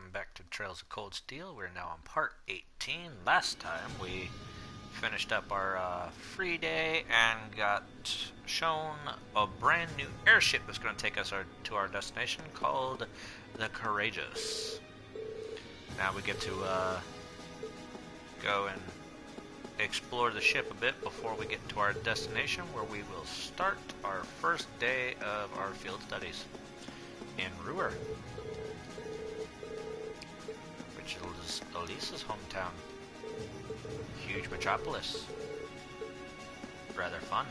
welcome back to Trails of Cold Steel. We're now on part 18. Last time we finished up our free day and got shown a brand new airship that's going to take us to our destination called the Courageous. Now we get to go and explore the ship a bit before we get to our destination, where we will start our first day of our field studies in Ruhr, which is Elisa's hometown. Huge metropolis. Rather fun.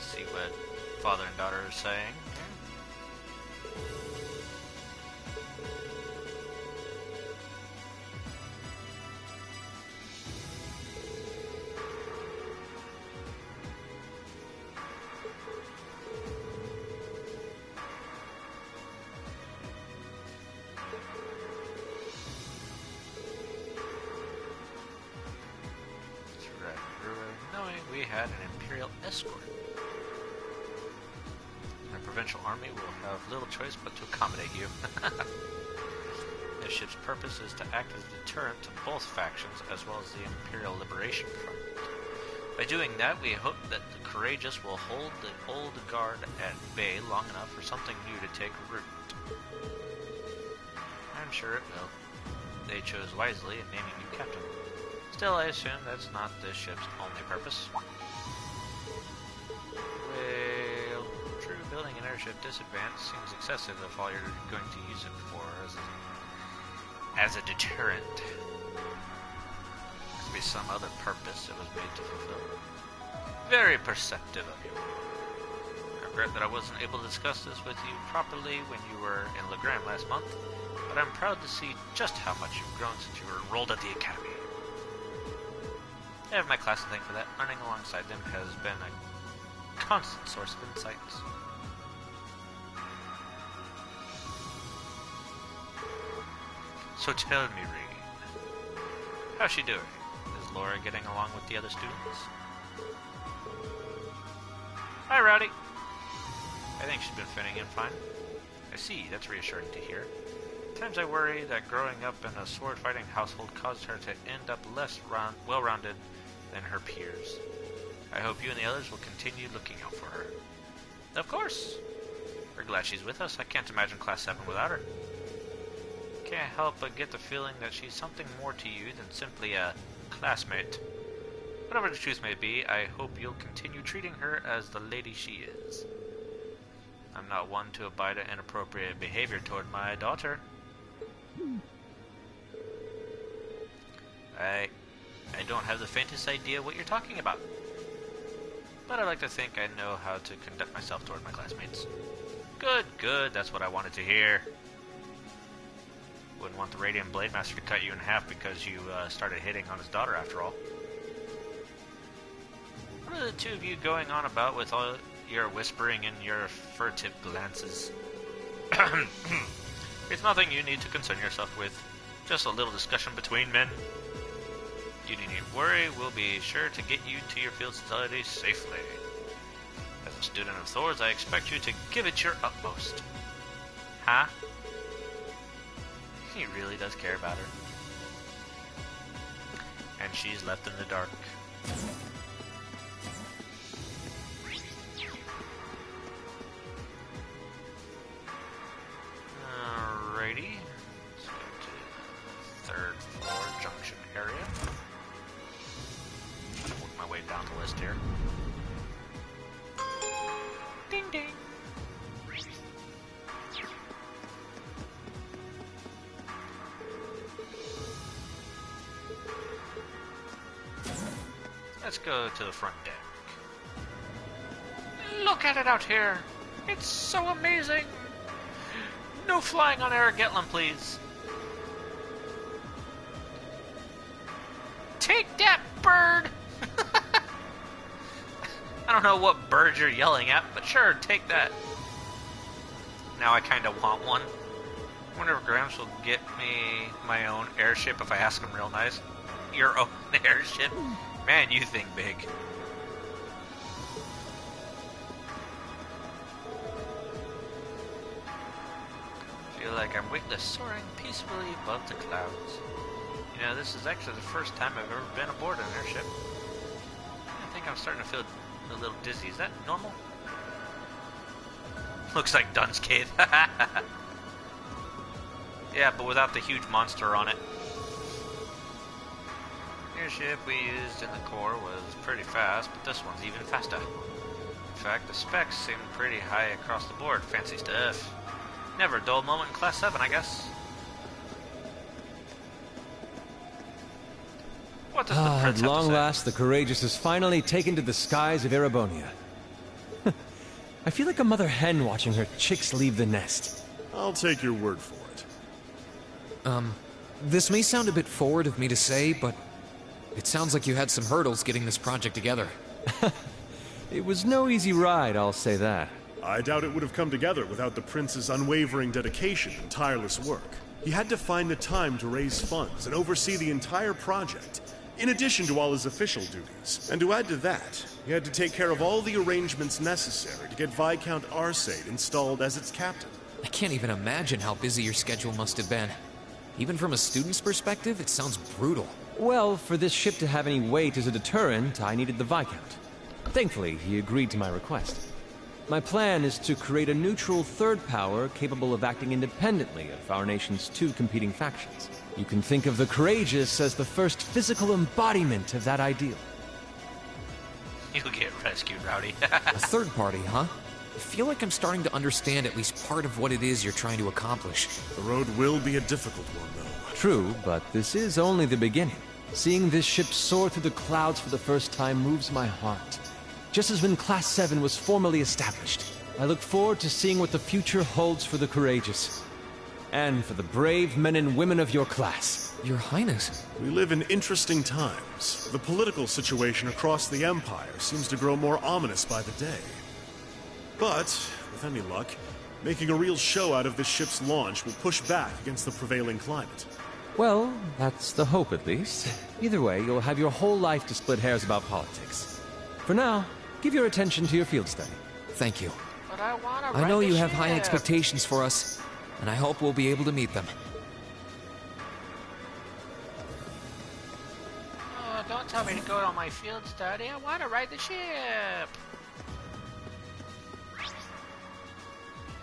See what father and daughter are saying. We had an Imperial escort. The provincial army will have little choice but to accommodate you. This ship's purpose is to act as a deterrent to both factions as well as the Imperial Liberation Front. By doing that, we hope that the Courageous will hold the old guard at bay long enough for something new to take root. I'm sure it will. They chose wisely in naming you captain. Still, I assume that's not this ship's only purpose. Well, true, building an airship this advanced seems excessive if all you're going to use it for as a deterrent. There must be some other purpose it was made to fulfill. Very perceptive of you. I regret that I wasn't able to discuss this with you properly when you were in Legrand last month, but I'm proud to see just how much you've grown since you were enrolled at the Academy. I have my class to thank for that. Learning alongside them has been a constant source of insights. So tell me, Reed, how's she doing? Is Laura getting along with the other students? Hi, Rowdy. I think she's been fitting in fine. I see, that's reassuring to hear. At times I worry that growing up in a sword-fighting household caused her to end up less well-rounded than her peers. I hope you and the others will continue looking out for her. Of course. We're glad she's with us. I can't imagine Class 7 without her. Can't help but get the feeling that she's something more to you than simply a classmate. Whatever the truth may be, I hope you'll continue treating her as the lady she is. I'm not one to abide by inappropriate behavior toward my daughter. I don't have the faintest idea what you're talking about. But I like to think I know how to conduct myself toward my classmates. Good, good, that's what I wanted to hear. Wouldn't want the Radiant Blade Master to cut you in half because you started hitting on his daughter after all. What are the two of you going on about with all your whispering and your furtive glances? It's nothing you need to concern yourself with. Just a little discussion between men. You needn't worry, we'll be sure to get you to your field studies safely. As a student of Thor's, I expect you to give it your utmost. Huh? He really does care about her. And she's left in the dark. Alrighty. Let's go to the third floor junction area. Work my way down the list here. Ding ding. Let's go to the front deck. Look at it out here. It's so amazing. No flying on Aragetlan, please. Take that, bird! I don't know what bird you're yelling at, but sure, take that. Now I kind of want one. I wonder if Gramps will get me my own airship if I ask him real nice. Your own airship? Man, you think big. Feel like I'm weightless, soaring peacefully above the clouds. You know, this is actually the first time I've ever been aboard an airship. I think I'm starting to feel a little dizzy. Is that normal? Looks like Dun's Cave. Yeah, but without the huge monster on it. The airship we used in the core was pretty fast, but this one's even faster. In fact, the specs seem pretty high across the board. Fancy stuff. Never a dull moment in Class 7, I guess. What does the prince have to say? At long last, the Courageous is finally taken to the skies of Erebonia. I feel like a mother hen watching her chicks leave the nest. I'll take your word for it. This may sound a bit forward of me to say, but it sounds like you had some hurdles getting this project together. It was no easy ride, I'll say that. I doubt it would have come together without the prince's unwavering dedication and tireless work. He had to find the time to raise funds and oversee the entire project, in addition to all his official duties. And to add to that, he had to take care of all the arrangements necessary to get Viscount Arcade installed as its captain. I can't even imagine how busy your schedule must have been. Even from a student's perspective, it sounds brutal. Well, for this ship to have any weight as a deterrent, I needed the Viscount. Thankfully, he agreed to my request. My plan is to create a neutral third power capable of acting independently of our nation's two competing factions. You can think of the Courageous as the first physical embodiment of that ideal. You'll get rescued, Rowdy. A third party, huh? I feel like I'm starting to understand at least part of what it is you're trying to accomplish. The road will be a difficult one, though. True, but this is only the beginning. Seeing this ship soar through the clouds for the first time moves my heart. Just as when Class 7 was formally established. I look forward to seeing what the future holds for the Courageous. And for the brave men and women of your class. Your Highness. We live in interesting times. The political situation across the Empire seems to grow more ominous by the day. But, with any luck, making a real show out of this ship's launch will push back against the prevailing climate. Well, that's the hope at least. Either way, you'll have your whole life to split hairs about politics. For now, give your attention to your field study. Thank you. But I wanna I know ride the you have high ship. expectations for us, and I hope we'll be able to meet them. Oh, don't tell me to go on my field study. I want to ride the ship.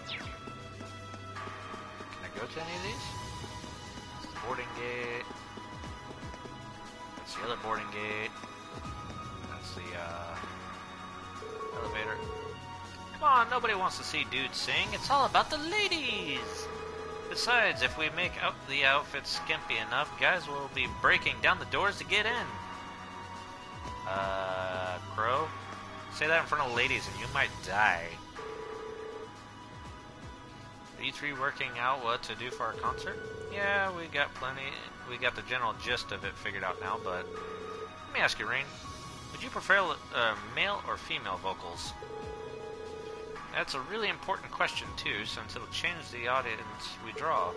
Can I go to any of these? That's the boarding gate. That's the other boarding gate. That's the elevator. Come on, nobody wants to see dudes sing. It's all about the ladies. Besides, if we make out the outfit skimpy enough, guys will be breaking down the doors to get in. Crow? Say that in front of ladies and you might die. Are you three working out what to do for our concert? Yeah, we got plenty. We got the general gist of it figured out now, but let me ask you, Rain. Would you prefer male or female vocals? That's a really important question, too, since it'll change the audience we draw.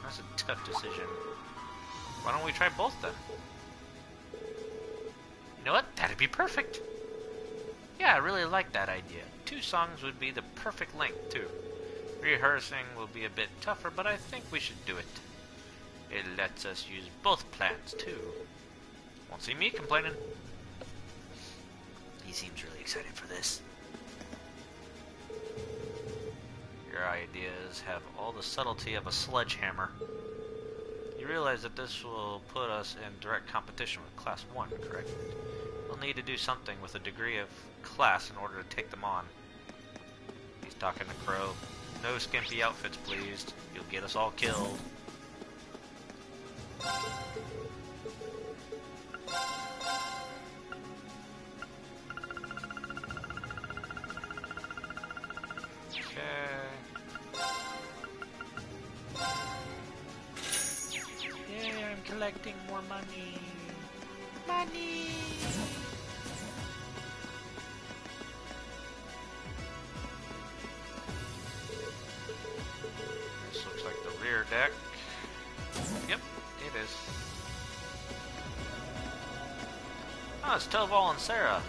That's a tough decision. Why don't we try both, then? You know what? That'd be perfect. Yeah, I really like that idea. 2 songs would be the perfect length, too. Rehearsing will be a bit tougher, but I think we should do it. It lets us use both plans, too. Won't see me complaining. He seems really excited for this. Your ideas have all the subtlety of a sledgehammer. You realize that this will put us in direct competition with Class 1, correct? We'll need to do something with a degree of class in order to take them on. He's talking to Crow. No skimpy outfits, please. You'll get us all killed. Yeah, I'm collecting more money. Money! This looks like check. Yep, it is. Oh, it's Toval and Sarah.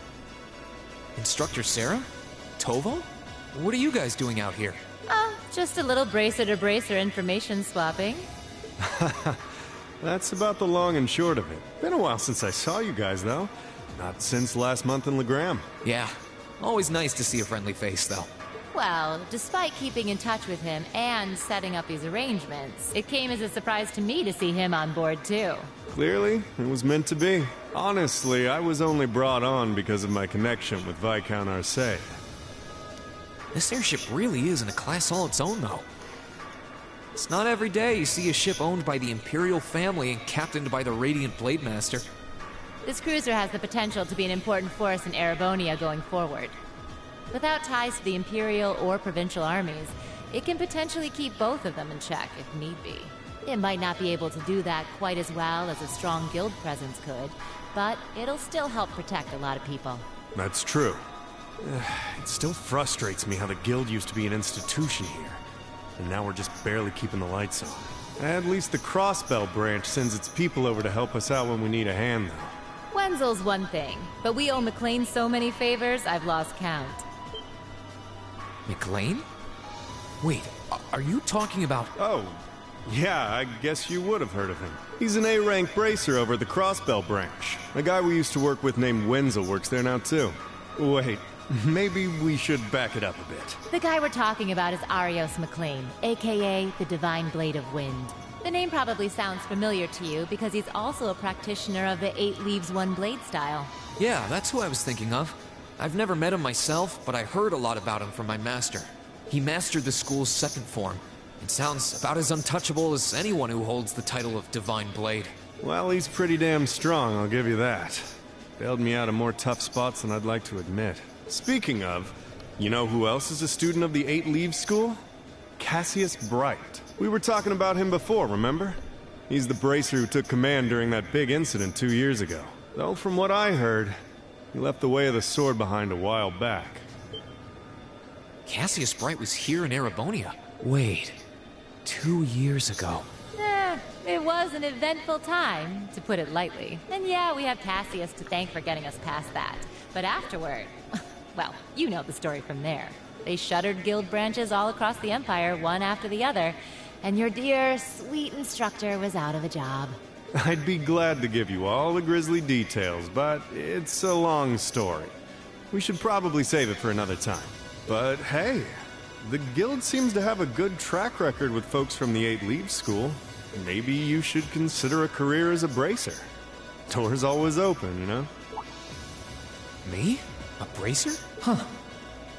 Instructor Sarah? Tovo? What are you guys doing out here? Oh, just a little bracer-to-bracer information swapping. That's about the long and short of it. Been a while since I saw you guys, though. Not since last month in Legram. Yeah, always nice to see a friendly face, though. Well, despite keeping in touch with him and setting up these arrangements, it came as a surprise to me to see him on board, too. Clearly, it was meant to be. Honestly, I was only brought on because of my connection with Viscount Arcee. This airship really is in a class all its own, though. It's not every day you see a ship owned by the Imperial family and captained by the Radiant Blade Master. This cruiser has the potential to be an important force in Erebonia going forward. Without ties to the Imperial or Provincial armies, it can potentially keep both of them in check if need be. It might not be able to do that quite as well as a strong guild presence could, but it'll still help protect a lot of people. That's true. It still frustrates me how the guild used to be an institution here, and now we're just barely keeping the lights on. At least the Crossbell branch sends its people over to help us out when we need a hand, though. Wenzel's one thing, but we owe McLean so many favors I've lost count. McLean? Wait, are you talking about... Oh, yeah, I guess you would have heard of him. He's an A-rank bracer over at the Crossbell branch. A guy we used to work with named Wenzel works there now, too. Wait, maybe we should back it up a bit. The guy we're talking about is Arios McLean, aka the Divine Blade of Wind. The name probably sounds familiar to you because he's also a practitioner of the 8 Leaves 1 Blade style. Yeah, that's who I was thinking of. I've never met him myself, but I heard a lot about him from my master. He mastered the school's second form. It sounds about as untouchable as anyone who holds the title of Divine Blade. Well, he's pretty damn strong, I'll give you that. Bailed me out of more tough spots than I'd like to admit. Speaking of, you know who else is a student of the 8 Leaves School? Cassius Bright. We were talking about him before, remember? He's the bracer who took command during that big incident 2 years ago. Though from what I heard, he left the way of the sword behind a while back. Cassius Bright was here in Erebonia. Wait, 2 years ago. It was an eventful time, to put it lightly. And yeah, we have Cassius to thank for getting us past that. But afterward, well, you know the story from there. They shuttered guild branches all across the Empire, one after the other, and your dear, sweet instructor was out of a job. I'd be glad to give you all the grisly details, but it's a long story. We should probably save it for another time. But hey, the guild seems to have a good track record with folks from the 8 Leaves School. Maybe you should consider a career as a bracer. Door's always open, you know? Me? A bracer? Huh.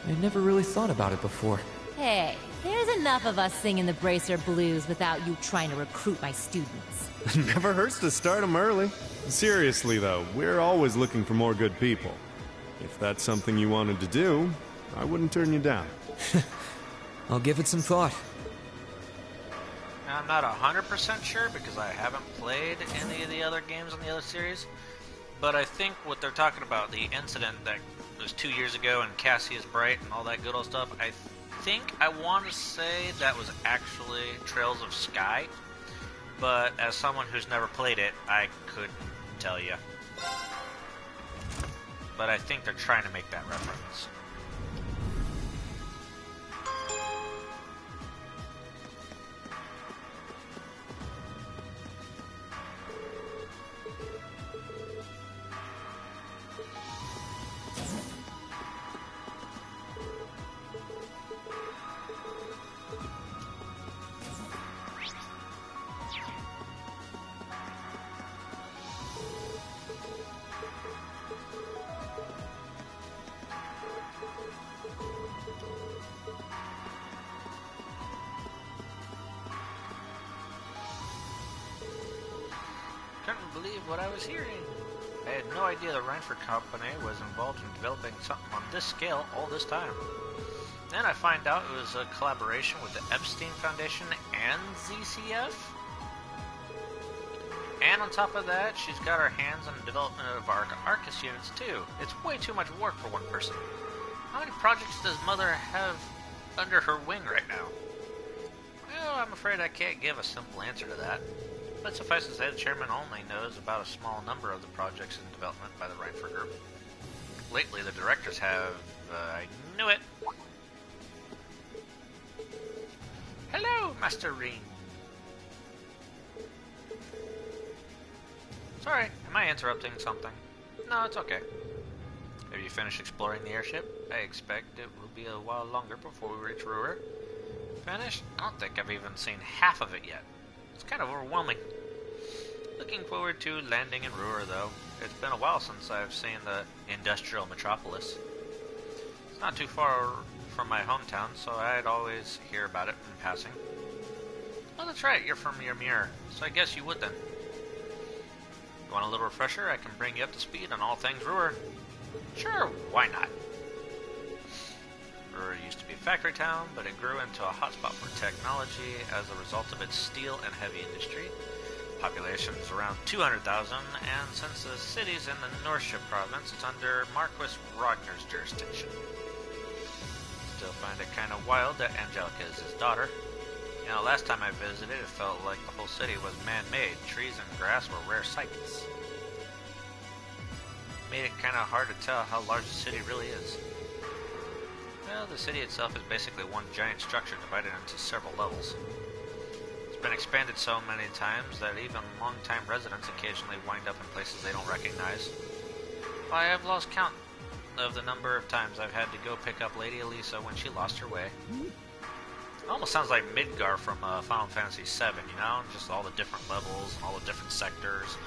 I never really thought about it before. Hey, there's enough of us singing the bracer blues without you trying to recruit my students. Never hurts to start them early. Seriously, though, we're always looking for more good people. If that's something you wanted to do, I wouldn't turn you down. I'll give it some thought. Now, I'm not 100% sure because I haven't played any of the other games on the other series, but I think what they're talking about, the incident that was 2 years ago and Cassius Bright and all that good old stuff, I think I want to say that was actually Trails of Sky, but as someone who's never played it, I couldn't tell you. But I think they're trying to make that reference. Couldn't believe what I was hearing. I had no idea the Reinford Company was involved in developing something on this scale all this time. Then I find out it was a collaboration with the Epstein Foundation and ZCF. And on top of that, she's got her hands on the development of our Arcus units too. It's way too much work for one person. How many projects does Mother have under her wing right now? Well, I'm afraid afraid I can't give a simple answer to that. But suffice to say, the chairman only knows about a small number of the projects in development by the Reinfer Group. Lately, the directors have... I knew it! Hello, Master Reen. Sorry, am I interrupting something? No, it's okay. Have you finished exploring the airship? I expect it will be a while longer before we reach Ruhr. Finished? I don't think I've even seen half of it yet. It's kind of overwhelming. Looking forward to landing in Ruhr, though. It's been a while since I've seen the industrial metropolis. It's not too far from my hometown, so I'd always hear about it in passing. Oh, that's right, you're from Ymir, so I guess you would then. You want a little refresher? I can bring you up to speed on all things Ruhr. Sure, why not? Ruhr used to be a factory town, but it grew into a hotspot for technology as a result of its steel and heavy industry. Population is around 200,000, and since the city's in the Norship province, it's under Marquis Ragnar's jurisdiction. Still find it kind of wild that Angelica is his daughter. You know, last time I visited, it felt like the whole city was man-made. Trees and grass were rare sights. Made it kind of hard to tell how large the city really is. Well, the city itself is basically one giant structure divided into several levels. It's been expanded so many times that even long-time residents occasionally wind up in places they don't recognize. Why, I've lost count of the number of times I've had to go pick up Lady Elisa when she lost her way. It almost sounds like Midgar from Final Fantasy VII, you know? Just all the different levels and all the different sectors.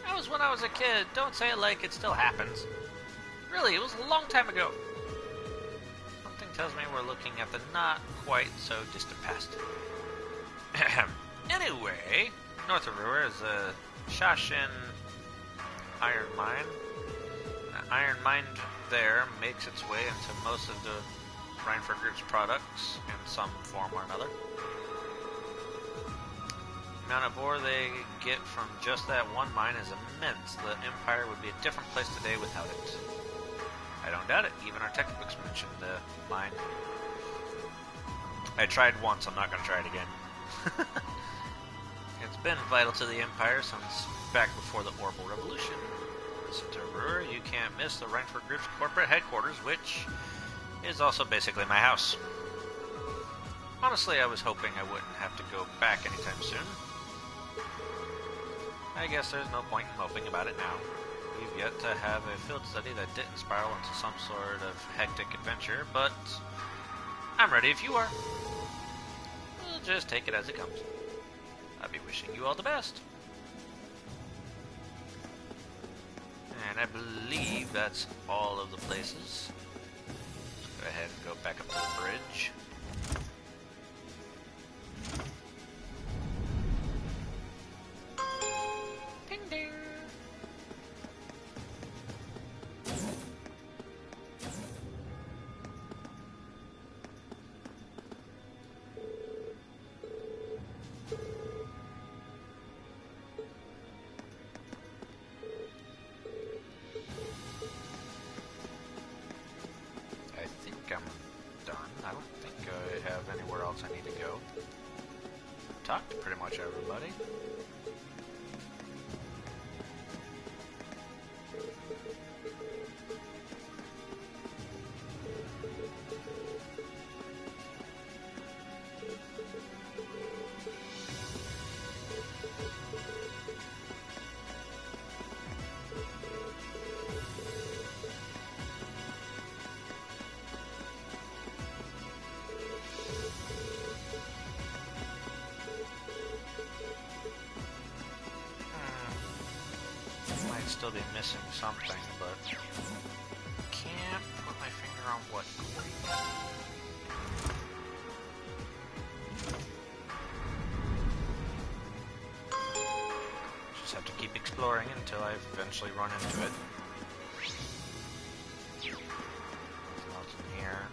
That was when I was a kid. Don't say it like it still happens. Really, it was a long time ago. Something tells me we're looking at the not quite so distant past. Anyway, north of Ruhr is a Shashin iron mine. The iron mine there makes its way into most of the Reinfer Group's products in some form or another. The amount of ore they get from just that one mine is immense. The Empire would be a different place today without it. I don't doubt it. Even our textbooks mention the mine. I tried once. I'm not going to try it again. It's been vital to the Empire since back before the Orbital Revolution. Listen to Ruhr, you can't miss the Reinfer Group's corporate headquarters, which is also basically my house. Honestly, I was hoping I wouldn't have to go back anytime soon. I guess there's no point in moping about it now. We've yet to have a field study that didn't spiral into some sort of hectic adventure, but I'm ready if you are. We'll just take it as it comes. I'll be wishing you all the best. And I believe that's all of the places. Let's go ahead and go back up to the bridge. Ding ding! I think I'm done. I don't think I have anywhere else I need to go. Talked to pretty much everybody. Still be missing something, but can't put my finger on what. Just have to keep exploring until I eventually run into it. Nothing else in here.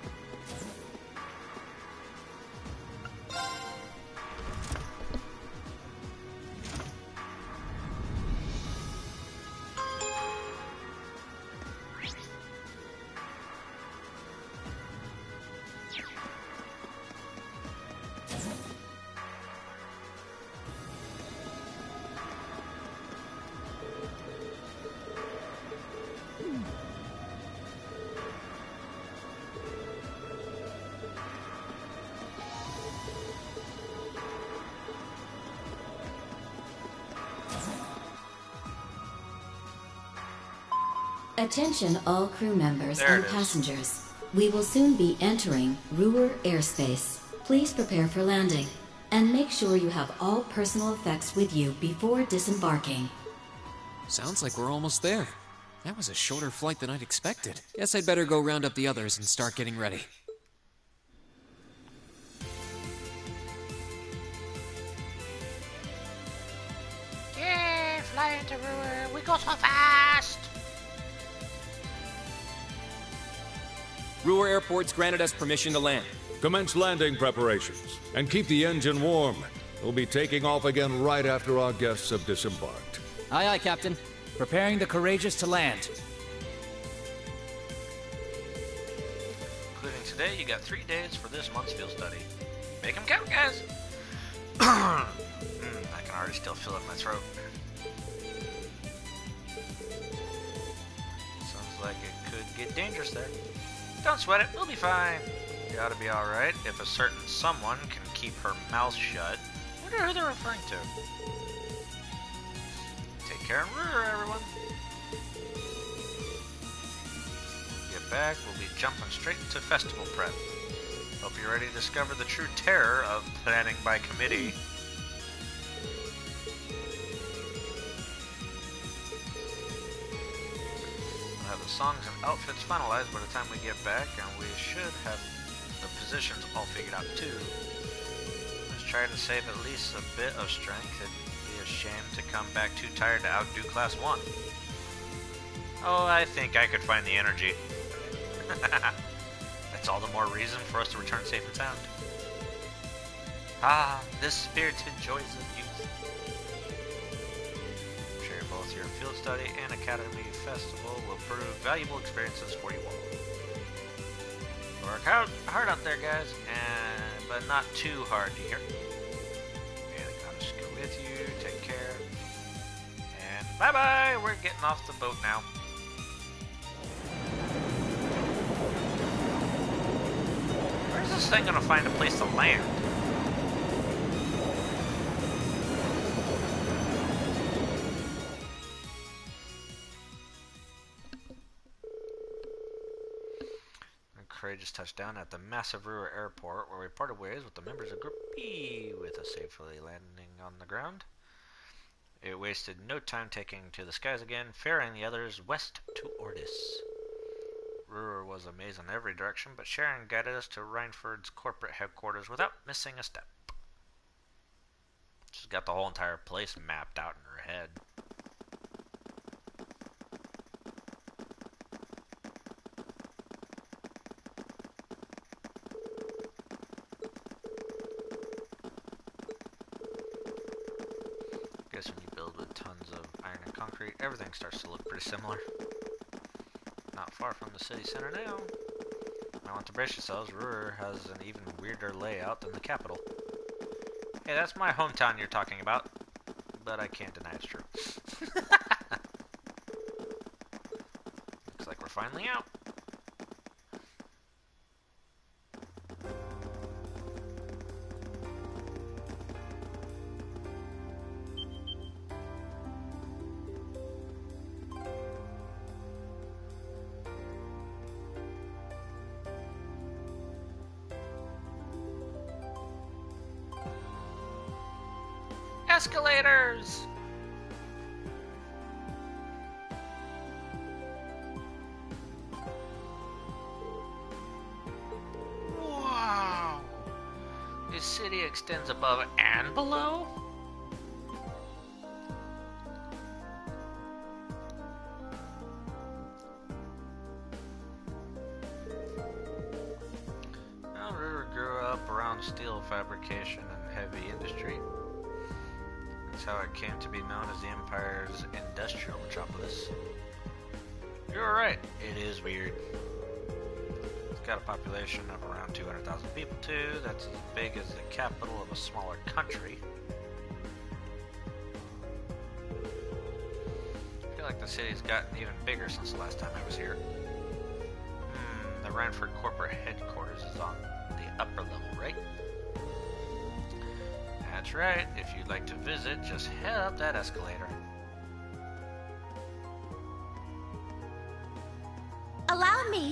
Attention all crew members There and it is. passengers. We will soon be entering Ruhr airspace. Please prepare for landing, and make sure you have all personal effects with you before disembarking. Sounds like we're almost there. That was a shorter flight than I'd expected. Guess I'd better go round up the others and start getting ready. Yeah, fly into Ruhr. We go so fast. Ruhr Airport's granted us permission to land. Commence landing preparations, and keep the engine warm. We'll be taking off again right after our guests have disembarked. Aye, aye, Captain. Preparing the Courageous to land. Including today, you got 3 days for this month's field study. Make 'em count, guys. I can already still feel it in my throat. Sounds like it could get dangerous there. Don't sweat it, we'll be fine. You ought to be alright if a certain someone can keep her mouth shut. Wonder who they're referring to. Take care of Ruhr, everyone. Get back, we'll be jumping straight into festival prep. Hope you're ready to discover the true terror of planning by committee. We'll have the songs and outfits finalized by the time we get back, and we should have the positions all figured out too. Let's try to save at least a bit of strength. It'd be a shame to come back too tired to outdo Class 1. Oh, I think I could find the energy. That's all the more reason for us to return safe and sound. Ah, this spirited joys of youth. I'm sure both your field study and Academy Festival will prove valuable experiences for you all. Work hard out there, guys, but not too hard, do you hear? And I'll just go with you, take care. And bye-bye, we're getting off the boat now. Where's this thing gonna find a place to land? Courageous touchdown at the massive Ruhr Airport, where we parted ways with the members of Group B with us safely landing on the ground. It wasted no time taking to the skies again, ferrying the others west to Ordis. Ruhr was a maze in every direction, but Sharon guided us to Reinford's corporate headquarters without missing a step. She's got the whole entire place mapped out in her head. Guess when you build with tons of iron and concrete, everything starts to look pretty similar. Not far from the city center now. I want to brace yourselves, Ruhr has an even weirder layout than the capital. Hey, that's my hometown you're talking about, but I can't deny it's true. Looks like we're finally out. Escalators! Wow! This city extends above and below? Ruhr grew up around steel fabrication and heavy industry. That's how it came to be known as the Empire's industrial metropolis. You're right, it is weird. It's got a population of around 200,000 people too. That's as big as the capital of a smaller country. I feel like the city's gotten even bigger since the last time I was here. The Ranford corporate headquarters is on the upper level, right? That's right. If you'd like to visit, just head up that escalator.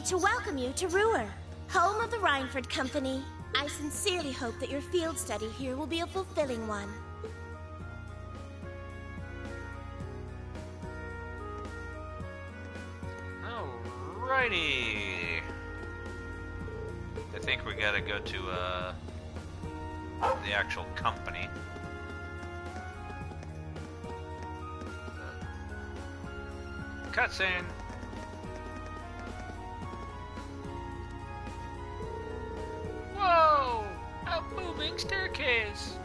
to welcome you to Ruhr, home of the Rhineford Company. I sincerely hope that your field study here will be a fulfilling one. Alrighty. I think we gotta go to the actual company. Cutscene. Whoa! A moving staircase.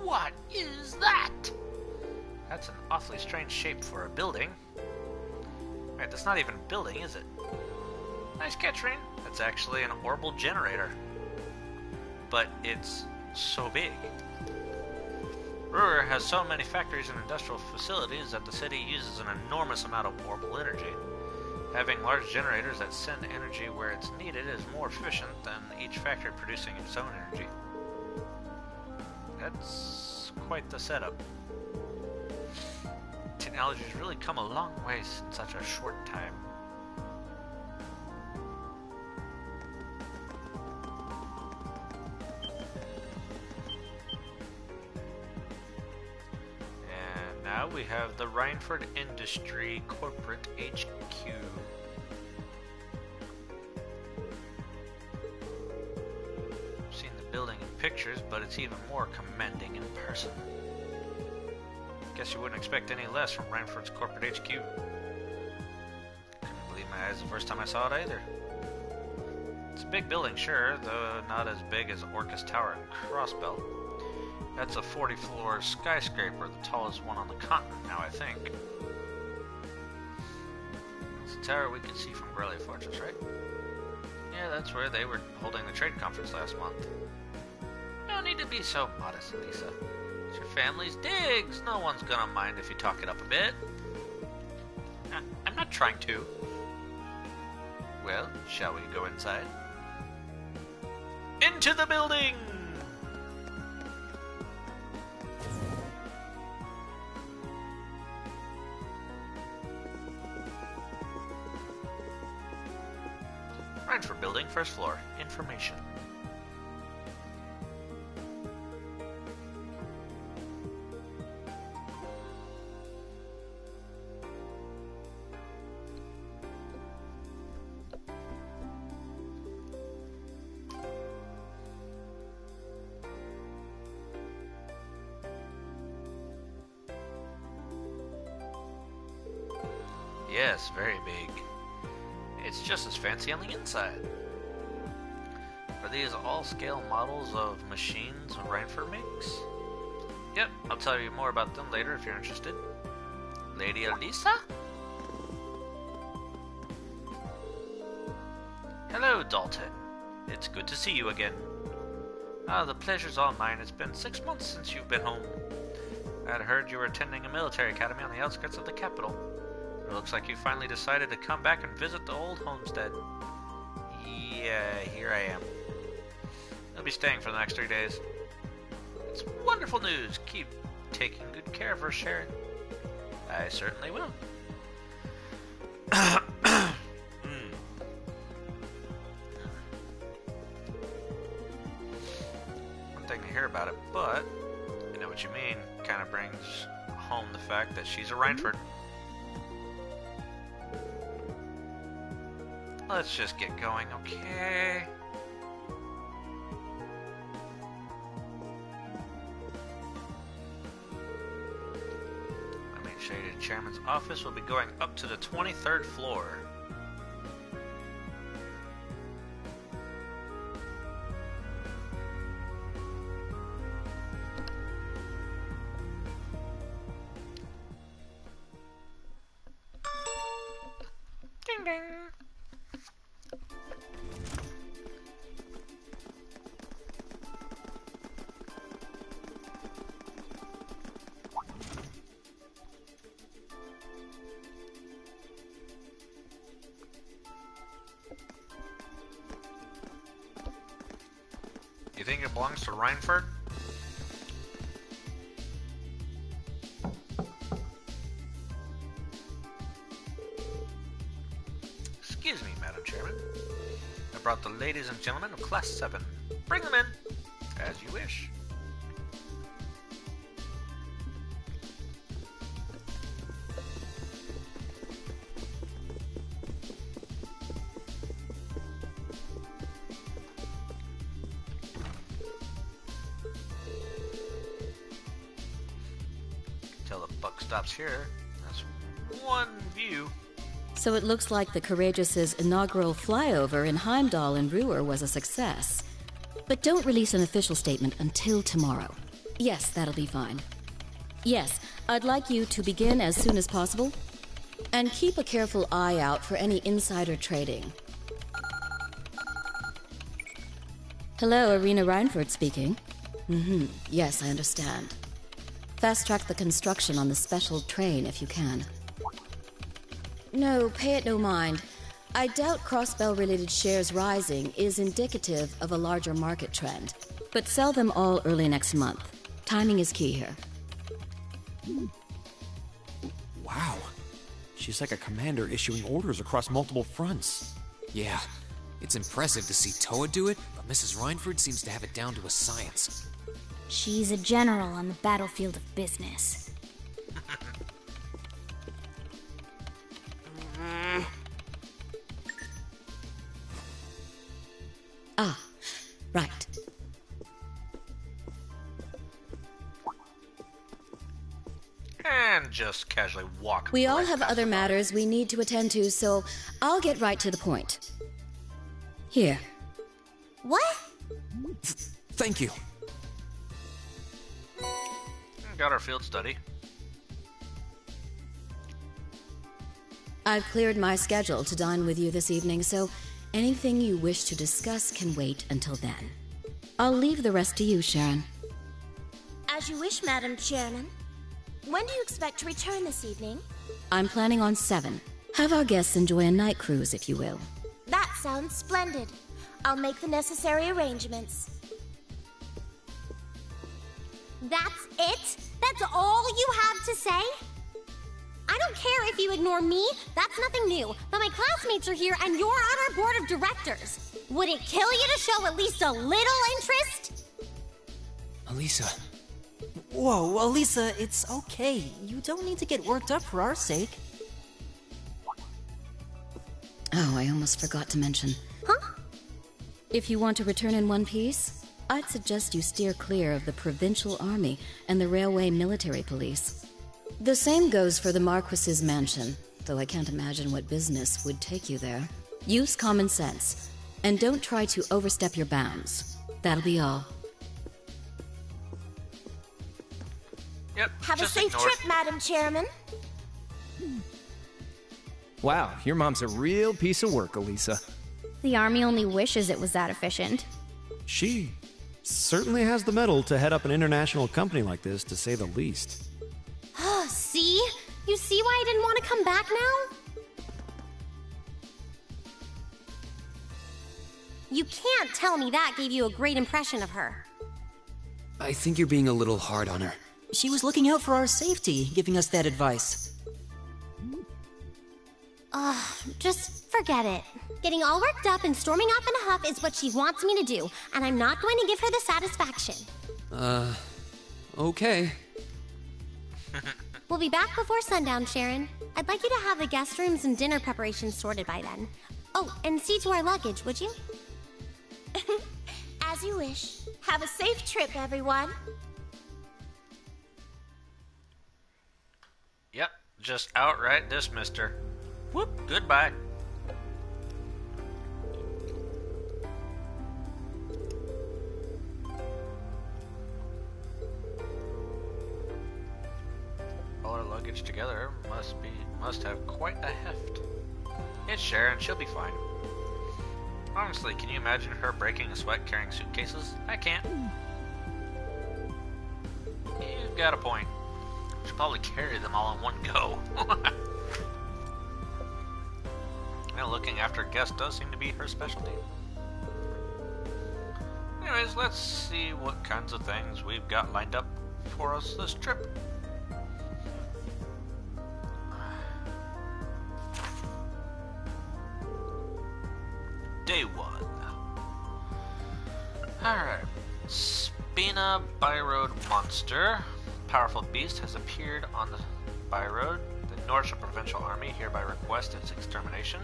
What is that? That's an awfully strange shape for a building. Wait, that's not even a building, is it? Nice catch, Rain. That's actually an orbital generator. But it's so big. Ruhr has so many factories and industrial facilities that the city uses an enormous amount of orbital energy. Having large generators that send energy where it's needed is more efficient than each factory producing its own energy. That's quite the setup. Technology has really come a long ways in such a short time. And now we have the Rhineford Industry Corporate HQ. I've seen the building in pictures, but it's even more commending in person. Guess you wouldn't expect any less from Rhineford's corporate HQ. Couldn't believe my eyes the first time I saw it either. It's a big building, sure, though not as big as Orcus Tower and Crossbell. That's a 40-floor skyscraper, the tallest one on the continent now, I think. It's the tower we can see from Grellia Fortress, right? Yeah, that's where they were holding the trade conference last month. No need to be so modest, Lisa. It's your family's digs. No one's gonna mind if you talk it up a bit. I'm not trying to. Well, shall we go inside? Into the building! Rhineford Building, first floor. Information. Yes, very big. It's just as fancy on the inside. Are these all-scale models of machines Rhineford makes? Yep, I'll tell you more about them later if you're interested. Lady Elisa? Hello, Dalton. It's good to see you again. Ah, the pleasure's all mine. It's been 6 months since you've been home. I'd heard you were attending a military academy on the outskirts of the capital. It looks like you finally decided to come back and visit the old homestead. Yeah, here I am. I'll be staying for the next 3 days. It's wonderful news. Keep taking good care of her, Sharon. I certainly will. One thing to hear about it, but I know what you mean. Kind of brings home the fact that she's a Rhineford. Let's just get going, okay? Let me show you the chairman's office. We'll be going up to the 23rd floor. Ding ding! You think it belongs to Rhineford? Excuse me, Madam Chairman. I brought the ladies and gentlemen of Class 7. Bring them in, as you wish. Till the buck stops here. That's one view. So it looks like the Courageous' inaugural flyover in Heimdall and Ruhr was a success. But don't release an official statement until tomorrow. Yes, that'll be fine. Yes, I'd like you to begin as soon as possible. And keep a careful eye out for any insider trading. Hello, Irina Reinford speaking. Yes, I understand. Fast-track the construction on the special train if you can. No, pay it no mind. I doubt Crossbell-related shares rising is indicative of a larger market trend. But sell them all early next month. Timing is key here. Wow. She's like a commander issuing orders across multiple fronts. Yeah, it's impressive to see Toa do it, but Mrs. Reinford seems to have it down to a science. She's a general on the battlefield of business. Ah, right. And just casually walk. We all right have past other the matters we need to attend to, so I'll get right to the point. Here. What? Thank you. Got our field study. I've cleared my schedule to dine with you this evening, so anything you wish to discuss can wait until then. I'll leave the rest to you, Sharon. As you wish, Madam Chairman. When do you expect to return this evening? I'm planning on 7. Have our guests enjoy a night cruise, if you will. That sounds splendid. I'll make the necessary arrangements. That's it? That's all you have to say? I don't care if you ignore me, that's nothing new. But my classmates are here and you're on our board of directors. Would it kill you to show at least a little interest? Elisa. Whoa, Elisa, it's okay. You don't need to get worked up for our sake. Oh, I almost forgot to mention. Huh? If you want to return in one piece, I'd suggest you steer clear of the Provincial Army and the Railway Military Police. The same goes for the Marquis's mansion, though I can't imagine what business would take you there. Use common sense, and don't try to overstep your bounds. That'll be all. Yep. Have a just safe ignore it. trip, Madam Chairman. Wow, your mom's a real piece of work, Elisa. The army only wishes it was that efficient. She certainly has the mettle to head up an international company like this, to say the least. See? You see why I didn't want to come back now? You can't tell me that gave you a great impression of her. I think you're being a little hard on her. She was looking out for our safety, giving us that advice. Just forget it. Getting all worked up and storming off in a huff is what she wants me to do, and I'm not going to give her the satisfaction. Okay. We'll be back before sundown, Sharon. I'd like you to have the guest rooms and dinner preparations sorted by then. Oh, and see to our luggage, would you? As you wish. Have a safe trip, everyone. Yep. Just outright dismissed her. Whoop. Goodbye. All our luggage together must have quite a heft. It's Sharon, she'll be fine. Honestly, can you imagine her breaking a sweat carrying suitcases? I can't. You've got a point. She'll probably carry them all in one go. Well, looking after guests does seem to be her specialty. Anyways, let's see what kinds of things we've got lined up for us this trip. Day 1. Alright. Spina Byroad Monster. Powerful beast has appeared on the Byroad. The Norse Provincial Army hereby request its extermination.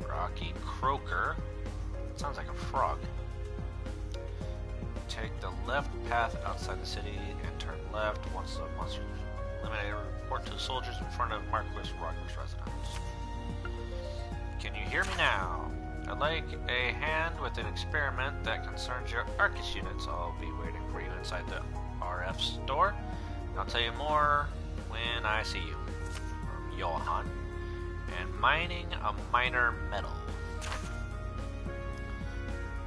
Rocky Croaker. Sounds like a frog. Take the left path outside the city and turn left. Once the monster is eliminated, report to the soldiers in front of Marquis Rogner's residence. Can you hear me now? I'd like a hand with an experiment that concerns your Arcus units. I'll be waiting for you inside the RF store. I'll tell you more when I see you. From Johan. And mining a minor metal.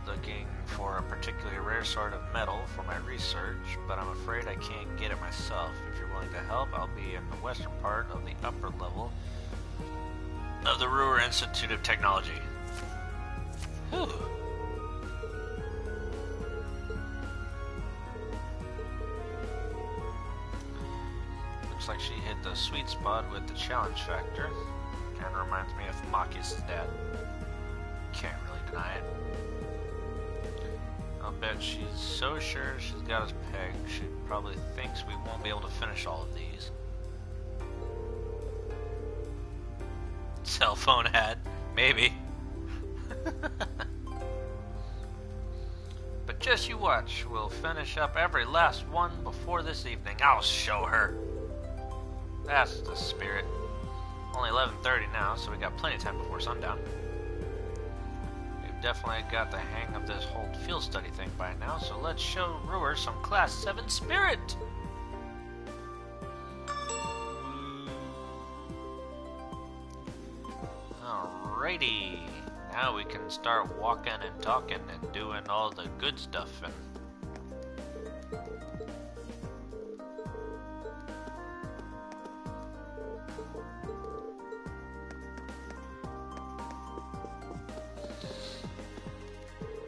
Looking for a particularly rare sort of metal for my research, but I'm afraid I can't get it myself. If you're willing to help, I'll be in the western part of the upper level of the Ruhr Institute of Technology. Whew. Looks like she hit the sweet spot with the challenge factor. Kinda reminds me of Maki's dad. Can't really deny it. I'll bet she's so sure she's got us pegged, she probably thinks we won't be able to finish all of these. Cell phone ad, maybe. But just you watch, we'll finish up every last one before this evening. I'll show her. That's the spirit. Only 11:30 now, so we got plenty of time before sundown. We've definitely got the hang of this whole field study thing by now, so let's show Ruhr some Class 7 spirit! Alrighty, now we can start walking and talking and doing all the good stuff and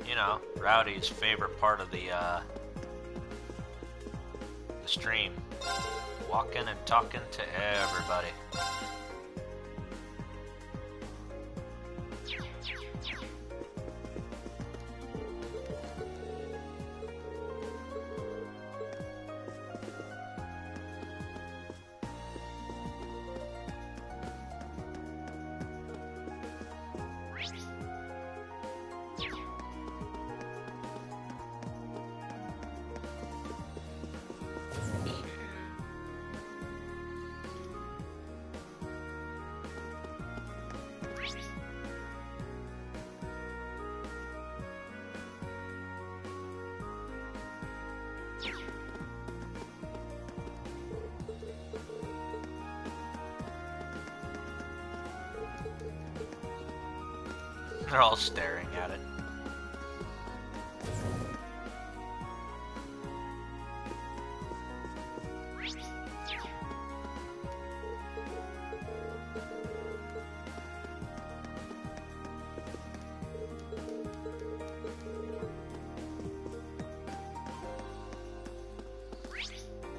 you know, Rowdy's favorite part of the stream. Walking and talking to everybody. They're all staring at it.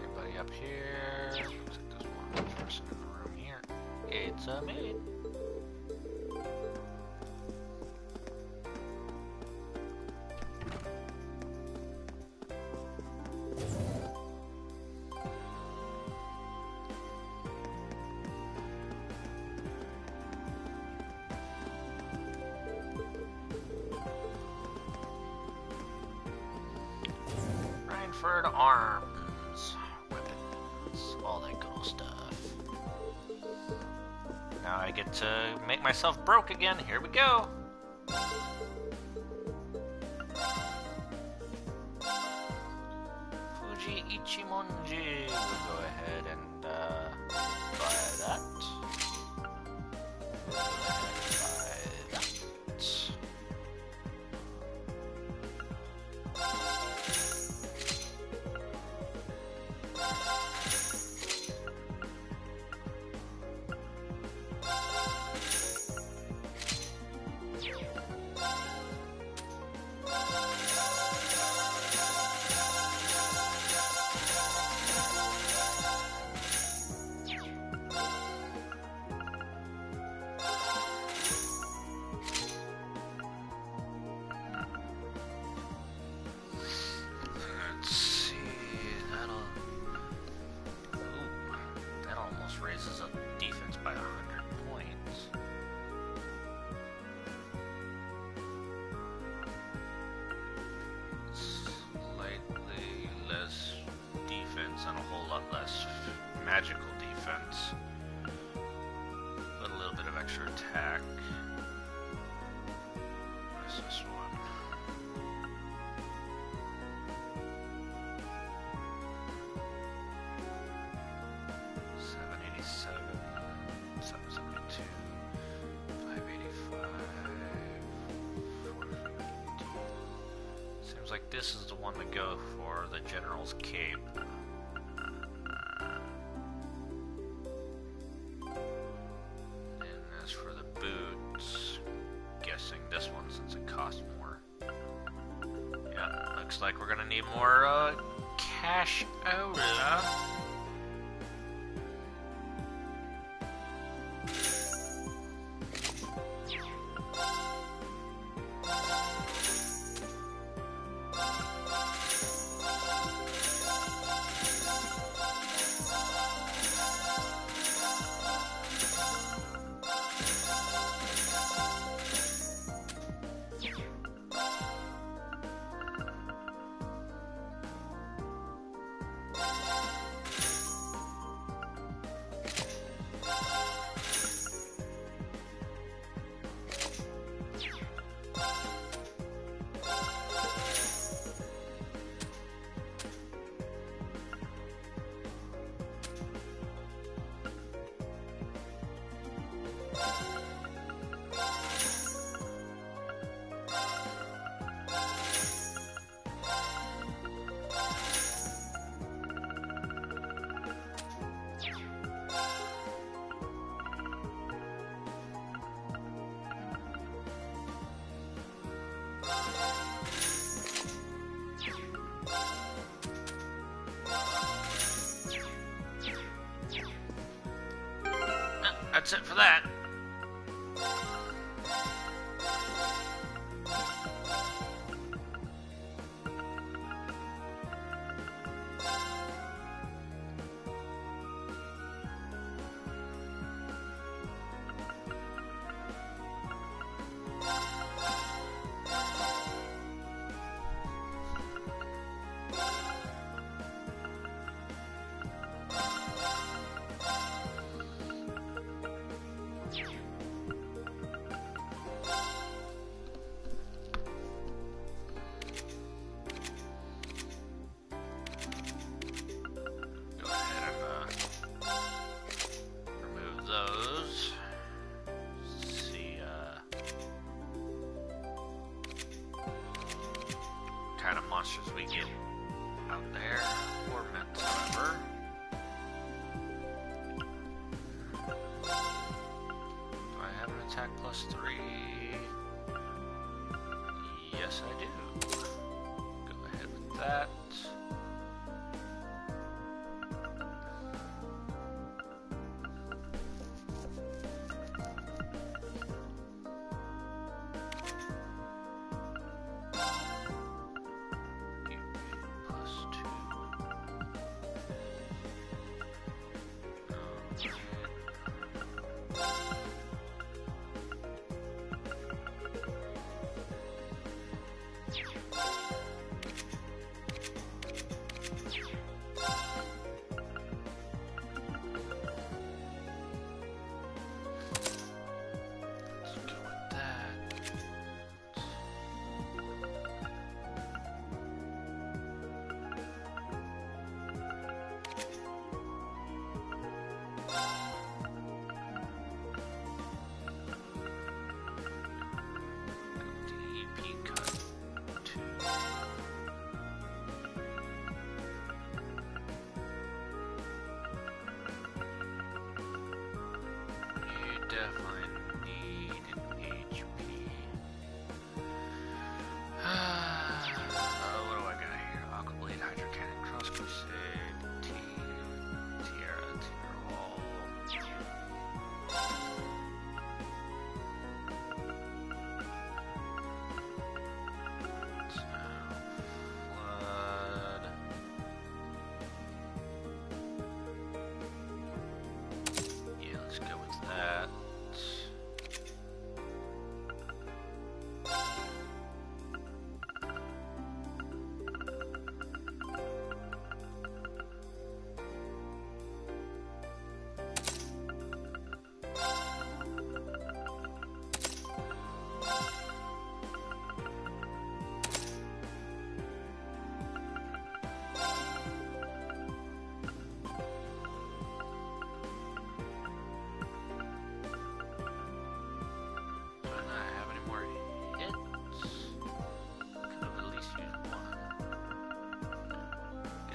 Anybody up here? Looks like there's one person in the room here. It's a maid. Arms, weapons, all that good old stuff. Now I get to make myself broke again. Here we go. Fuji Ichimonji. We'll go ahead and buy that. Buy that. lot less magical defense, but a little bit of extra attack. What is this one? Seems like this is the one to go for, the General's Cape. And as for the boots, guessing this one since it costs more. Yeah, looks like we're gonna need more cash out. That's it for that. Kind of monsters we get out there, or meant, however. Do I have an attack +3? Yes, I do. Go ahead with that.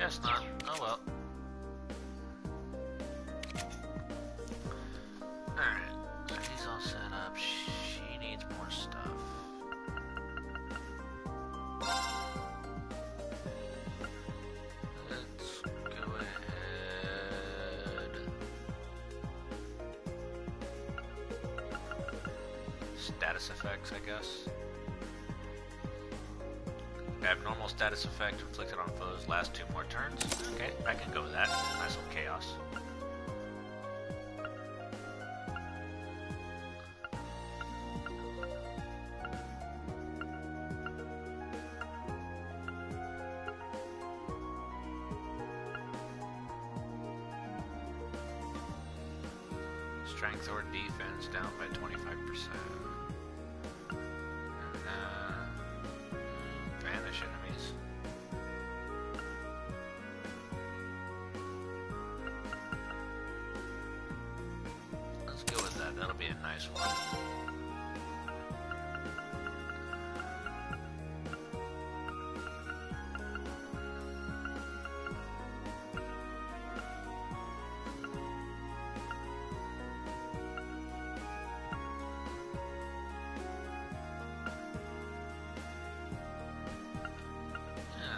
Guess not. Oh well. Alright, so he's all set up. She needs more stuff. Let's go ahead. Status effects, I guess. Abnormal status effect inflicted on foes last 2 more turns. Okay, I can go with that. Nice little chaos. Strength or defense down by 25%. Vanish enemies. Let's go with that. That'll be a nice one.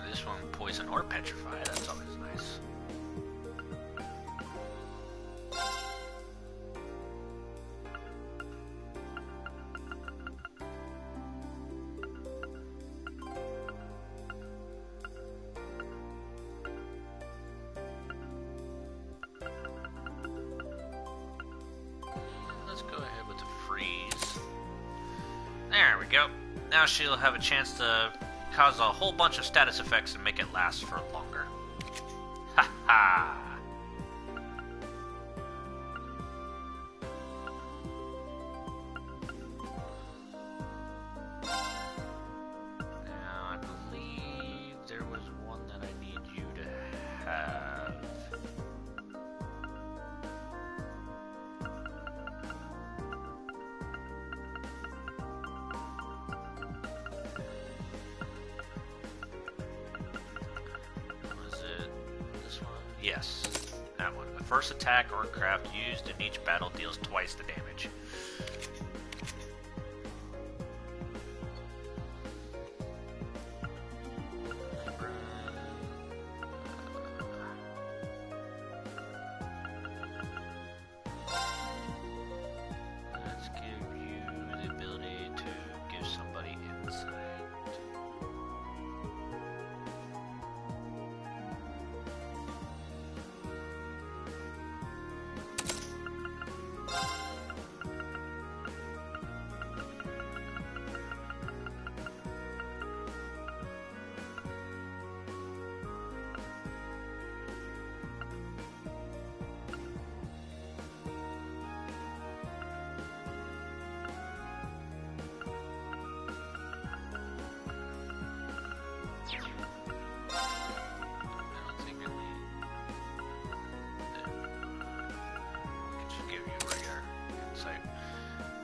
This one, poison or petrify, that's always nice. Let's go ahead with the freeze. There we go. Now she'll have a chance to cause a whole bunch of status effects and make it last for longer. Ha ha! Now I believe there was one that I need you to have. Yes, that one. The first attack or craft used in each battle deals twice the damage. Let's give you the ability to give somebody insight.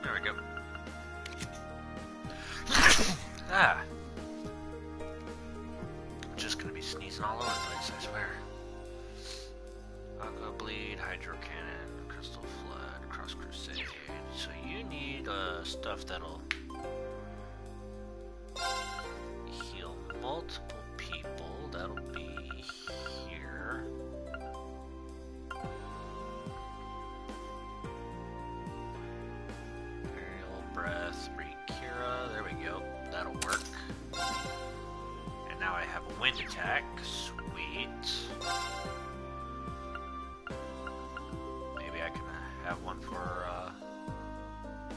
There we go. Ah. I'm just gonna be sneezing all over the place, I swear. Aqua Bleed, Hydro Cannon, Crystal Flood, Cross Crusade. So you need stuff that'll heal multiple people. That'll be here. Breath, Rekira, there we go, that'll work. And now I have a wind attack, sweet. Maybe I can have one for,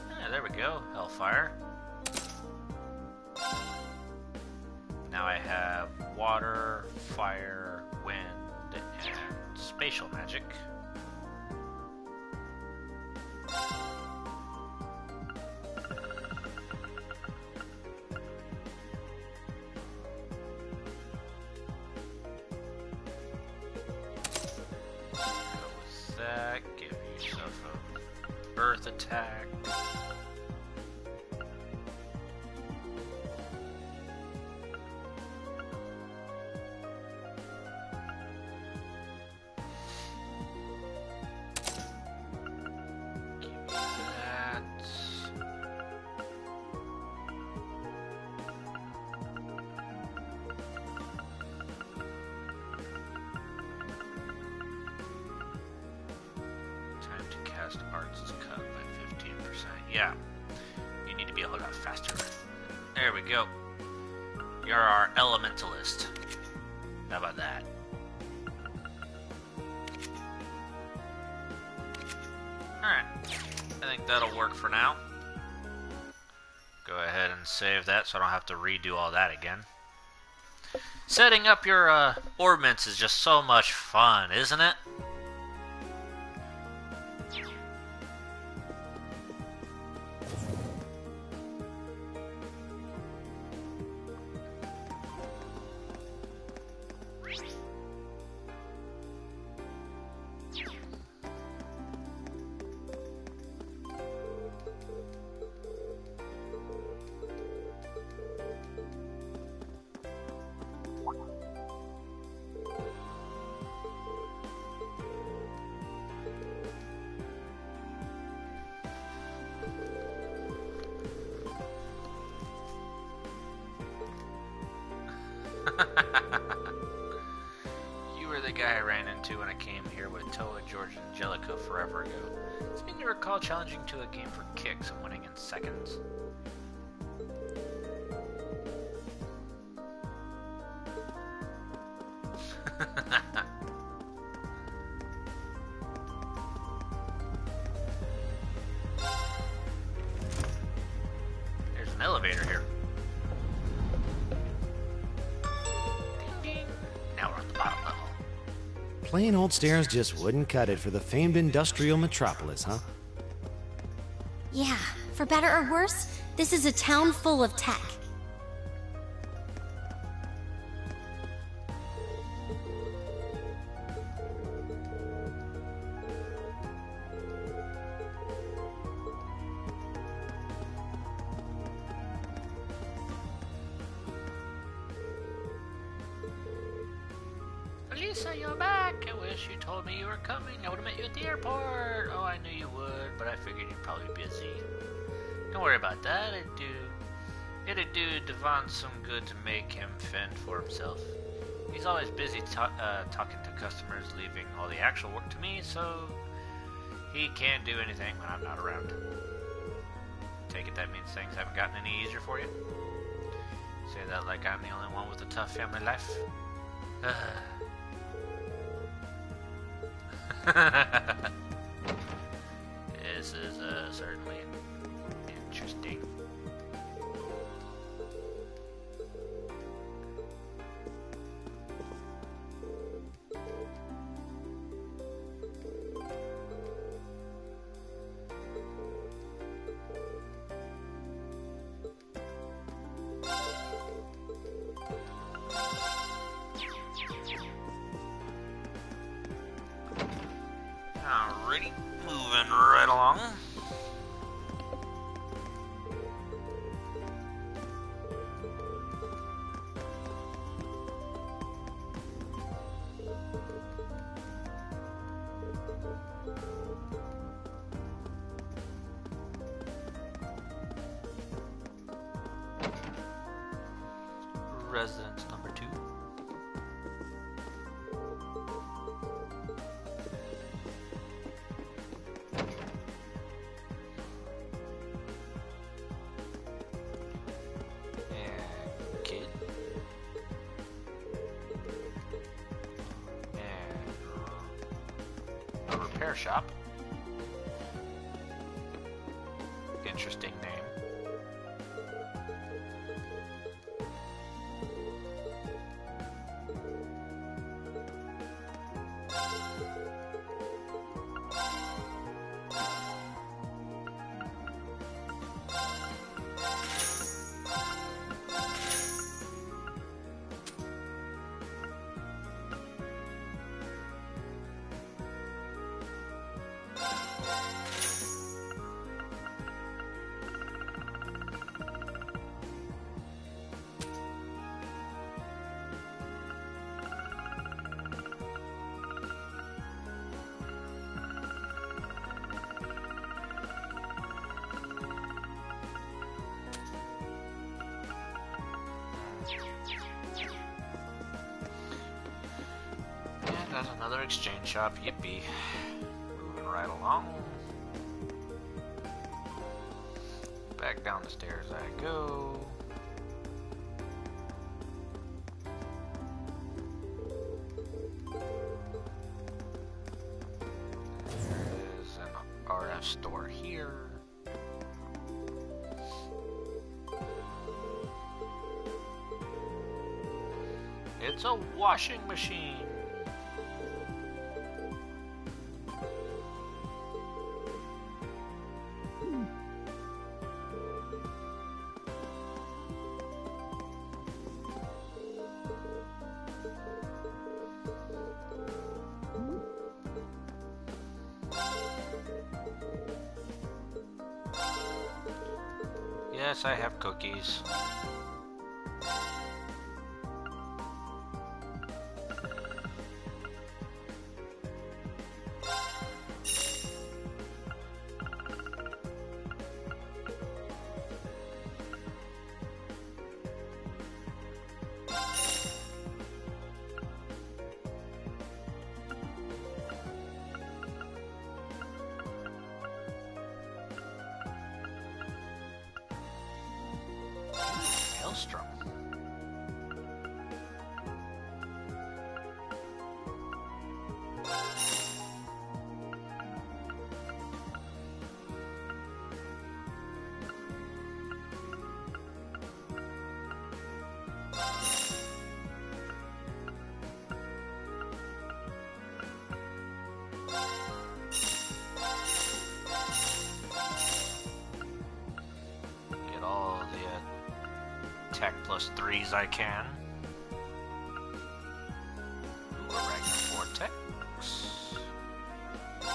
yeah, there we go, Hellfire. Now I have water, fire, wind, and spatial magic. Give yourself a earth attack. yeah. You need to be a whole lot faster. There we go. You're our elementalist. How about that? Alright. I think that'll work for now. Go ahead and save that so I don't have to redo all that again. Setting up your orbments is just so much fun, isn't it? You were the guy I ran into when I came here with Toa, George, and Angelica forever ago. Seem to recall challenging to a game for kicks and winning in seconds. There's an elevator here. Now we're on the bottom level. Plain old stairs just wouldn't cut it for the famed industrial metropolis, huh? Yeah, for better or worse, this is a town full of tech. Lisa, you're back. I wish you told me you were coming. I would have met you at the airport. Oh, I knew you would, but I figured you'd probably be busy. Don't worry about that. It'd do Devon some good to make him fend for himself. He's always busy talking to customers, leaving all the actual work to me, so he can't do anything when I'm not around. Take it that means things haven't gotten any easier for you? Say that like I'm the only one with a tough family life? This is certainly interesting. Alrighty, moving right along. Residence number 2. Kid. And a repair shop. Interesting name. And there's another exchange shop, yippee. Moving right along. back down the stairs I go. There is an RF store here. It's a washing machine. Yes, I have cookies. Maelstrom. Get all the attack plus 3s I can. Ooh, a Ragnar Vortex. Go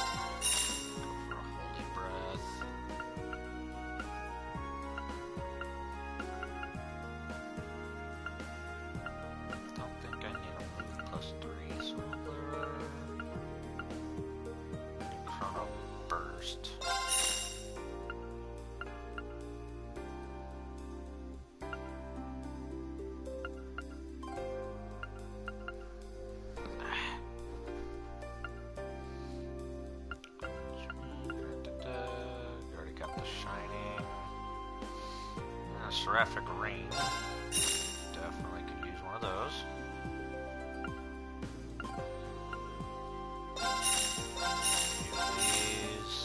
for a Holy Breath. Don't think I need a move plus 3, so Chrono Burst. Already got the Shining. And a Seraphic Ring. Definitely could use one of those. A few of these.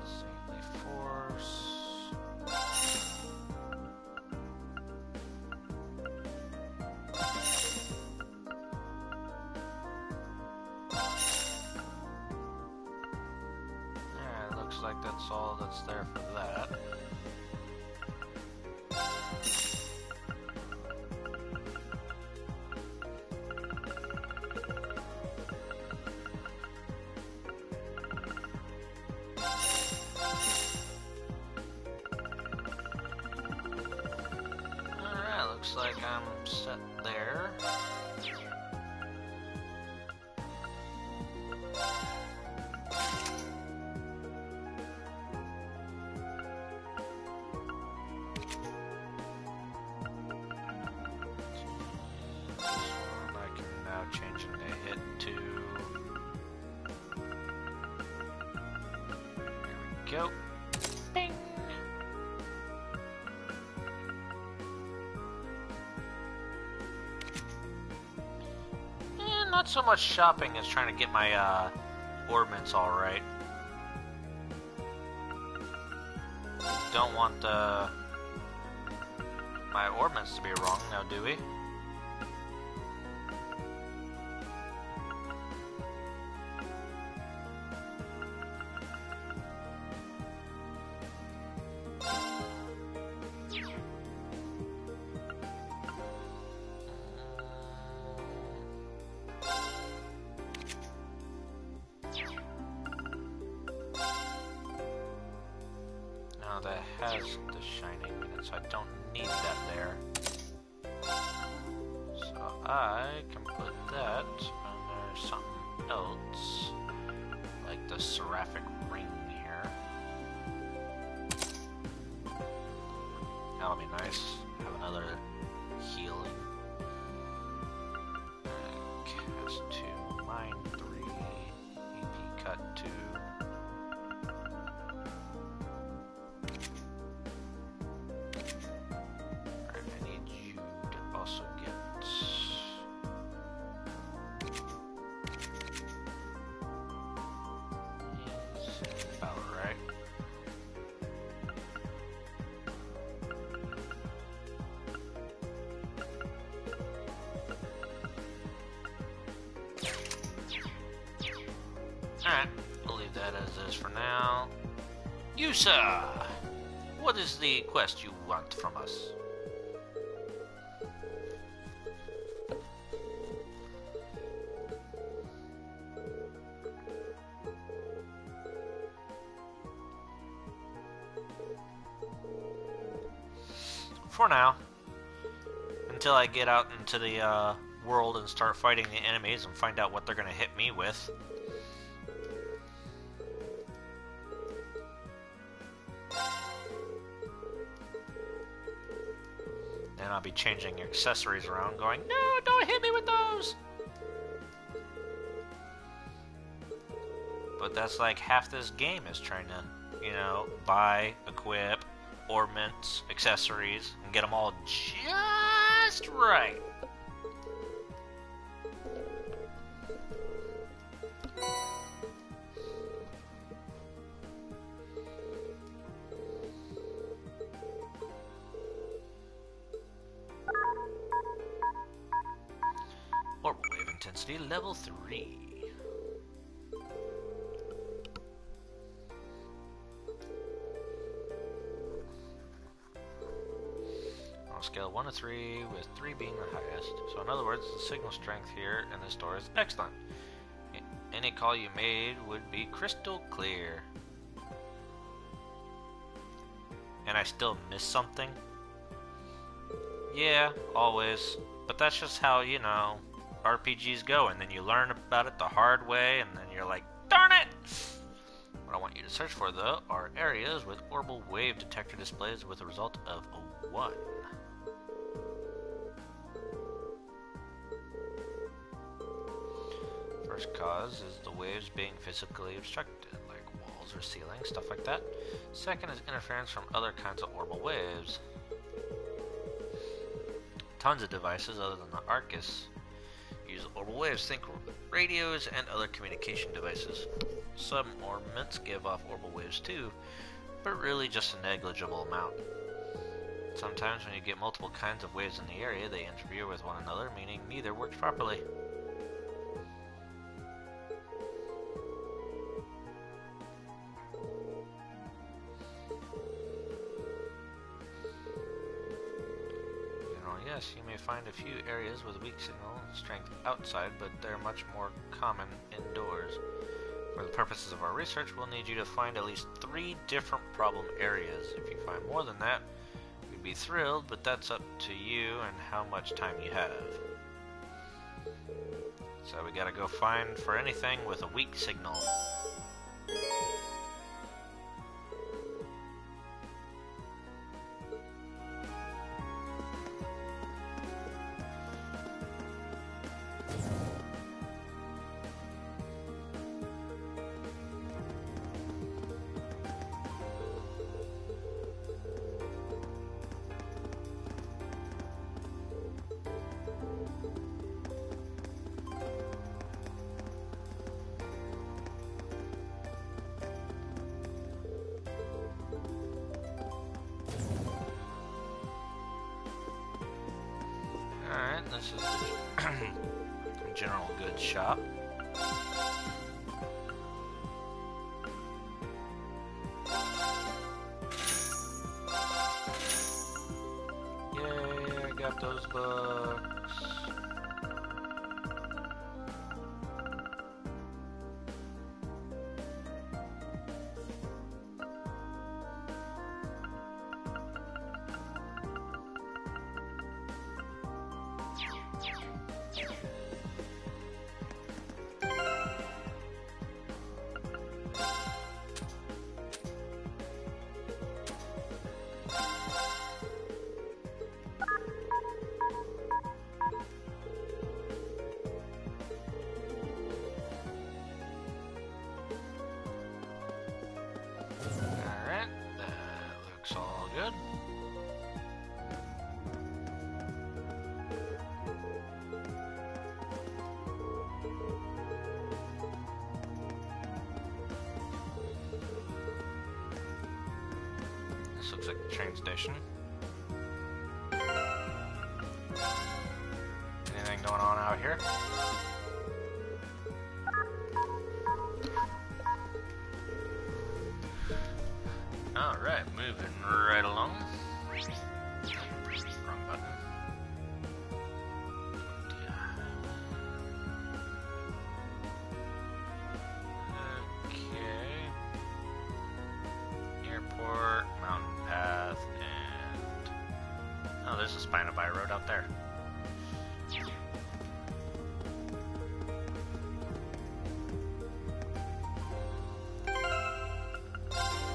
Saintly Force. Yeah, it looks like that's all that's there for that. Alright, looks like I'm set there. This one I can now change into hit 2. There we go. Bing! Not so much shopping as trying to get my orbments all right. Don't want my orbments to be wrong now, do we? Now that has the Shining unit, so I don't need that there. So I can put that under something else, like the Seraphic Ring here. That'll be nice. Have another healing. Cast 2, mine 3, AP that to... Alright, I need you to also get... Yes, about right. Alright, we'll leave that as is for now. You, sir! What is the quest you want from us? For now. Until I get out into the world and start fighting the enemies and find out what they're going to hit me with. Then I'll be changing accessories around going, no, don't hit me with those! But that's like half this game is trying to, you know, buy, equip, ornaments, accessories, and get them all just right. Orbital wave intensity level 3. On a scale of 1 to 3, with 3 being the highest. So in other words, the signal strength here in this door is excellent. Any call you made would be crystal clear. And I still miss something? Yeah, always. But that's just how, you know, RPGs go, and then you learn about it the hard way, and then you're like, darn it! What I want you to search for, though, are areas with orbital wave detector displays with a result of a 1. First cause is the waves being physically obstructed, like walls or ceilings, stuff like that. Second is interference from other kinds of orbital waves. Tons of devices other than the Arcus use orbital waves, think radios and other communication devices. Some ornaments give off orbital waves too, but really just a negligible amount. Sometimes when you get multiple kinds of waves in the area, they interfere with one another, meaning neither works properly. Yes, you may find a few areas with weak signal strength outside, but they're much more common indoors. For the purposes of our research, we'll need you to find at least 3 different problem areas. If you find more than that, we'd be thrilled, but that's up to you and how much time you have. So we gotta go find for anything with a weak signal. Alright, this is the general goods shop. Yay, I got those books. This looks like the train station. Anything going on out here? Alright, moving right along. Wrong button. Okay. Airport, mountain path, and... Oh, there's a Spinobi road out there.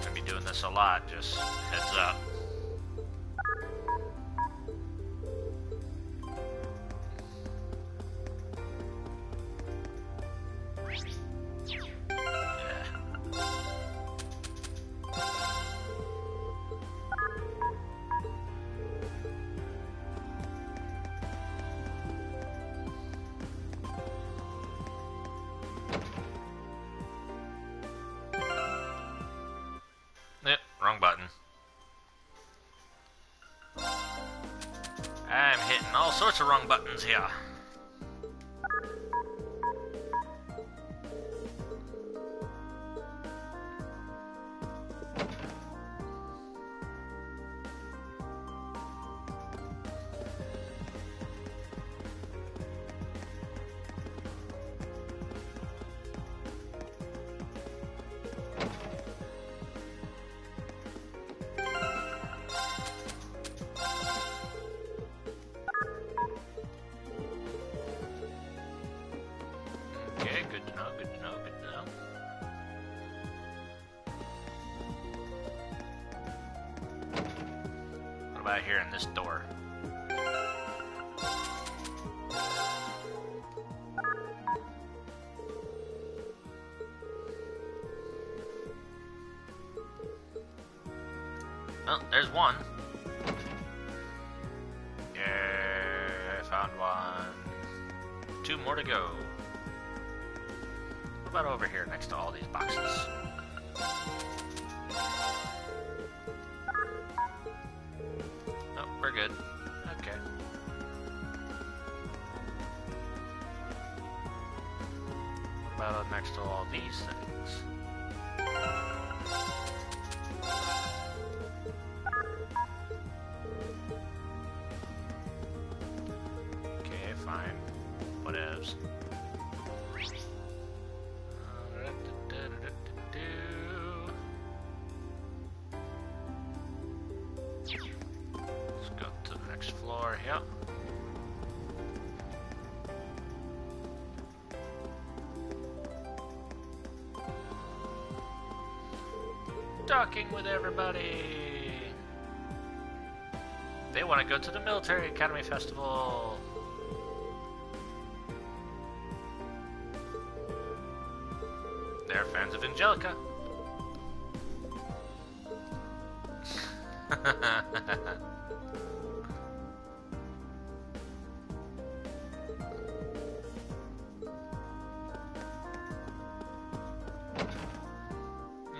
Gonna be doing this a lot, just heads up. Yep, wrong button. I'm hitting all sorts of wrong buttons here. Okay, good to know, good to know, good to know. What about here in this door? Oh, there's one. Yeah, I found one. 2 more to go. What about over here next to all these boxes? Oh, we're good. Okay. What about next to all these things? Okay, fine. Whatevs. Let's go to the next floor here. Talking with everybody. They want to go to the Military Academy Festival. They're fans of Angelica.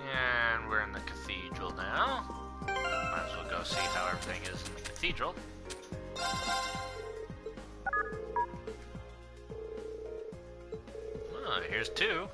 And we're in the cathedral now. Might as well go see how everything is in the cathedral. Oh, here's 2.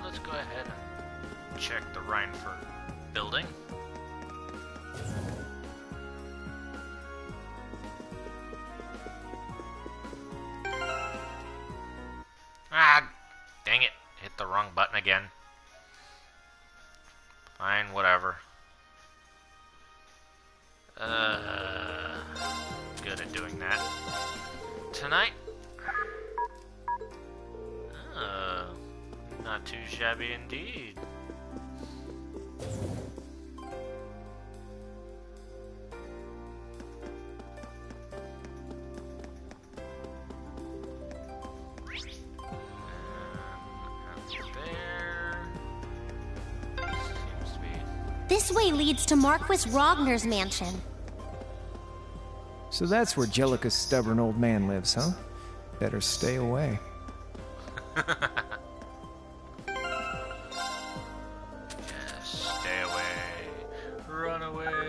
Let's go ahead and check the Rhineford building. Ah, dang it. Hit the wrong button again. Fine, whatever. Good at doing that. Tonight? Not too shabby indeed. This way leads to Marquis Rogner's mansion. So that's where Jellica's stubborn old man lives, huh? Better stay away. Yes, stay away. Run away.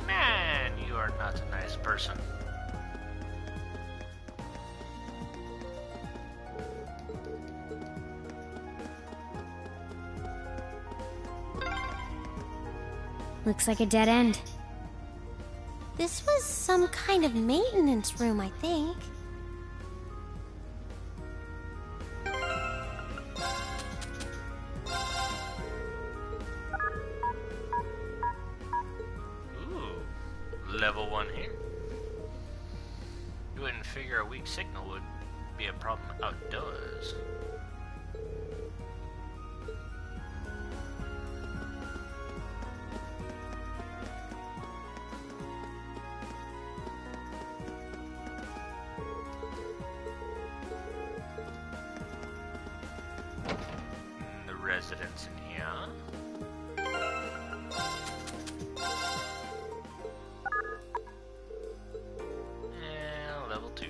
Man, you are not a nice person. Looks like a dead end. This was some kind of maintenance room, I think. Ooh, level 1 here. You wouldn't figure a weak signal would be a problem outdoors. The residents in here. And level 2.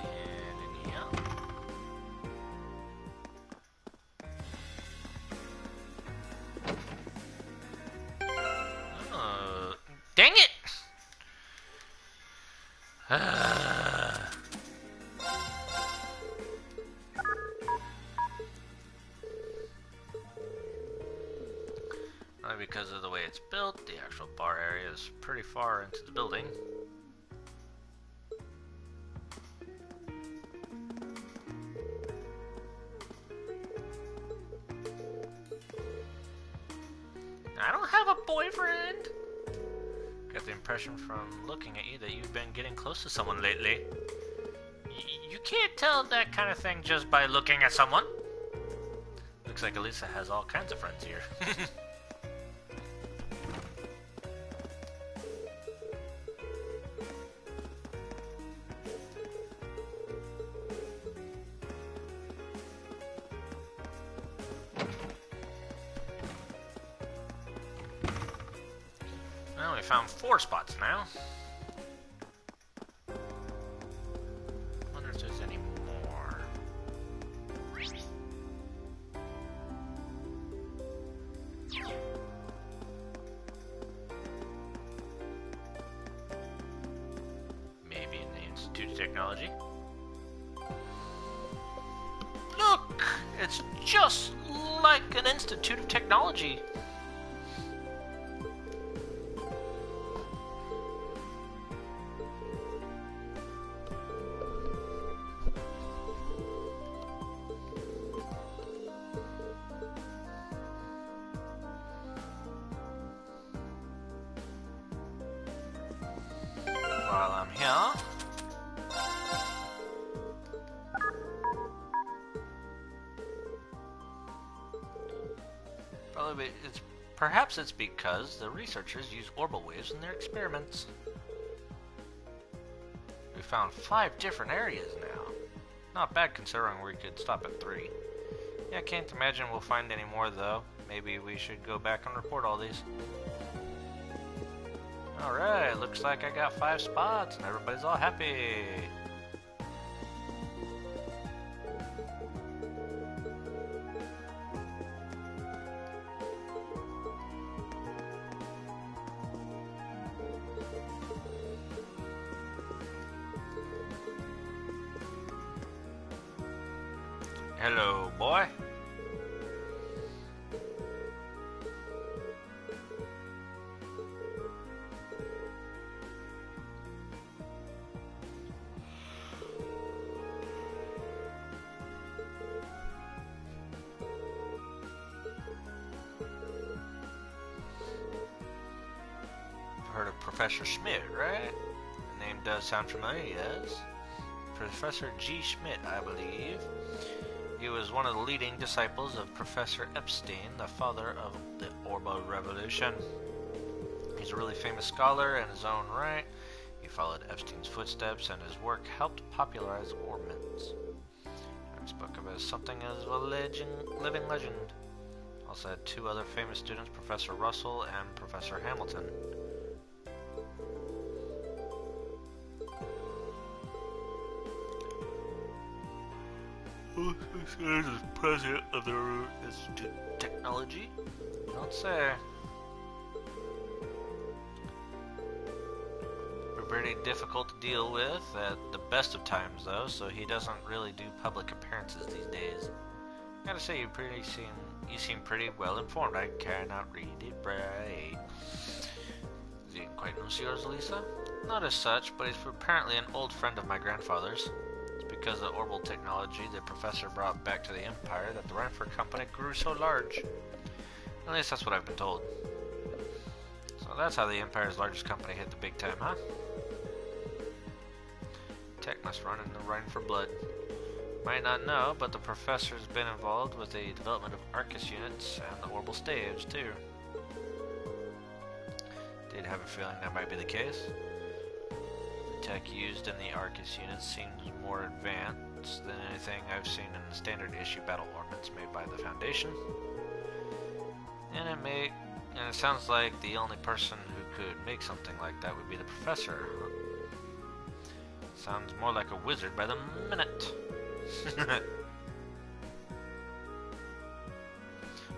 And in here. Oh, dang it! Only because of the way it's built, the actual bar area is pretty far into the building. I don't have a boyfriend! Got the impression from looking at you that you've been getting close to someone lately. You can't tell that kind of thing just by looking at someone. Looks like Elisa has all kinds of friends here. Well, we found 4 spots now. Wonder if there's any more. Maybe in the Institute of Technology. Look! It's just like an Institute of Technology. While I'm here, perhaps it's because the researchers use orbital waves in their experiments. We found 5 different areas now. Not bad considering we could stop at 3. Yeah, can't imagine we'll find any more though. Maybe we should go back and report all these. Alright, looks like I got 5 spots and everybody's all happy. Hello, boy. Heard of Professor Schmidt, right? The name does sound familiar, yes. Professor G. Schmidt, I believe. He was one of the leading disciples of Professor Epstein, the father of the Orbo Revolution. He's a really famous scholar in his own right. He followed Epstein's footsteps, and his work helped popularize orbments. He spoke of as something as a living legend. Also had 2 other famous students, Professor Russell and Professor Hamilton. As president of the Institute of Technology. You don't say. We're pretty difficult to deal with at the best of times, though, so he doesn't really do public appearances these days. Gotta say, you seem pretty well informed. I cannot read it right. You didn't quite know yours, Lisa? Not as such, but he's apparently an old friend of my grandfather's. Because of orbital technology the professor brought back to the Empire that the Reinford Company grew so large. At least that's what I've been told. So that's how the Empire's largest company hit the big time, huh? Tech must run in the Reinford blood. Might not know, but the professor's been involved with the development of Arcus units and the orbital stage, too. Did have a feeling that might be the case. Tech used in the Arcus units seems more advanced than anything I've seen in the standard issue battle ordnance made by the Foundation. And it sounds like the only person who could make something like that would be the professor. Sounds more like a wizard by the minute.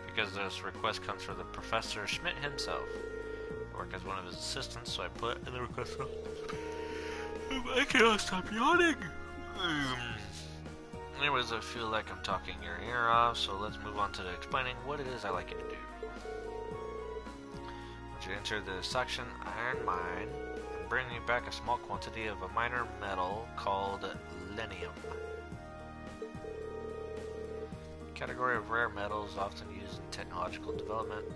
Because this request comes from the Professor Schmidt himself. I work as one of his assistants, so I put in the request. I cannot stop yawning. Anyways, I feel like I'm talking your ear off, so let's move on to explaining what it is I like you to do. Once you enter the Saxion Iron Mine, I'm bringing you back a small quantity of a minor metal called lenium. A category of rare metals often used in technological development.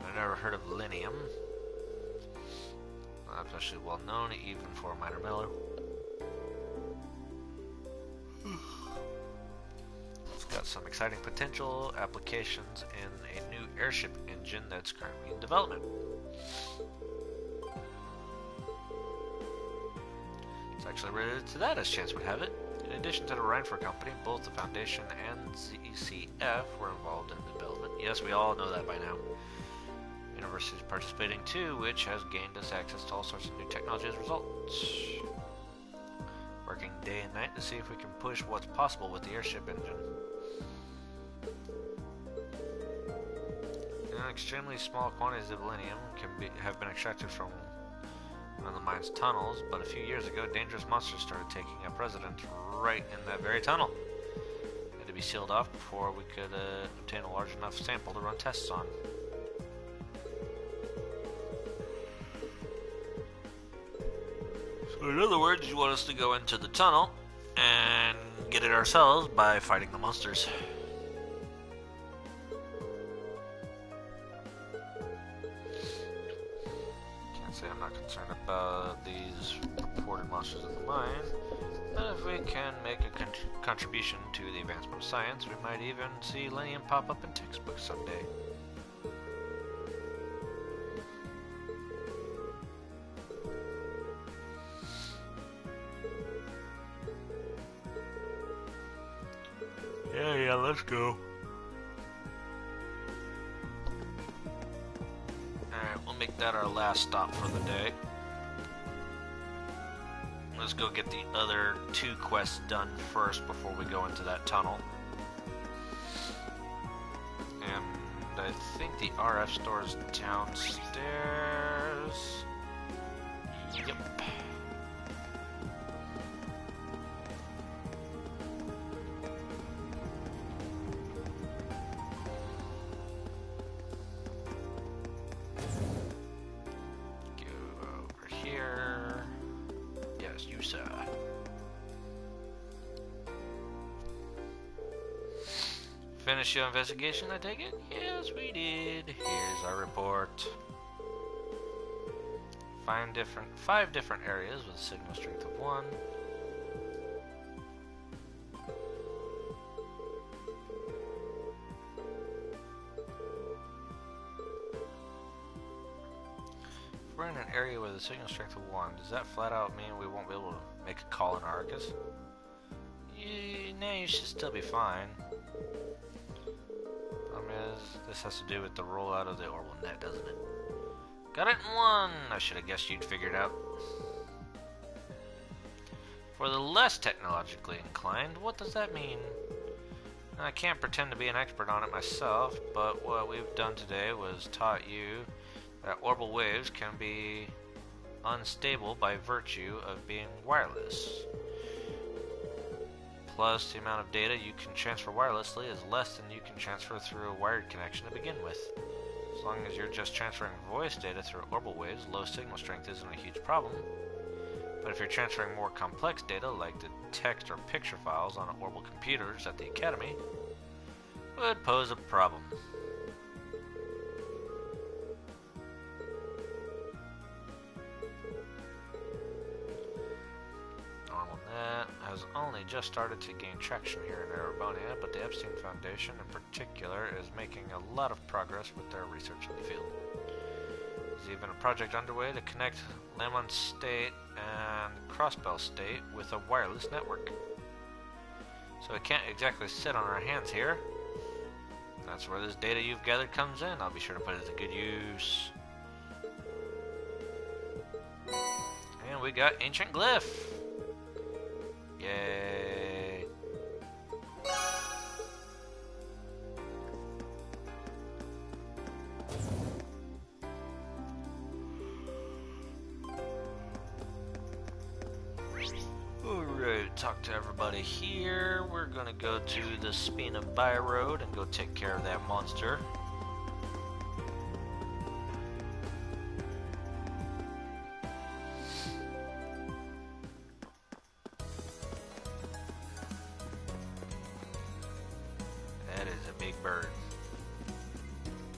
I've never heard of lenium. That's actually well known even for a minor metal. It's got some exciting potential applications in a new airship engine that's currently in development. It's actually related to that, as chance would have it. In addition to the Reinford Company, both the Foundation and CECF were involved in the development. Yes, we all know that by now. University is participating too, which has gained us access to all sorts of new technology as results. Working day and night to see if we can push what's possible with the airship engine. Extremely small quantities of selenium have been extracted from one of the mine's tunnels, but a few years ago dangerous monsters started taking up residence right in that very tunnel. It had to be sealed off before we could obtain a large enough sample to run tests on. So in other words, you want us to go into the tunnel and get it ourselves by fighting the monsters. Can't say I'm not concerned about these reported monsters in the mine, but if we can make a contribution to the advancement of science, we might even see selenium pop up in textbooks someday. Yeah, let's go. Alright, we'll make that our last stop for the day. Let's go get the other 2 quests done first before we go into that tunnel. And I think the RF store is downstairs. Yep. Finish your investigation, I take it? Yes, we did. Here's our report. 5 different areas with a signal strength of 1. If we're in an area with a signal strength of 1, does that flat out mean we won't be able to make a call in Arcus? Nah, you should still be fine. This has to do with the rollout of the orbital net, doesn't it? Got it in 1! I should have guessed you'd figured out. For the less technologically inclined, what does that mean? I can't pretend to be an expert on it myself, but what we've done today was taught you that orbital waves can be unstable by virtue of being wireless. Plus, the amount of data you can transfer wirelessly is less than you can transfer through a wired connection to begin with. As long as you're just transferring voice data through orbital waves, low signal strength isn't a huge problem. But if you're transferring more complex data, like the text or picture files on orbital computers at the Academy, it would pose a problem. Has only just started to gain traction here in Erebonia, but the Epstein Foundation in particular is making a lot of progress with their research in the field. There's even a project underway to connect Lemon State and Crossbell State with a wireless network. So it can't exactly sit on our hands here. That's where this data you've gathered comes in. I'll be sure to put it to good use. And we got Ancient Glyph. Yay. Alright, talk to everybody here. We're gonna go to the Spina By Road and go take care of that monster.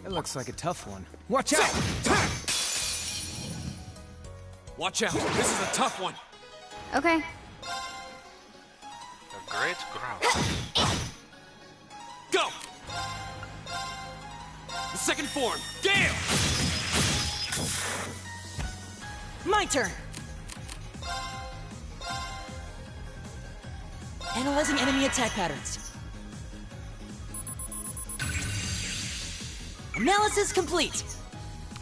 Looks like a tough one. Watch out! Watch out! This is a tough one! Okay. A great ground. Go! The second form, Gale! My turn! Analyzing enemy attack patterns. Analysis complete!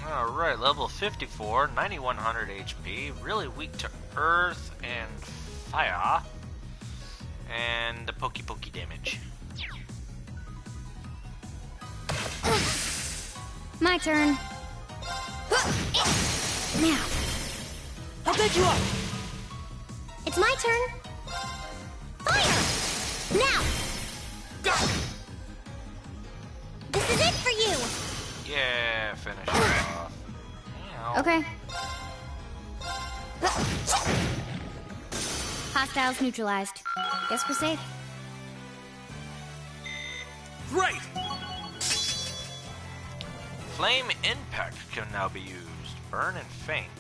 Alright, level 54, 9100 HP, really weak to earth and fire, and the pokey damage. My turn. Now. I'll pick you up! It's my turn. Fire! Now! Go! This is it for you! Yeah, finish it off. Ow. Okay. Hostiles neutralized. Guess we're safe. Great! Flame Impact can now be used. Burn and faint.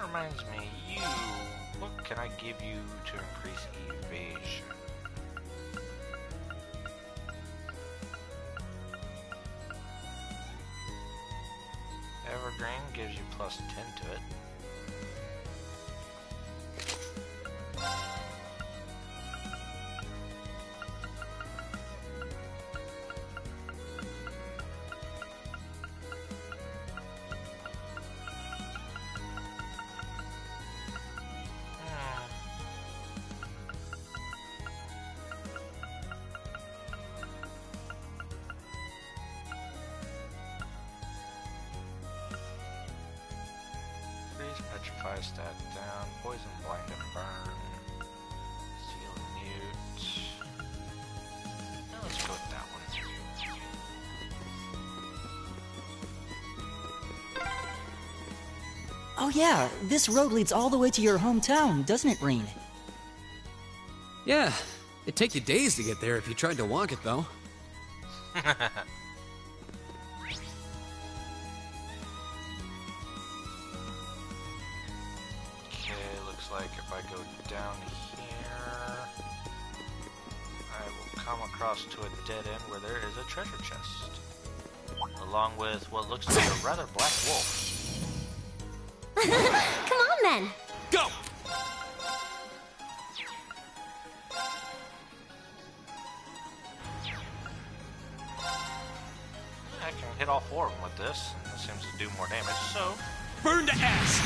Reminds me, what can I give you to increase evasion? screen gives you plus 10 to it. Petrify, stat down, poison, blind, and burn. Seal and mute. Now let's go with that one. Oh yeah, this road leads all the way to your hometown, doesn't it, Rain? Yeah, it'd take you days to get there if you tried to walk it, though. Like if I go down here, I will come across to a dead end where there is a treasure chest, along with what looks like a rather black wolf. Come on then! Go! I can hit all four of them with this, and this seems to do more damage, so... Burn to ash!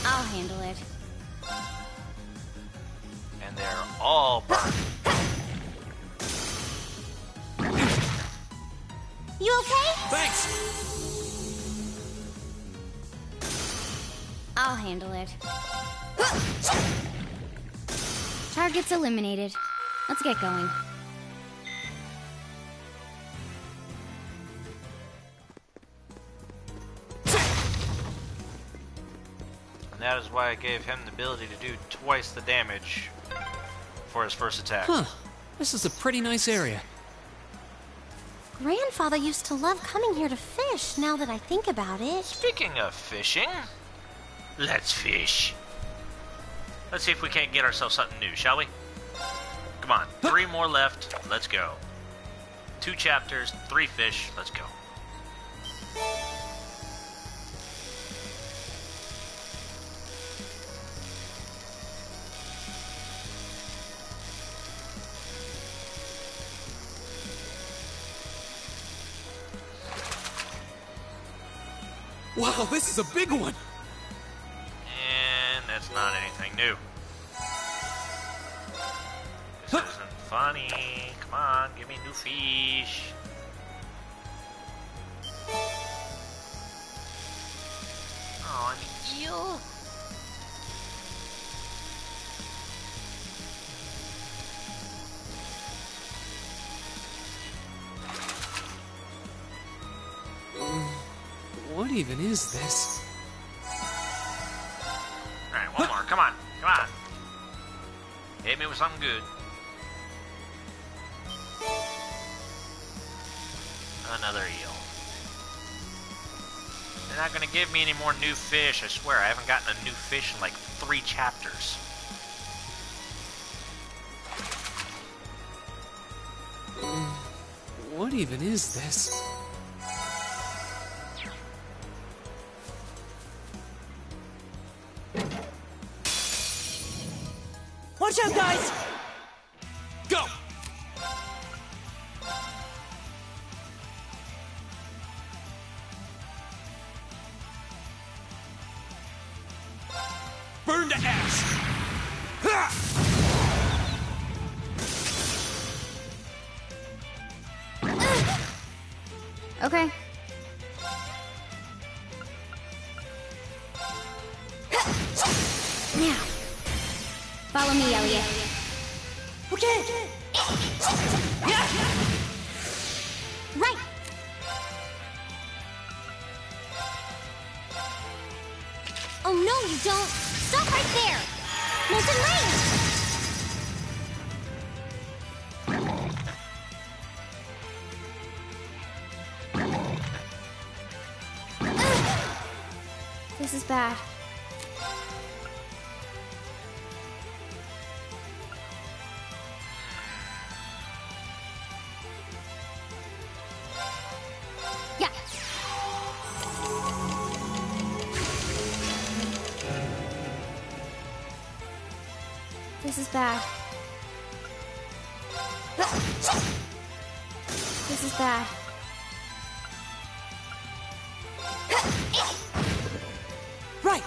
I'll handle it. And they're all burned. You okay? Thanks! I'll handle it. Targets eliminated. Let's get going. And that is why I gave him the ability to do twice the damage for his first attack. Huh. This is a pretty nice area. Grandfather used to love coming here to fish, now that I think about it. Speaking of fishing, let's fish. Let's see if we can't get ourselves something new, shall we? Come on, 3 more left. Let's go. 2 chapters, 3 fish. Let's go. Wow, this is a big one! And that's not anything new. This isn't funny. Come on, give me new fish. Oh, an eel. What even is this? Alright, one more. Come on. Come on. Hit me with something good. Another eel. They're not going to give me any more new fish. I swear, I haven't gotten a new fish in like 3 chapters. What even is this? Watch out, guys! Go! Burn to ash! Ha! Okay. Now, follow me, Elliot. Okay! Yeah! Right! Oh no, you don't! Stop right there! Molten Lane! This is bad. This is bad. This is bad. Right!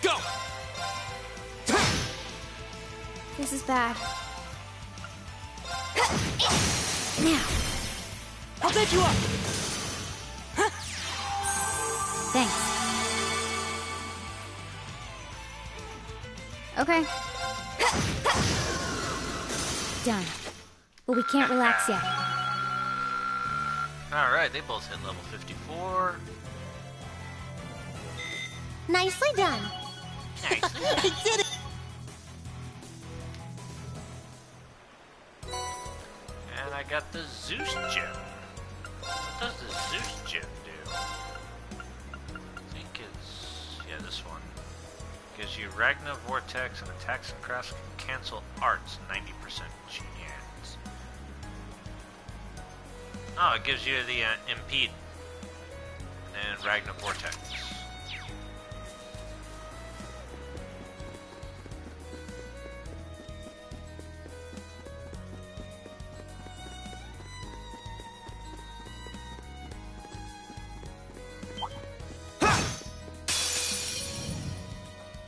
Go! This is bad. Now. I'll bet you up! Thanks. Okay. Done. But we can't relax yet. Alright, they both hit level 54. Nicely done. I did it! And I got the Zeus gem. What does the Zeus gem do? I think it's... yeah, this one. Gives you Ragna Vortex and attacks and crafts can cancel arts 90% chance. Oh, it gives you the Impede and Ragna Vortex.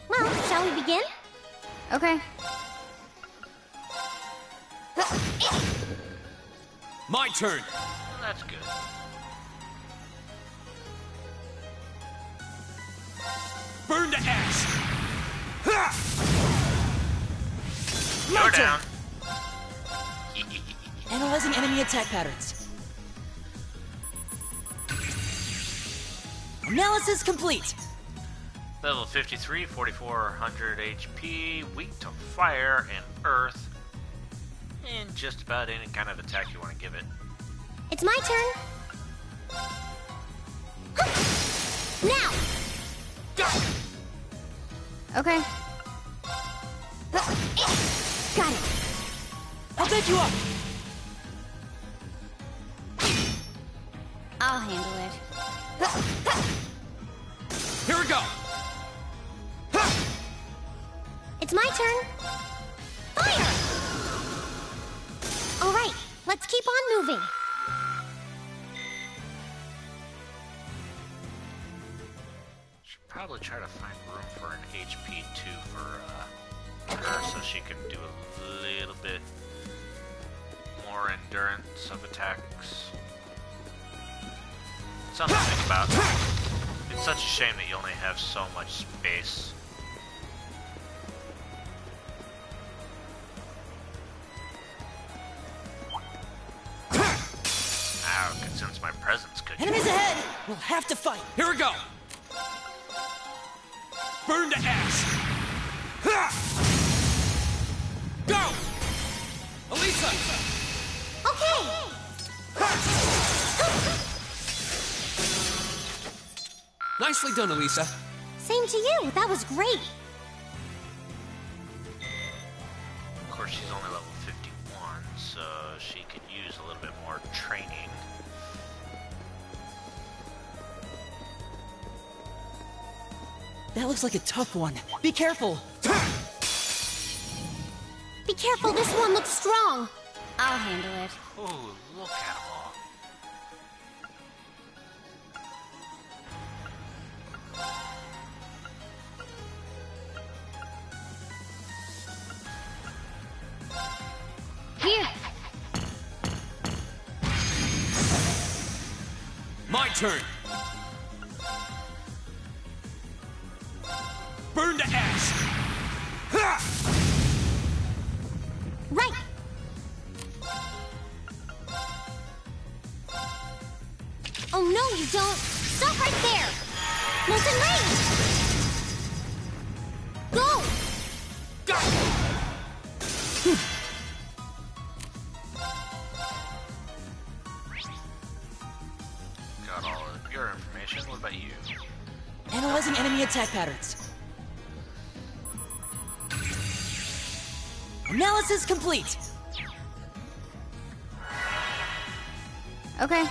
Well, shall we begin? Okay. My turn! Well, that's good. Burn to ash! You're down. Analyzing enemy attack patterns. Analysis complete! Level 53, 4400 HP, weak to fire and earth, and just about any kind of attack you want to give it. It's my turn. Now! Okay. Got it. I'll bet you up! I'll handle it. Here we go! It's my turn. Fire! All right, let's keep on moving. Should probably try to find room for an HP too for her, so she can do a little bit more endurance of attacks. Something to think about. It's such a shame that you only have so much space. Ow, could sense my presence, could you? Enemies ahead! We'll have to fight! Here we go! Burn to ash! Go! Elisa! Okay! Nicely done, Elisa. Same to you. That was great. Of course, she's only level 51, so she could use a little bit more training. That looks like a tough one. Be careful! Be careful, this one looks strong. I'll handle it. Oh, look at them all. Here. My turn! Burn to ash! Right. Oh no, you don't. Stop right there. Molten Rage. Go. Got all of your information. What about you? Analyzing enemy attack patterns. Analysis complete! Okay.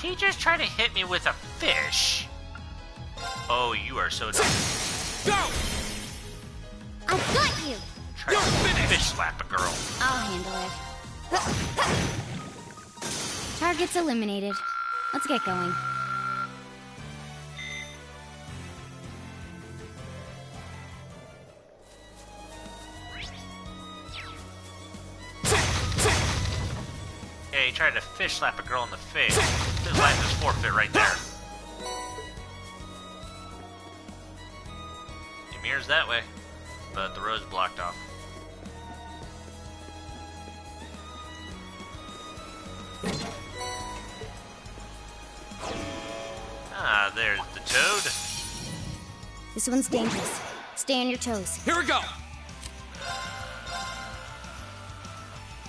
he just try to hit me with a fish? Oh, you are so dumb. Go! I've got you! Try to fish slap a girl. I'll handle it. Targets eliminated. Let's get going. Yeah, he tried to fish slap a girl in the face. His life is forfeit right there. Ymir's that way, but the road's blocked off. Ah, there's the toad. This one's dangerous. Stay on your toes. Here we go!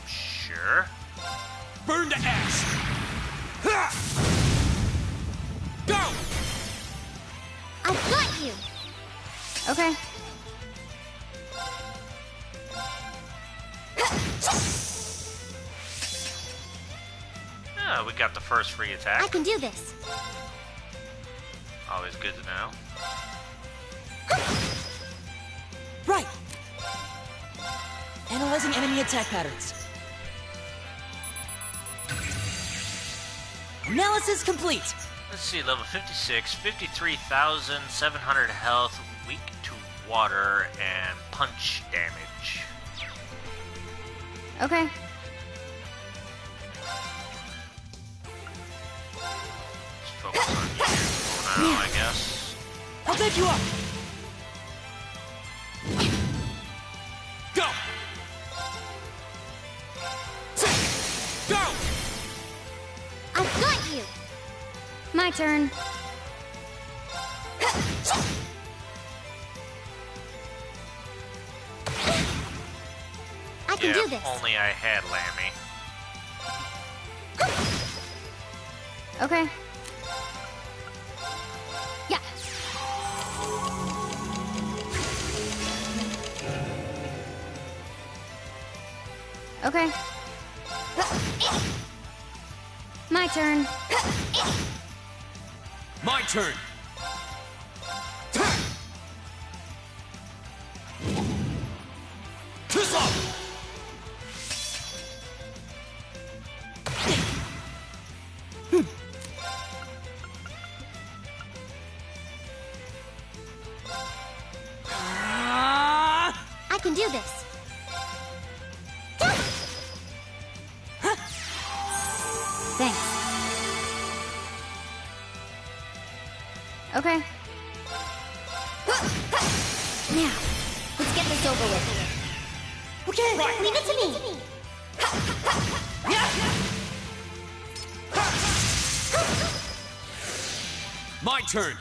Sure. Burn to ash! Ha! Go! I've got you! Okay. Ah, we got the first free attack. I can do this. Always good to know. Right! Analyzing enemy attack patterns. Analysis complete! Let's see, level 56, 53,700 health, weak to water, and punch damage. Okay. Let's focus on you for now, I guess. I'll pick you up! Go! Go! I've got you! My turn. I can do this. Only I had Lammy. Okay. Yeah. Okay. My turn. My turn! Tussle! I can do this. Thanks. Okay. Now, let's get this over with. Okay, leave it to me. My turn!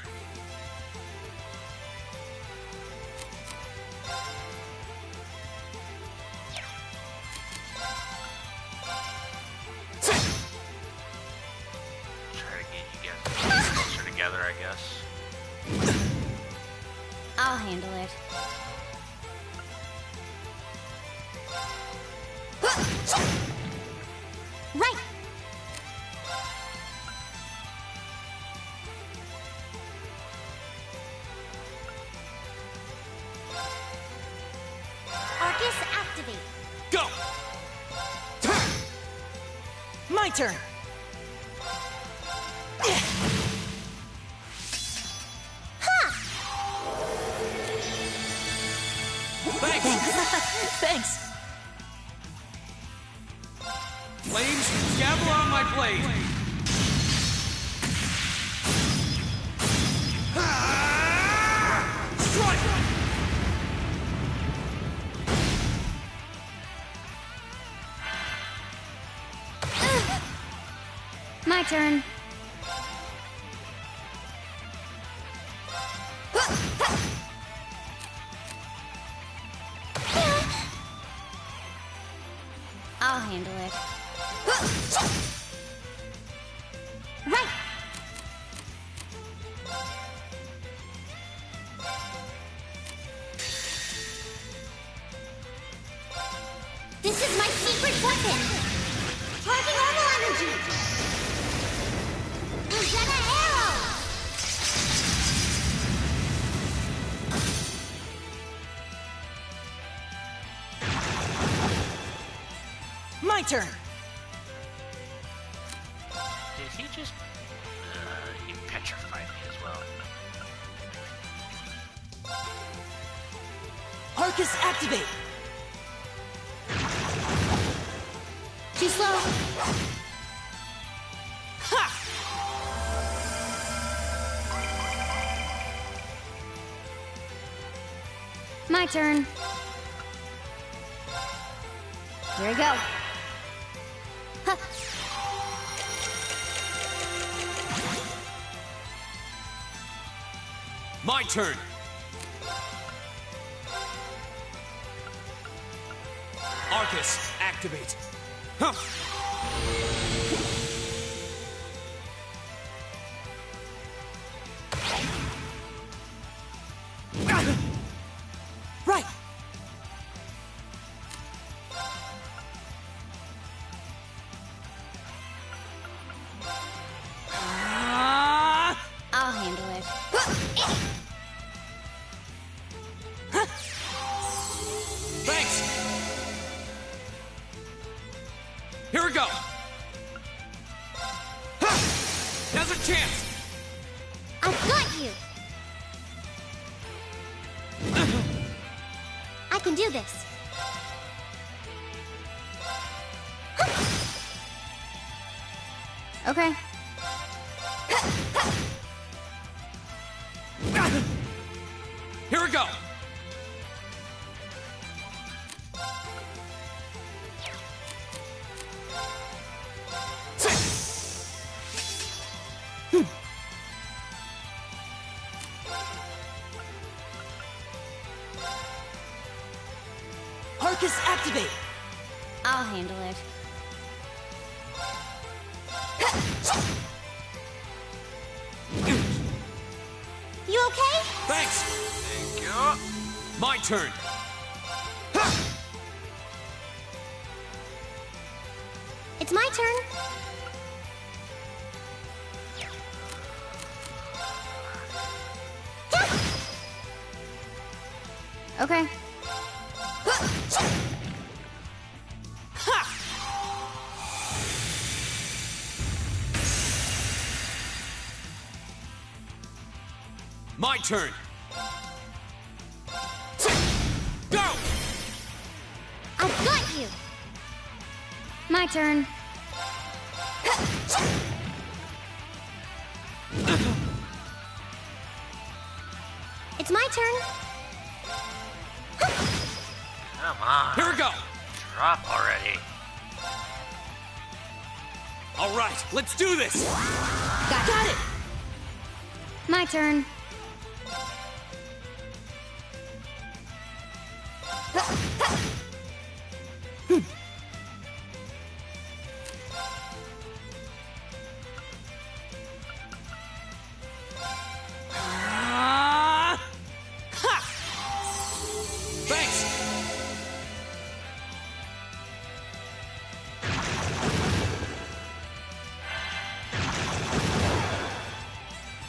Try to get you guys closer together, I guess. I'll handle it. Right. Arcus activate. Go! My turn! Thanks! Flames, gavel on my blade! Strike! My turn. I'll handle it. Right. This is my secret weapon. Charging normal energy. Zeta Arrow! My turn. Did he just... he petrified me as well. Arcus, activate. Too slow. Ha! My turn. Here we go. Huh. My turn. Arcus, activate. Huh. Right. I'll handle it. Thanks. Here we go. Huh. Now's a chance. I've got you. I can do this. Okay. Here we go. Arcus, activate. I'll handle it. You okay? Thanks. Thank you. My turn. It's my turn. Okay. My turn. Go! I've got you. My turn. It's my turn. Come on. Here we go. Drop already. All right, let's do this. Got it. My turn. Thanks.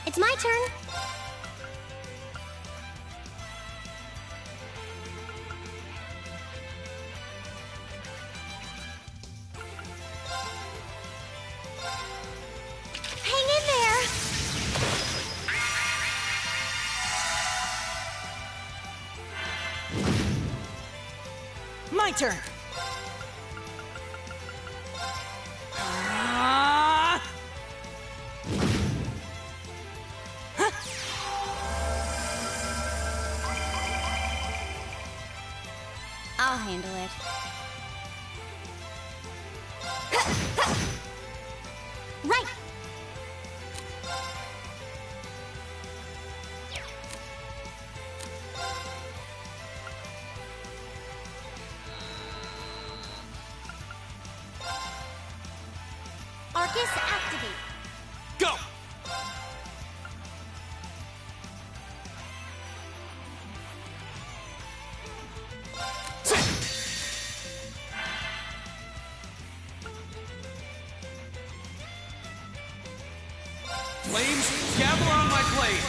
It's my turn. Hang in there. My turn. I'll handle it. Right. Arcus, activate. Go! dabble on my blade.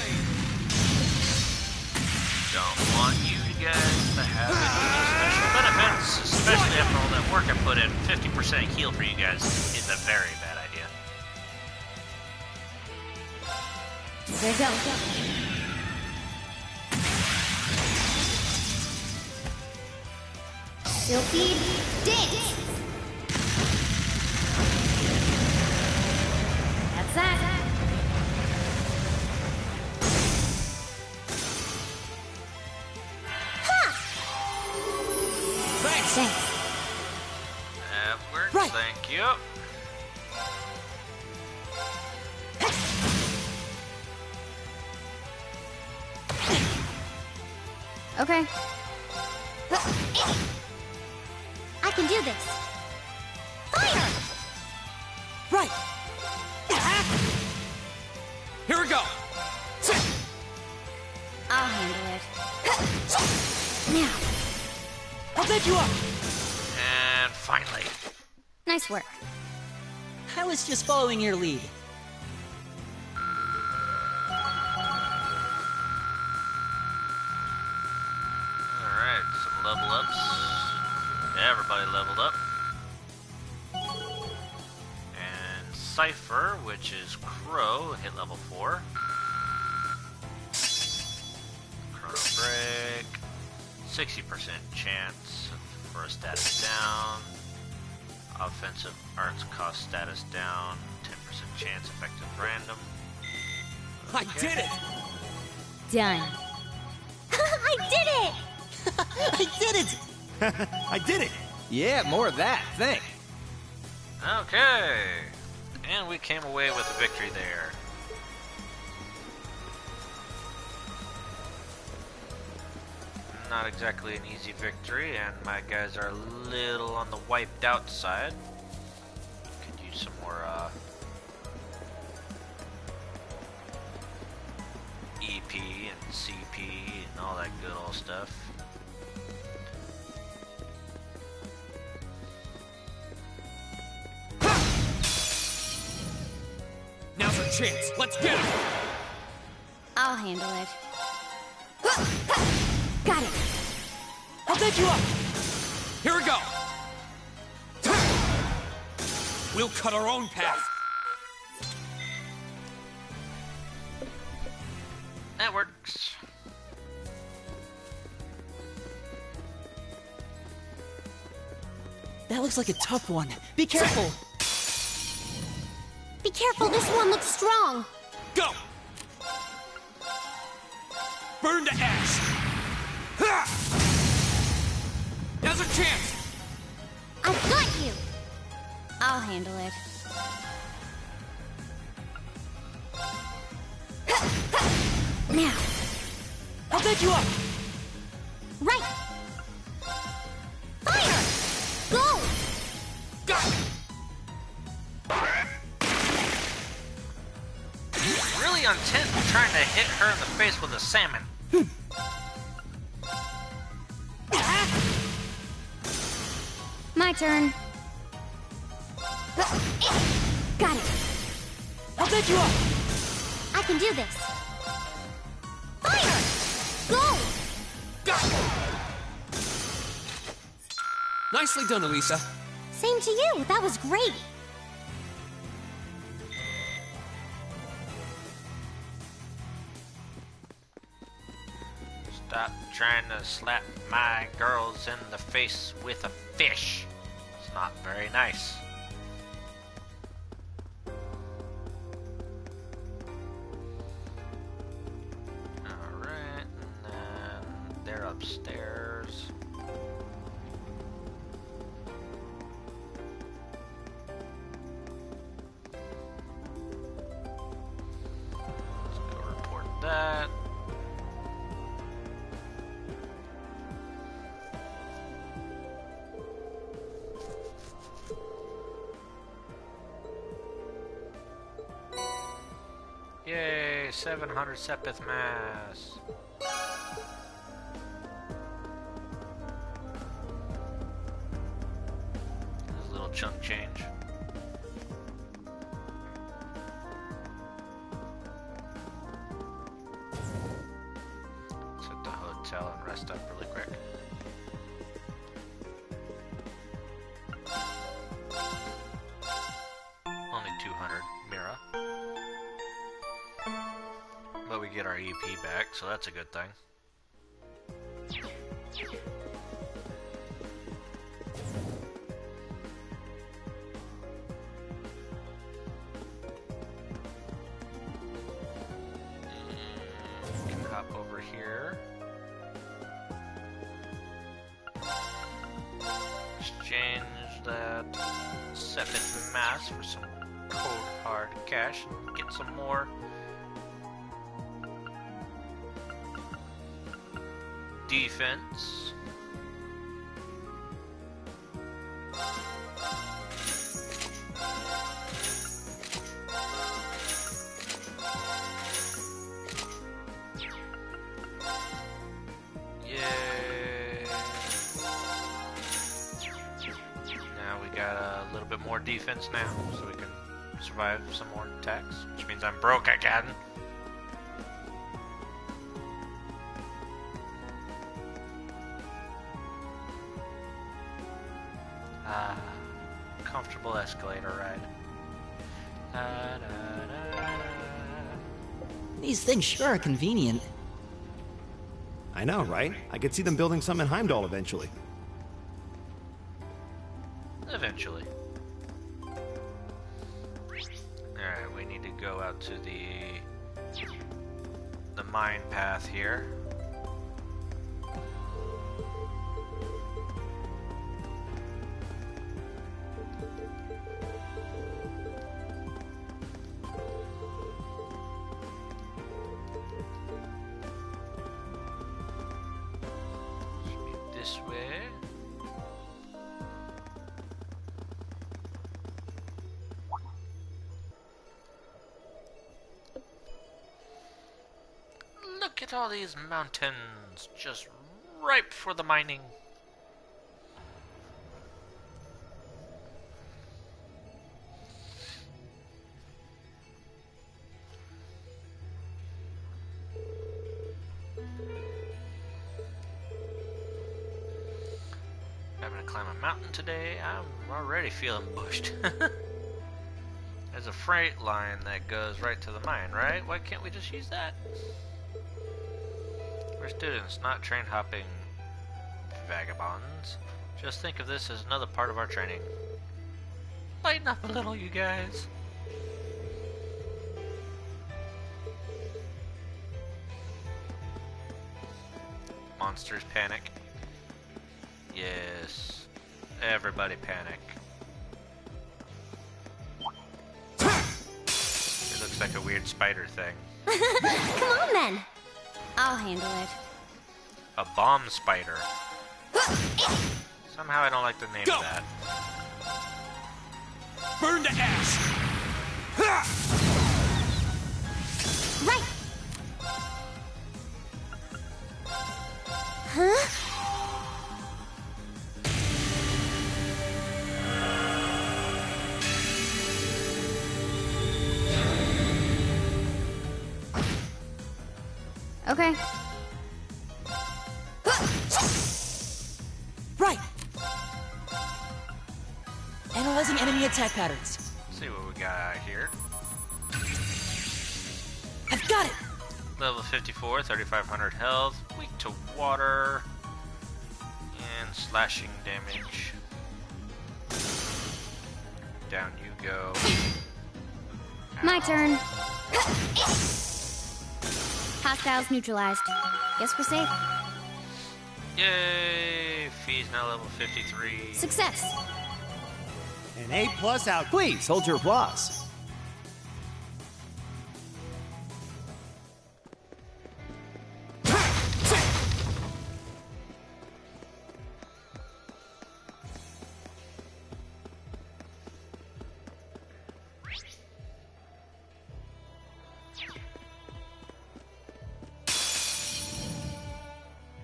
Don't want you guys to have any special benefits, especially after all that work I put in. 50% heal for you guys is a very bad idea. There you go. Silky dance. That's that. Thanks. That works, Right. thank you. Okay. I can do this. Fire! Right. Here we go. I'll handle it. Now, I'll bed you up. And finally. Nice work. I was just following your lead. Alright, some level ups. Everybody leveled up. And Cypher, which is Crow, hit level 4. Chrono Break. 60% chance for a status down. Offensive arts cost status down. 10% chance effective random. I did it. Done. I did it! I did it! I did it! Yeah, more of that. Thanks. Okay. And we came away with a victory there. Not exactly an easy victory, and my guys are a little on the wiped out side. Could use some more EP and CP and all that good old stuff. Now's our chance. Let's get it. I'll handle it. Got it. I'll bed you up. Here we go. We'll cut our own path. That works. That looks like a tough one. Be careful. Be careful, this one looks strong. Go. Burn to ash. Ha! Now's our chance. I've got you. I'll handle it. Now, I'll bed you up. right. Fire! Go! Got it. Really intent on trying to hit her in the face with a salmon. My turn. Got it. I'll bed you up. I can do this. Fire! Go! Got it. Nicely done, Elisa. Same to you. That was great. Stop trying to slap my girls in the face with a fish. It's not very nice. Alright, and then they're upstairs. Let's go report that. Yay, 700 Sepith Mass. There's a little chunk change. get our EP back, so that's a good thing. We can hop over here. Exchange that 7th mass for some cold hard cash and get some more defense. Yay. Now we got a little bit more defense now, so we can survive some more attacks, which means I'm broke again. Comfortable escalator ride. These things sure are convenient. I know, right? I could see them building some in Heimdall eventually. Eventually. Alright, we need to go out to the mine path here. This way. Look at all these mountains, just ripe for the mining. Having to climb a mountain today, I'm already feeling bushed. There's a freight line that goes right to the mine, right? Why can't we just use that? We're students, not train hopping vagabonds. Just think of this as another part of our training. Lighten up a little, you guys. Monsters panic. Yes. Everybody panic. It looks like a weird spider thing. Come on then. I'll handle it. A bomb spider. Somehow I don't like the name of that. Burn to ash! Right. Huh? Okay. Right. Analyzing enemy attack patterns. Let's see what we got out here. I've got it. Level 54, 3,500 health, weak to water, and slashing damage. Down you go. My turn. Hostiles neutralized. Guess we're safe. Yay! Fee's now level 53. Success. An A+ out. Please, hold your applause.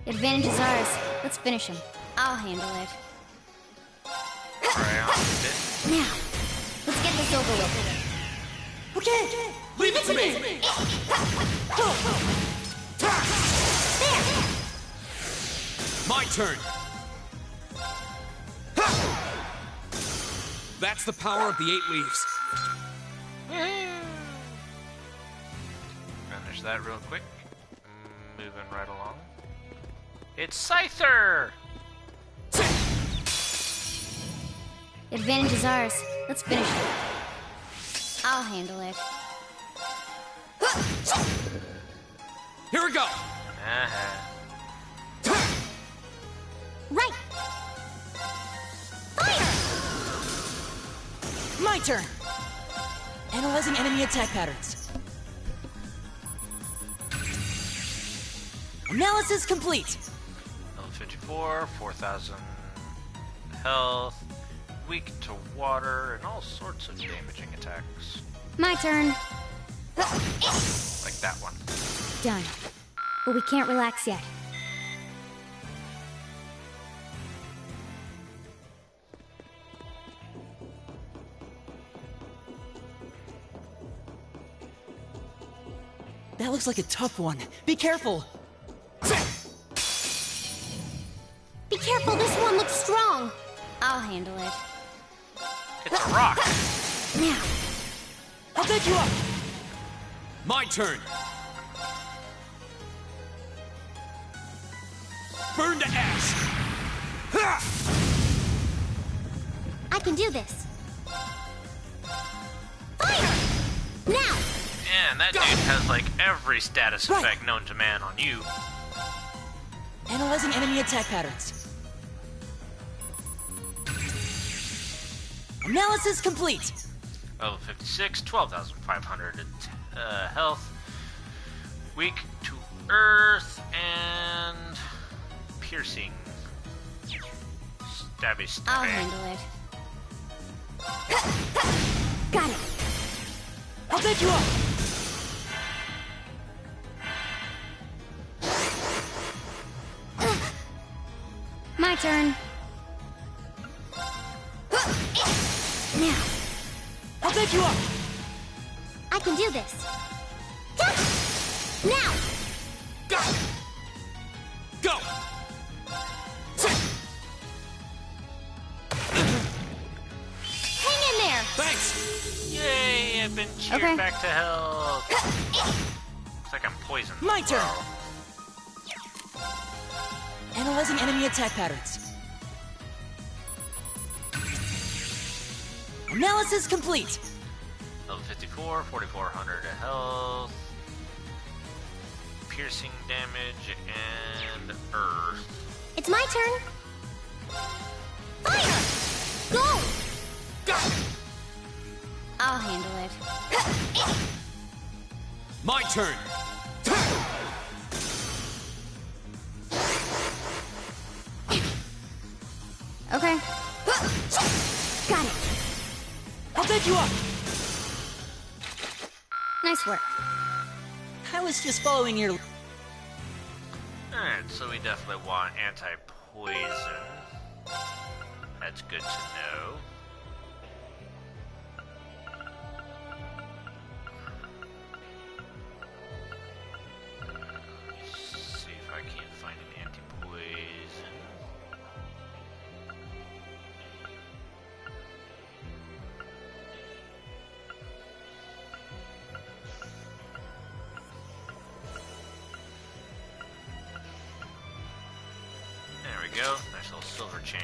Advantage is ours. Let's finish him. I'll handle it. Right on with Now, let's get this over with. Okay. Leave it to me! My turn! That's the power of the 8 leaves. Gonna finish that real quick. Moving right along. It's Scyther! Advantage is ours. Let's finish it. I'll handle it. Here we go! Right! Fire! My turn! Analyzing enemy attack patterns. Analysis complete! Level 54, 4,000 health, weak to water, and all sorts of damaging attacks. My turn. Like that one. Done. But we can't relax yet. That looks like a tough one. Be careful! Be careful, this one looks strong. I'll handle it. It's a rock! Now. I'll pick you up! My turn! Burn to ash! I can do this. Fire! Now! Man, that dude has like every status effect known to man on you. Analyzing enemy attack patterns. Analysis complete! Level 56, 12,500 health. Weak to earth and piercing. Stabby stabby. I'll handle it. Got it. I'll pick you up! My turn. Now. I'll pick you up! I can do this. Now! Go! Go! Hang in there! Thanks! Yay, I've been cheered back to health. Looks like I'm poisoned. My turn! Well, Analyzing enemy attack patterns. Analysis complete! level 54, 4,400 health. Piercing damage and earth. It's my turn. Fire! Go! Go! I'll handle it. My turn! Okay. Got it. I'll pick you up! Nice work. I was just following your... Alright, so we definitely want anti-poison. That's good to know. See if I can't find an anti-poison. There we go. Nice little silver chain.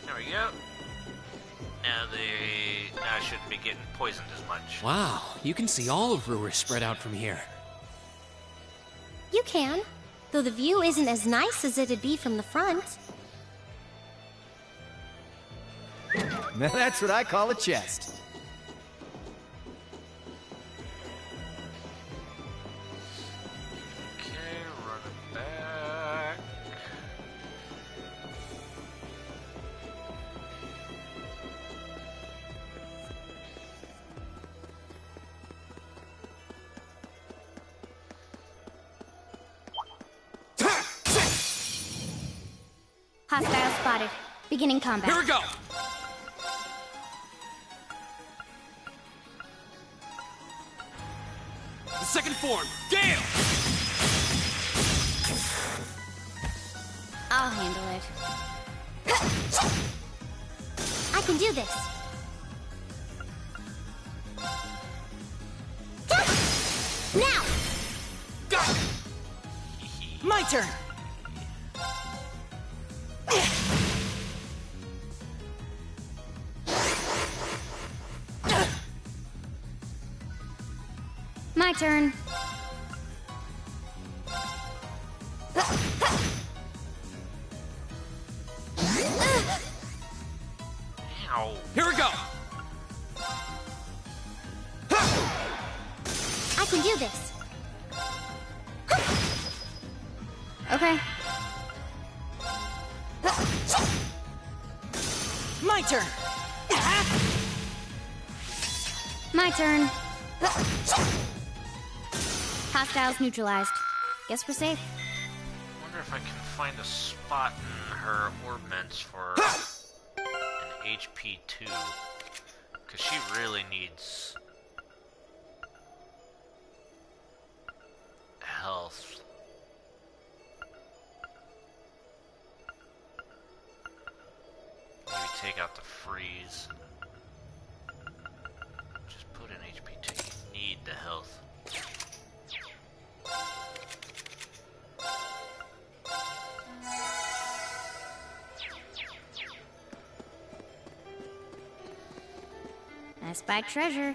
There we go. Now I shouldn't be getting poisoned as much. Wow, you can see all of Ruhr spread out from here. You can, though the view isn't as nice as it'd be from the front. Now that's what I call a chest. Okay, run it back. Hostile spotted. Beginning combat. Here we go! The second form, Gale! I'll handle it. I can do this. Now! My turn! My turn. Ow. Here we go! I can do this. Okay. My turn! My turn. Hostiles neutralized. Guess we're safe. Wonder if I can find a spot in her orbments for an HP 2. Because she really needs health. Maybe take out the freeze. Just put in HP 2. You need the health. I spy treasure.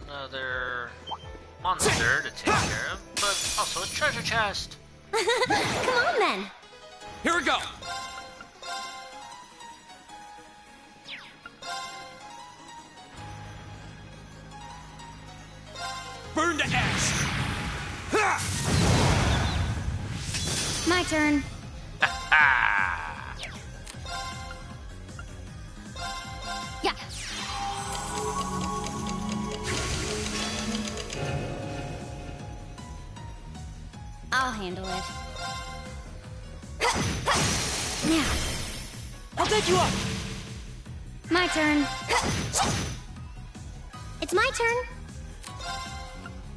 Another monster to take care of, but also a treasure chest. Come on then. Here we go! Burn to ash! My turn. Yeah. I'll handle it. Now. I'll take you up! My turn. It's my turn.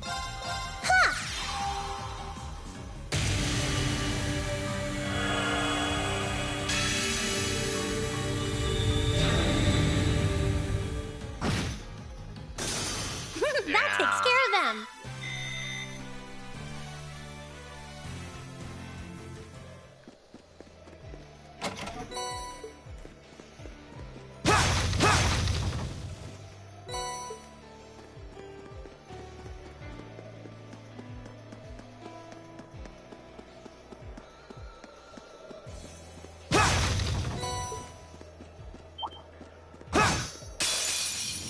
Ha! That takes care of them.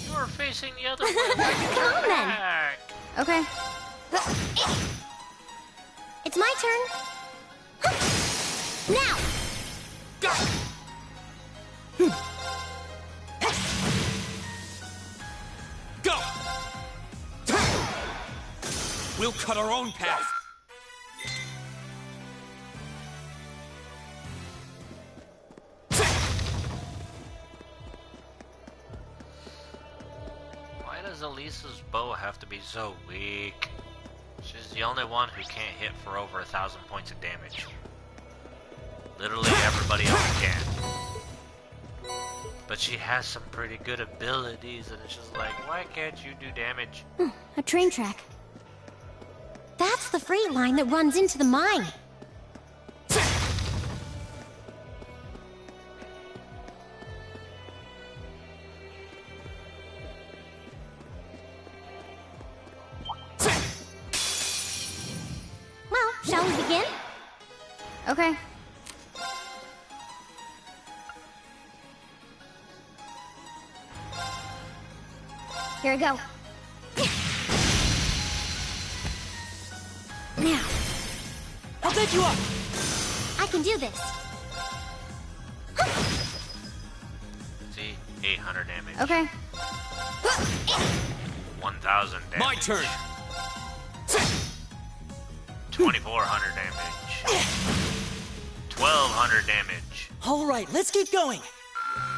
You're facing the other way. Come on then. Back. Okay. It's my turn. Now. Go! We'll cut our own path. Why does Elisa's bow have to be so weak? She's the only one who can't hit for over 1,000 points of damage. Literally everybody else can. But she has some pretty good abilities, and it's just like, why can't you do damage? A train track. That's the freight line that runs into the mine. Well, shall we begin? Okay. Here we go. Now. I'll take you up! I can do this. See? 800 damage. Okay. 1,000 damage. My turn! 2,400 damage. 1,200 damage. All right, let's keep going.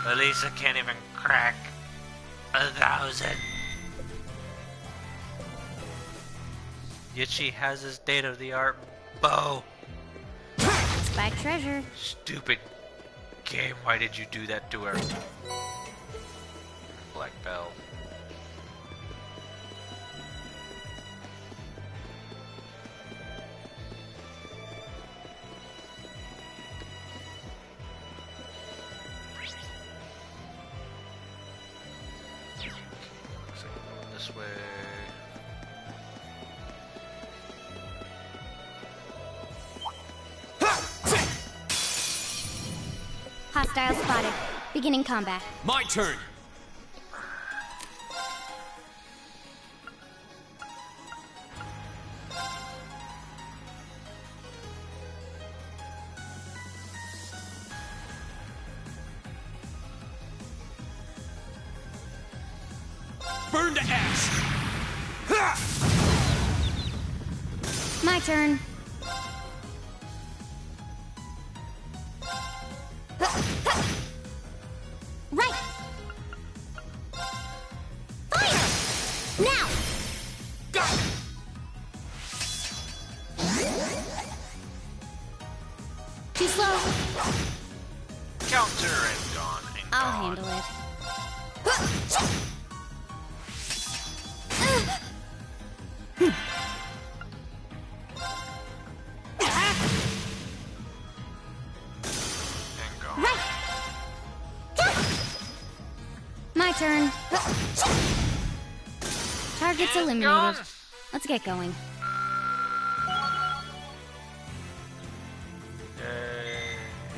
Elisa can't even crack 1,000. Yet she has this state-of-the-art bow. Spike treasure. Stupid game, why did you do that to her? Black Bell. This way. Hostile spotted. Beginning combat. My turn. Burn to ash. My turn. Right. Fire! Now! Too slow. Counter and gone. And I'll gone. handle it. And gone. Right. My turn. Target's eliminated. gone. Let's get going.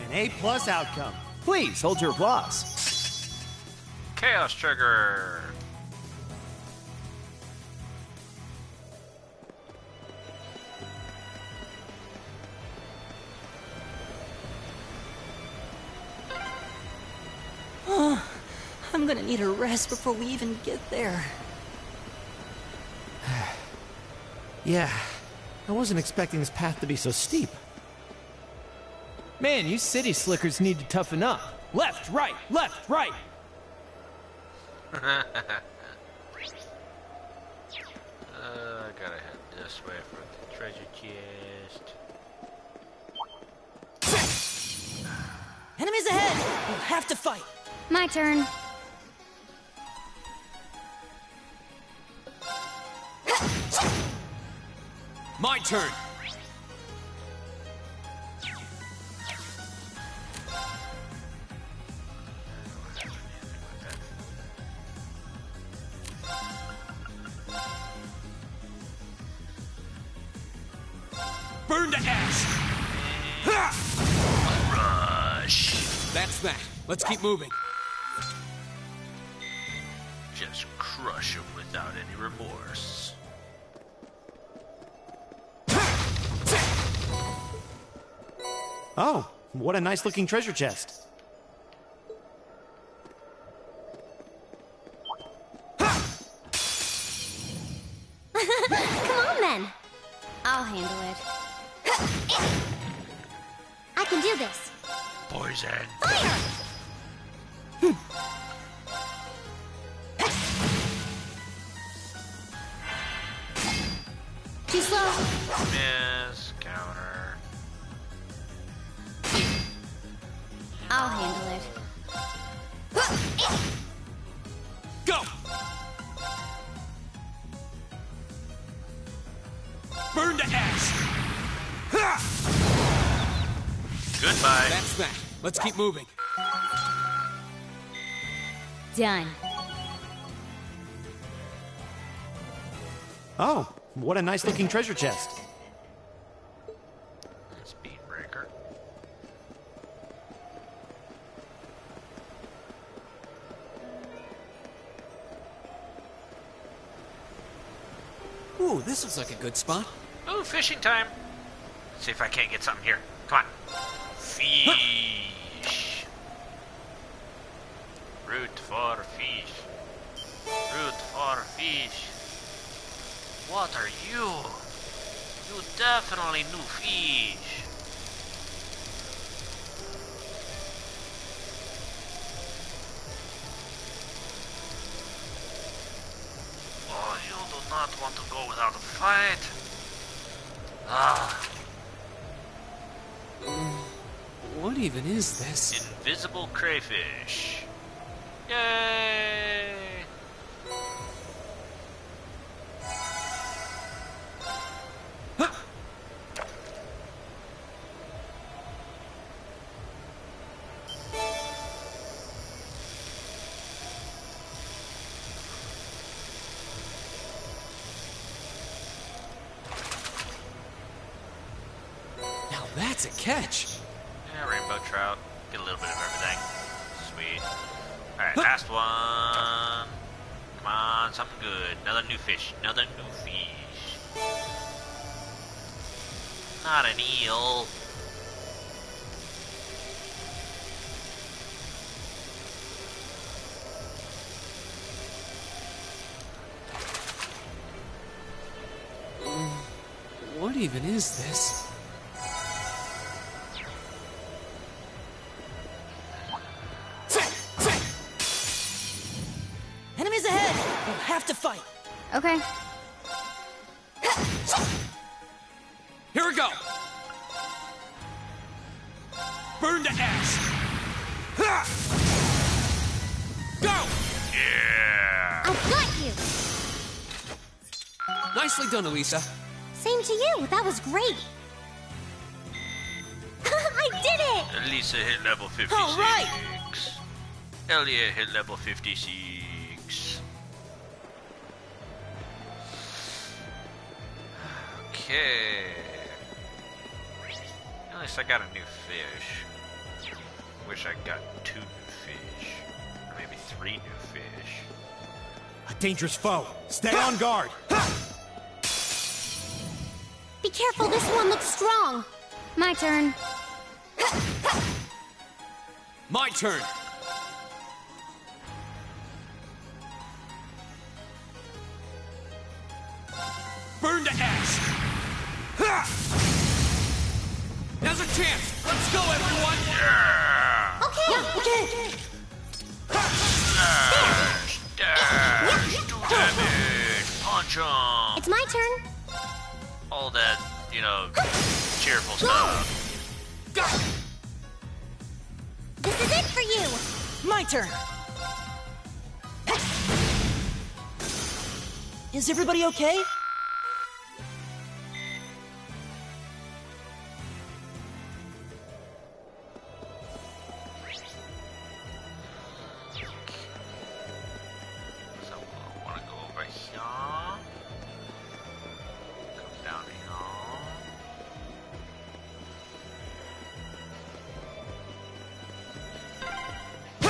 An A+ outcome. Please hold your applause. Chaos Trigger. I'm gonna need a rest before we even get there. Yeah, I wasn't expecting this path to be so steep. Man, you city slickers need to toughen up. Left, right, left, right. I gotta head this way for the treasure chest. Enemies ahead! We'll have to fight. My turn. My turn. Burn to ash. Rush. That's that. Let's keep moving. Just crush him without any remorse. Oh, what a nice looking treasure chest. Come on then. I'll handle it. I can do this. Poison. Fire! Too slow. Miss. Counter. I'll handle it. Go. Burn to ash. Goodbye. That's that. Let's keep moving. Done. Oh, what a nice looking treasure chest. Speed breaker. Ooh, this looks like a good spot. Ooh, fishing time. Let's see if I can't get something here. Come on. Fish. Root for fish. Root for fish. What are you? You definitely new fish. Oh, you do not want to go without a fight. Ah. What even is this? Invisible crayfish. Yay! Now that's a catch. Yeah, rainbow trout. Get a little bit of everything. Sweet. Alright, last one. Come on, something good. Another new fish. Another new fish. Not an eel. What even is this? Enemies ahead! We'll have to fight. Okay. Here we go! Burn to ash! Go! Yeah! I've got you! Nicely done, Elisa. Same to you, that was great! I did it! Elisa hit level 56. All right. Elliot hit level 56. Okay. At least I got a new fish. Wish I got 2 new fish. Or maybe 3 new fish. A dangerous foe. Stay on guard. Be careful, this one looks strong! My turn. My turn! Burn to ash! Now's a chance! Let's go, everyone! Yeah! Okay! Dash! Dash! Do damage! Punch him! It's my turn! All that, you know, cheerful stuff. This is it for you! My turn. Is everybody okay? So I want to go over here. Come down here.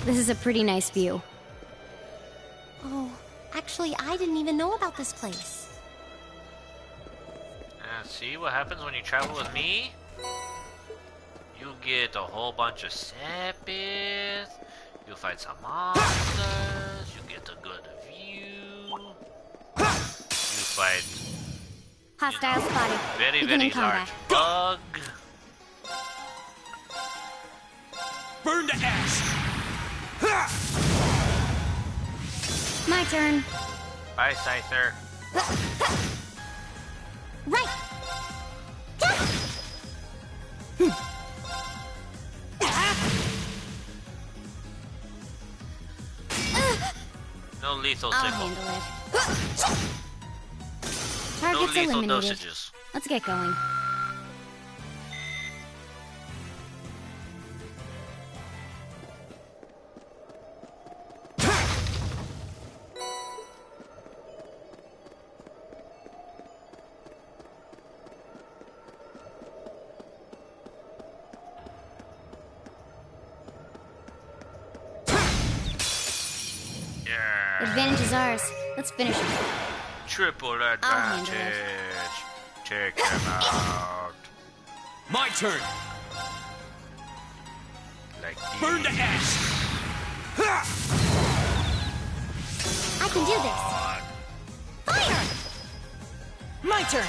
This is a pretty nice view. Oh, actually, I didn't even know about this place. See what happens when you travel with me? You get a whole bunch of sappies. You fight some monsters. You get a good view. You fight Hostile spotted. very, Beginning very large bug. Burn to ash! My turn. Bye, Scyther. Right! No lethal I'll signal. handle it. No Target's lethal eliminated. dosages. Let's get going. Yeah. Advantage is ours. Let's finish it. Triple handle advantage. it. Check them out. My turn! Like Burn to ash! I can do this! My turn.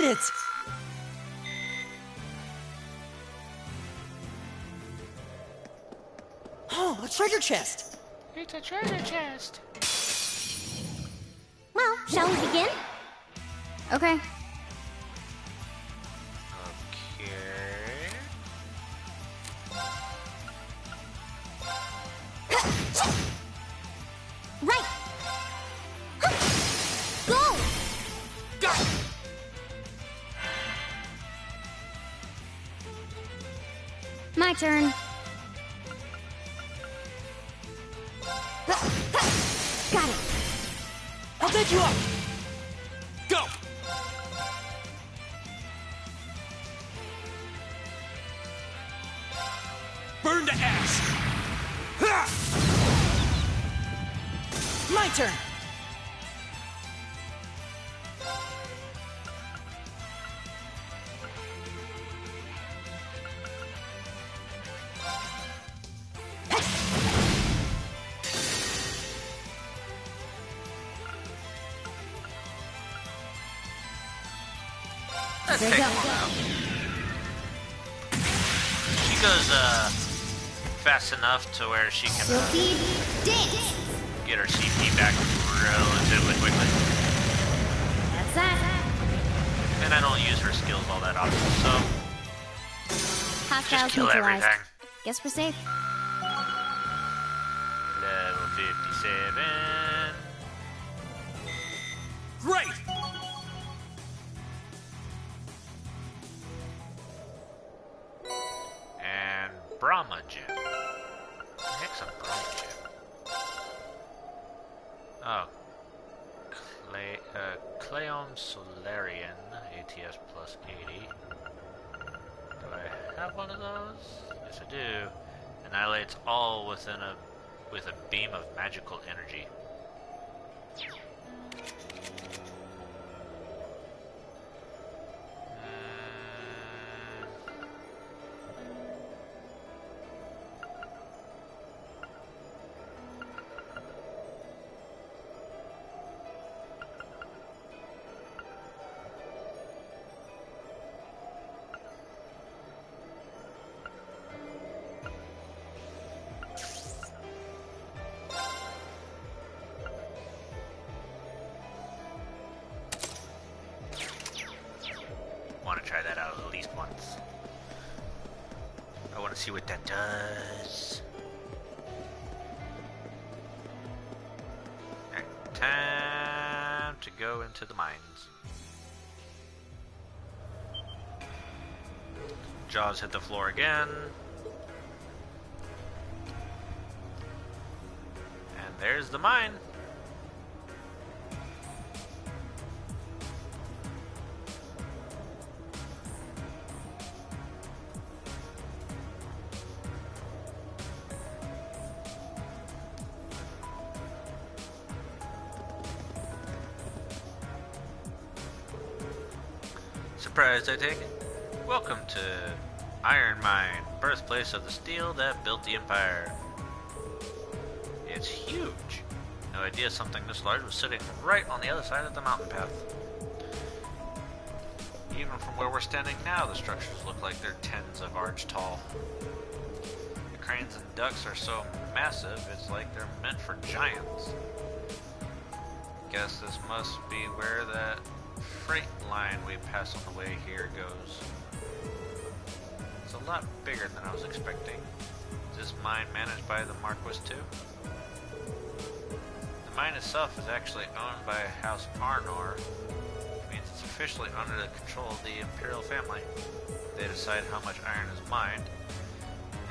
did it! Oh, a treasure chest! It's a treasure chest. Well, shall we begin? Okay. Okay. Right! Go! Go! My turn. Got it. I'll take you up! Go! Burn to ash! Ha! My turn! That There takes you a go. while. She goes fast enough to where she can get her CP back relatively quickly. That's that. And I don't use her skills all that often, so Hostiles just kill neutralized. everything. Guess we're safe. Level 57. Great! And Brahma Gem. What the heck's a Brahma Gem? Oh. Cleon Solarian, ATS plus 80. Do I have one of those? Yes, I do. Annihilates all with a beam of magical energy. Want to try that out at least once. I want to see what that does. Alright, time to go into the mines. Jaws hit the floor again. And there's the mine. Surprised, I take it? Welcome to Iron Mine, birthplace of the steel that built the Empire. It's huge. No idea something this large was sitting right on the other side of the mountain path. Even from where we're standing now, the structures look like they're tens of arch tall. The cranes and ducts are so massive, it's like they're meant for giants. Guess this must be where that freight line we pass on the way here goes. It's a lot bigger than I was expecting. Is this mine managed by the Marquis too? The mine itself is actually owned by House Arnor, which means it's officially under the control of the Imperial family. They decide how much iron is mined,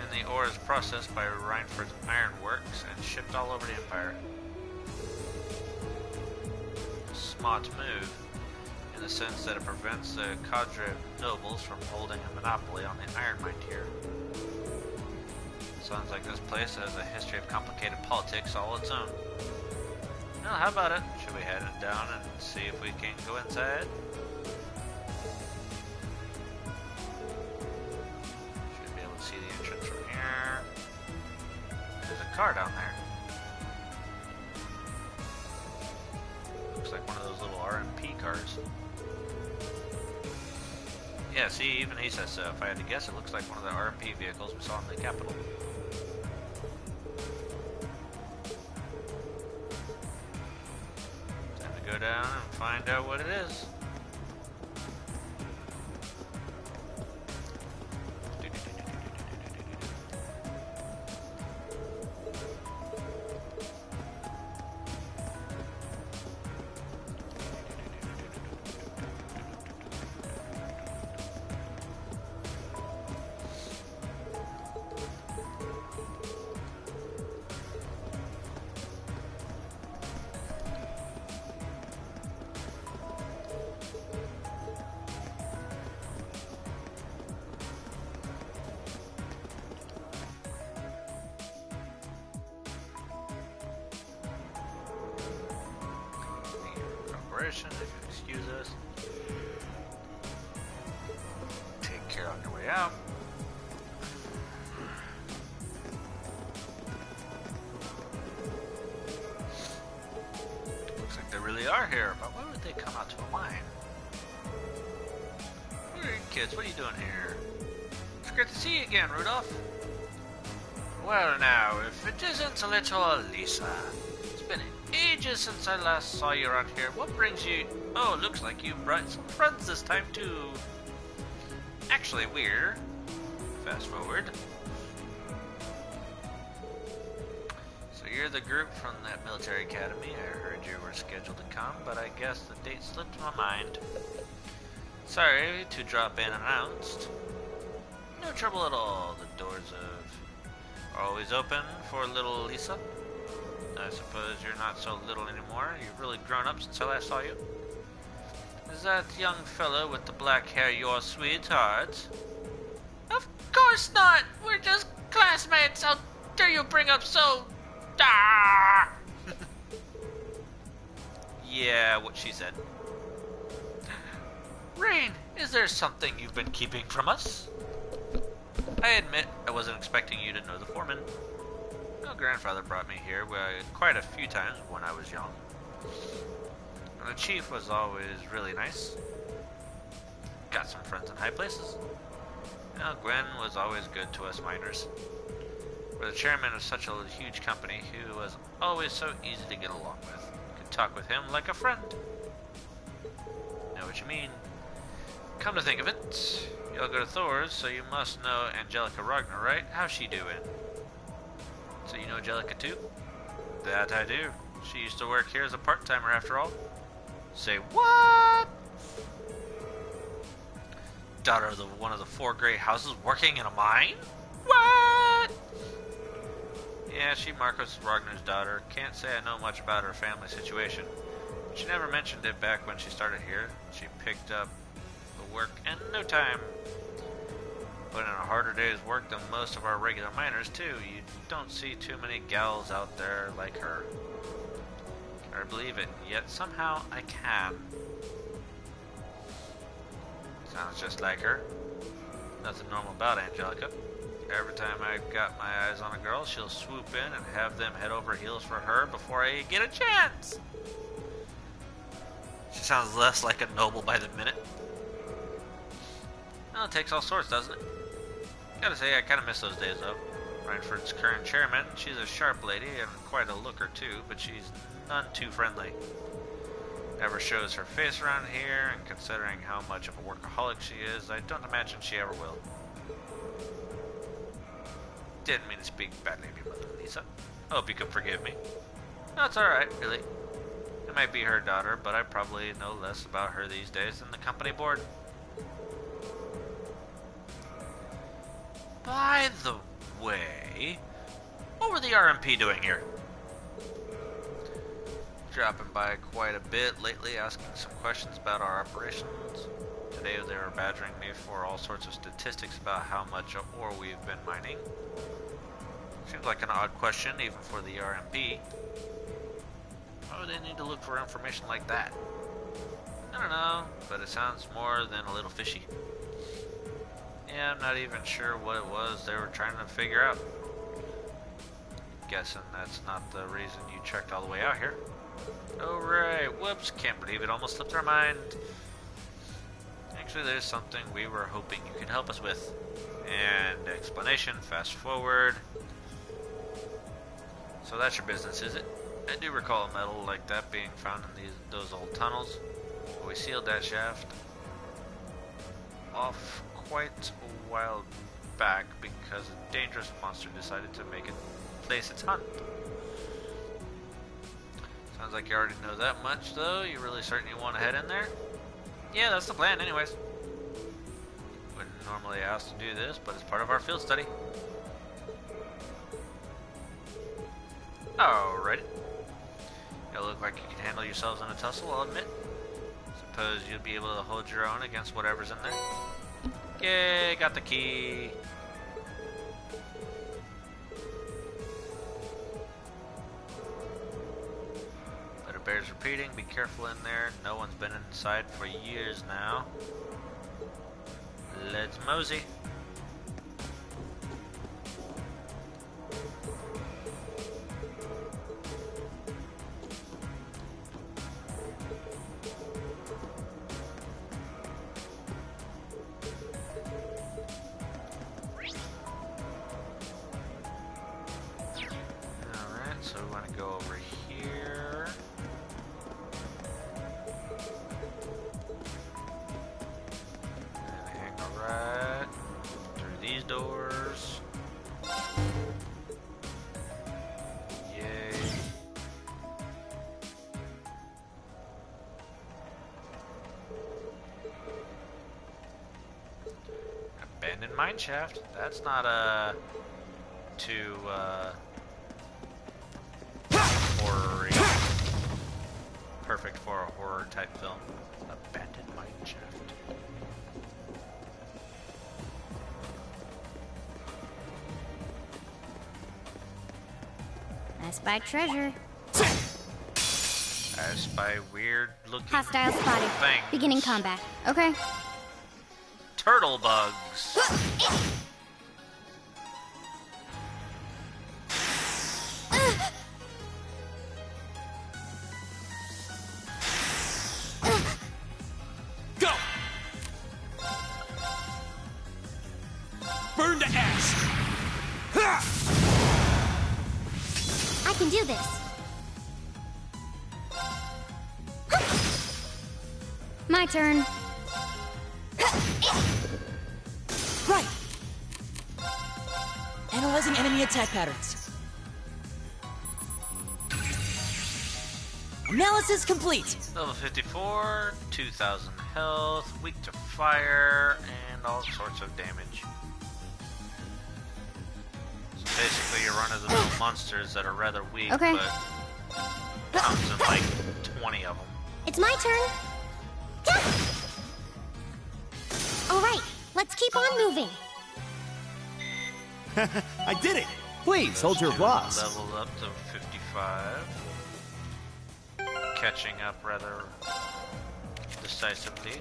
and the ore is processed by Reinford's ironworks and shipped all over the Empire. A smart move, in the sense that it prevents the cadre of nobles from holding a monopoly on the iron mine here. Sounds like this place has a history of complicated politics all its own. Well, how about it? Should we head down and see if we can go inside? Should be able to see the entrance from here. There's a car down there. Looks like one of those little RMP cars. Yeah, see, even he says so. If I had to guess, it looks like one of the RMP vehicles we saw in the Capitol. Time to go down and find out what it is. If you excuse us. Take care on your way out. Looks like they really are here, but why would they come out to a mine? Hey kids, what are you doing here? It's great to see you again, Rudolph. Well now, if it isn't a little Lisa. It's been ages since I last saw you around here. What brings you... Oh, looks like you brought some friends this time, too. Actually, we're... Fast forward. So you're the group from that military academy. I heard you were scheduled to come, but I guess the date slipped my mind. Sorry to drop in unannounced. No trouble at all. The doors are always open for little Lisa. I suppose you're not so little anymore. You've really grown up since I last saw you. Is that young fellow with the black hair your sweetheart? Of course not! We're just classmates! How dare you bring up so... Ah! Yeah, what she said. Rain, is there something you've been keeping from us? I admit I wasn't expecting you to know the foreman. My grandfather brought me here quite a few times when I was young. And the chief was always really nice. Got some friends in high places. Gwen was always good to us miners. We're the chairman of such a huge company who was always so easy to get along with. Could talk with him like a friend. Know what you mean? Come to think of it, you'll go to Thor's, so you must know Angelica Ragnar, right? How's she doing? So you know Angelica too? That I do. She used to work here as a part-timer after all. Say what? Daughter of one of the 4 great houses working in a mine? What? Yeah, she Marcos Ragnar's daughter. Can't say I know much about her family situation. She never mentioned it back when she started here. She picked up the work in no time. Put in a harder day's work than most of our regular miners, too. You don't see too many gals out there like her. Or believe it, yet somehow I can. Sounds just like her. Nothing normal about Angelica. Every time I've got my eyes on a girl, she'll swoop in and have them head over heels for her before I get a chance. She sounds less like a noble by the minute. Well, it takes all sorts, doesn't it? Gotta say, I kinda miss those days, though. Reinford's current chairman, she's a sharp lady and quite a looker, too, but she's none too friendly. Never shows her face around here, and considering how much of a workaholic she is, I don't imagine she ever will. Didn't mean to speak badly of your mother, Lisa. Hope you can forgive me. No, it's alright, really. It might be her daughter, but I probably know less about her these days than the company board. By the way, what were the RMP doing here? Dropping by quite a bit lately, asking some questions about our operations. Today they were badgering me for all sorts of statistics about how much ore we've been mining. Seems like an odd question, even for the RMP. Why would they need to look for information like that? I don't know, but it sounds more than a little fishy. Yeah, I'm not even sure what it was they were trying to figure out. Guessing that's not the reason you trekked all the way out here. Oh right, whoops, can't believe it almost slipped our mind. Actually, there's something we were hoping you could help us with. And explanation, fast forward. So that's your business, is it? I do recall a metal like that being found in those old tunnels. But we sealed that shaft off quite a while back because a dangerous monster decided to make it place its hunt. Sounds like you already know that much, though. You really certain you want to head in there? Yeah, that's the plan anyways. Wouldn't normally ask to do this, but it's part of our field study. Alrighty. You look like you can handle yourselves in a tussle, I'll admit. Suppose you'll be able to hold your own against whatever's in there. Yay, got the key. But it bears repeating, be careful in there. No one's been inside for years now. Let's mosey. So we want to go over here. And hang a right through these doors. Yay. Abandoned mine shaft. That's not too horror perfect for a horror type film. Abandoned mine shaft. I spy treasure. I spy weird looking Hostile spotted. things. Beginning combat. Okay. Turtle bugs. Go! Burn to ash! I can do this. My turn. Right. Analyzing enemy attack patterns. Analysis complete. Level 54, 2,000 health, weak to fire, and all sorts of damage. So basically you run of-the-mill monsters that are rather weak, Okay. but comes in like 20 of them. It's my turn. All right, let's keep on moving. I did it! Please, hold your applause. Leveled up to 55. Catching up rather decisively.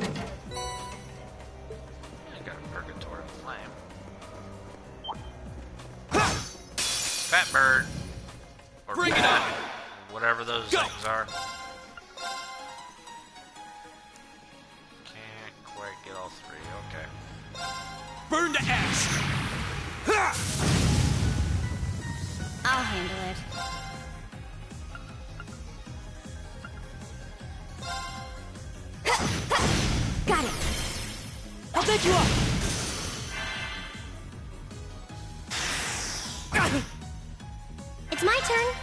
I got a purgatory flame. Fat bird. Or Bring it on! whatever those Go. things are. Can't quite get all three, okay. Burn to ash! I'll handle it. Got it. I'll take you up. It's my turn.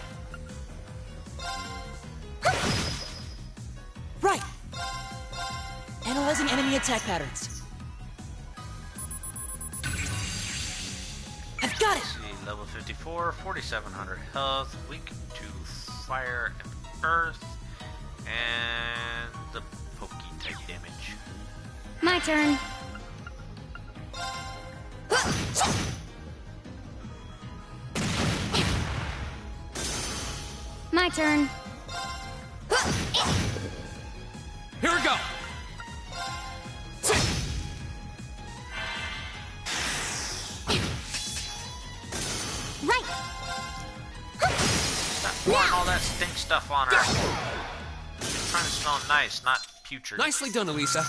Right. Analyzing enemy attack patterns. I've got it. See, level 54, 4,700 health, weak to fire and earth, and the pokey type damage. My turn. My turn. Here we go! Right. that stink stuff on her. She's trying to smell nice, not putrid. Nicely done, Elisa.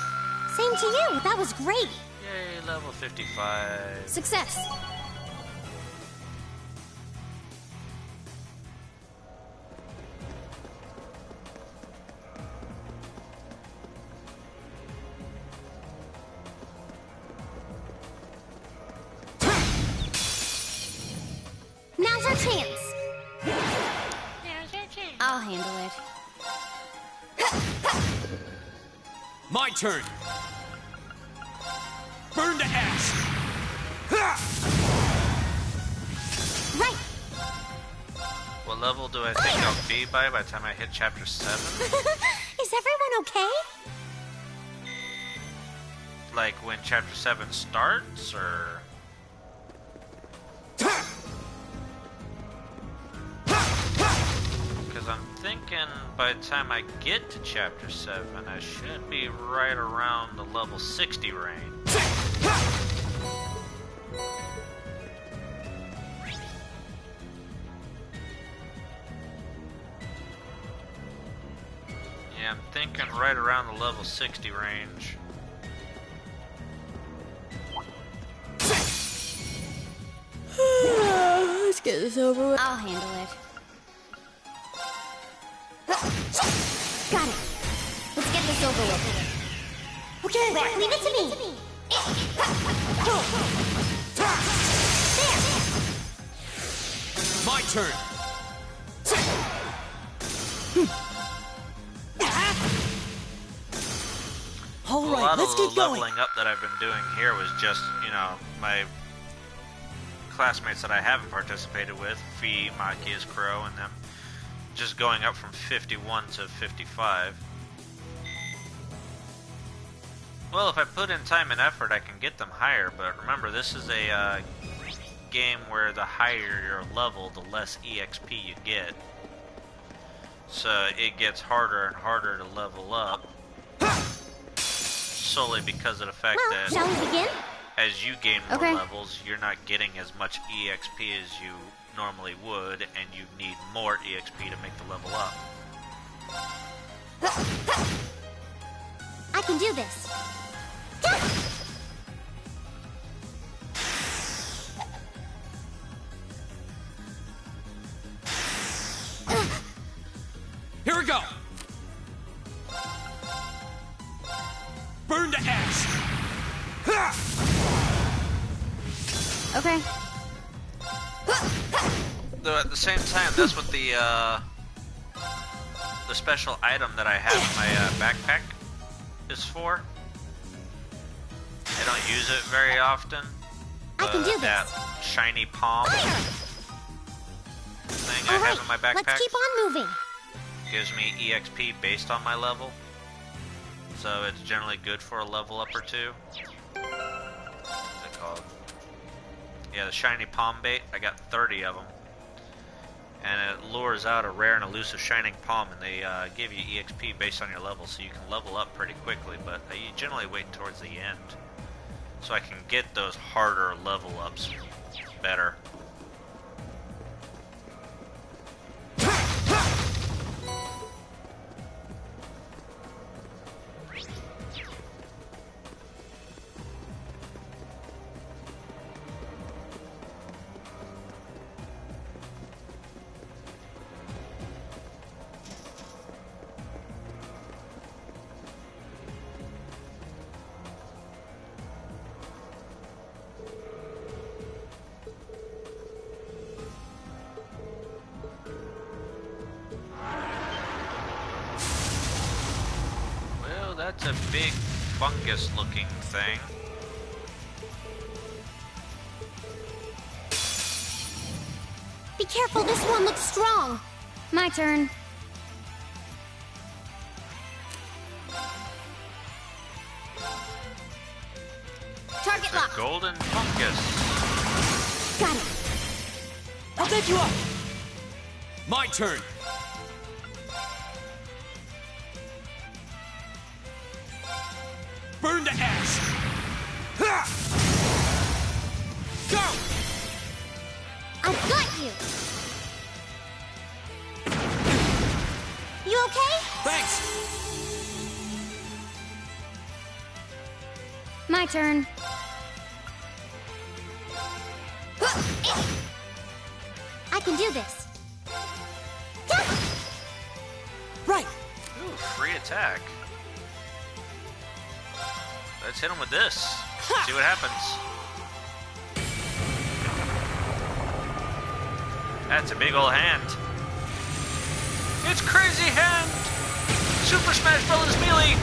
Same to you. That was great. Yay, level 55. Success. Now's our chance. I'll handle it. My turn. Burn to ash. Right. What level do I think I'll be by the time I hit chapter 7? Is everyone okay? Like when chapter 7 starts, or... Because I'm thinking by the time I get to chapter 7, I should be right around the level 60 range. Yeah, I'm thinking right around the level 60 range. Let's get this over with. I'll handle it. Got it. Let's get this over with. Okay, right. Leave it to me. There. My turn. All A right, lot let's of the get going. leveling up that I've been doing here was just, you know, my classmates that I haven't participated with, Fee, Maki's Crow, and them, just going up from 51 to 55. Well, if I put in time and effort, I can get them higher, but remember, this is a game where the higher your level, the less EXP you get. So it gets harder and harder to level up, solely because of the fact that shall we begin? as you gain more levels, you're not getting as much EXP as you normally would, and you need more EXP to make the level up. I can do this. Here we go. Burn to ash. Okay. Though at the same time, that's what the special item that I have in my backpack is for. I don't use it very often. I can do this. That shiny palm thing I have in my backpack Let's keep on moving. gives me EXP based on my level. So it's generally good for a level up or two. What's it called? Yeah, the shiny palm bait. I got 30 of them. And it lures out a rare and elusive shining palm, and they give you EXP based on your level, so you can level up pretty quickly, but you generally wait towards the end, so I can get those harder level ups better. That's a big fungus-looking thing. Be careful, this one looks strong. My turn. Target locked. Golden fungus. Got it. I'll take you up. My turn. Burn to ash. Go! I've got you. You okay? Thanks! My turn. I can do this. Right. Ooh, free attack. Let's hit him with this. See what happens. That's a big old hand. It's Crazy Hand! Super Smash Bros. Melee!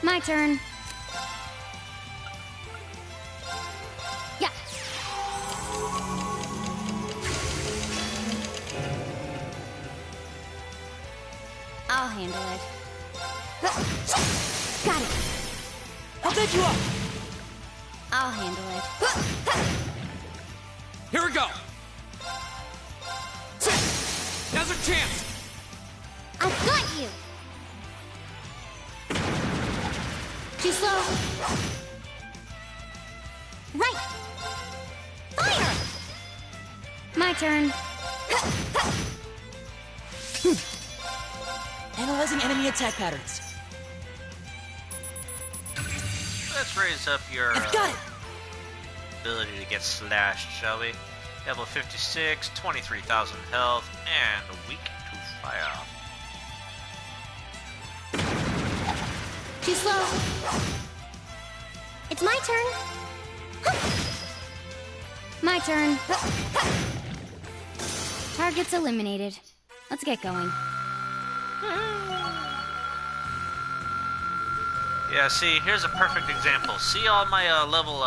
My turn. Yeah. I'll handle it. Got it. I'll bed you up. I'll handle it. Here we go! Now's our chance! I've got you. Too slow. Right. Fire. My turn. Analyzing enemy attack patterns. Let's raise up your I've got it. ability to get slashed, shall we? Level 56, 23,000 health, and weak to fire. Too slow. It's my turn. My turn. Target's eliminated. Let's get going. Yeah, see, here's a perfect example. See all my level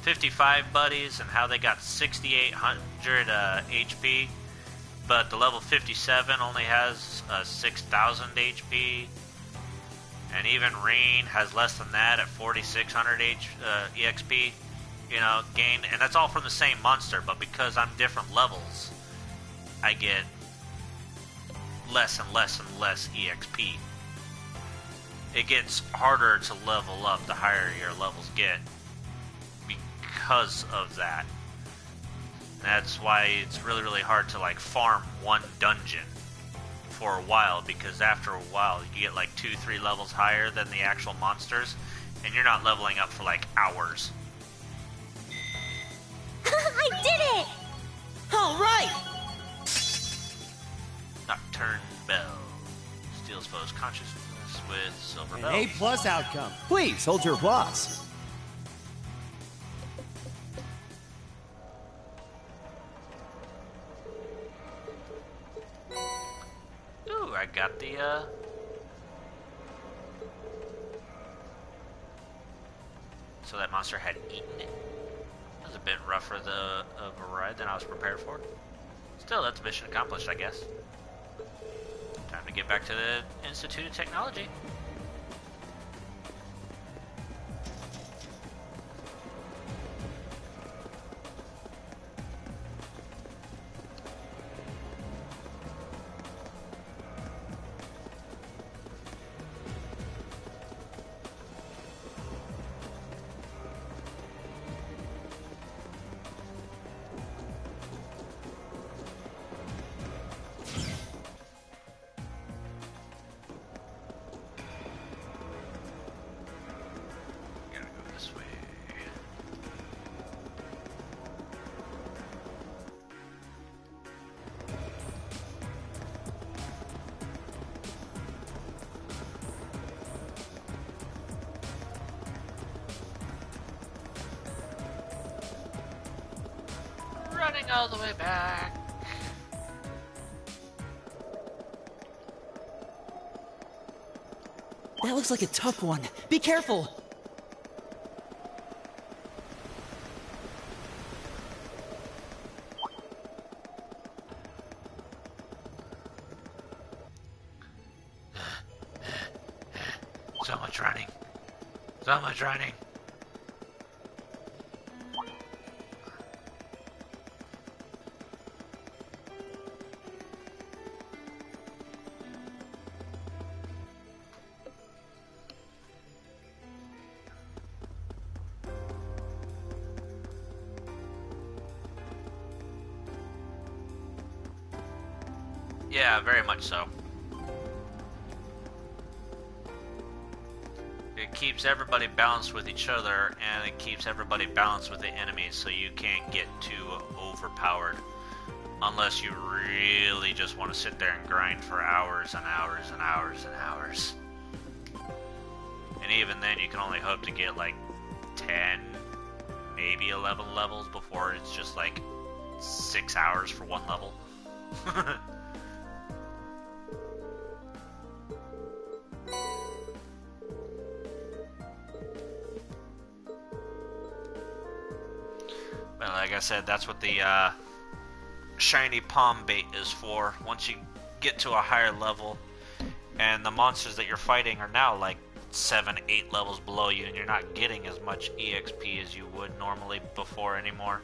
55 buddies and how they got 6,800 HP, but the level 57 only has 6,000 HP, and even Rain has less than that at 4,600 EXP, you know, gain, and that's all from the same monster, but because I'm different levels, I get less and less and less EXP. It gets harder to level up the higher your levels get because of that. That's why it's really, really hard to like farm one dungeon for a while, because after a while you get like 2-3 levels higher than the actual monsters, and you're not leveling up for like hours. I did it! All right. Nocturne Bell steals foes' consciousness with silver An bells. A+ outcome. Please, hold your applause. Ooh, I got the so that monster had eaten it. That was a bit rougher of a ride than I was prepared for. Still, that's mission accomplished, I guess. Time to get back to the Institute of Technology. Gotta go this way. Running all the way back. That looks like a tough one. Be careful. So much running. So much running. Yeah, very much so. It keeps everybody balanced with each other, and it keeps everybody balanced with the enemies, so you can't get too overpowered. Unless you really just want to sit there and grind for hours and hours and hours and hours. And even then, you can only hope to get like 10, maybe 11 levels before it's just like 6 hours for one level. Well, like I said, that's what the shiny palm bait is for. Once you get to a higher level, and the monsters that you're fighting are now like 7, 8 levels below you, and you're not getting as much EXP as you would normally before anymore.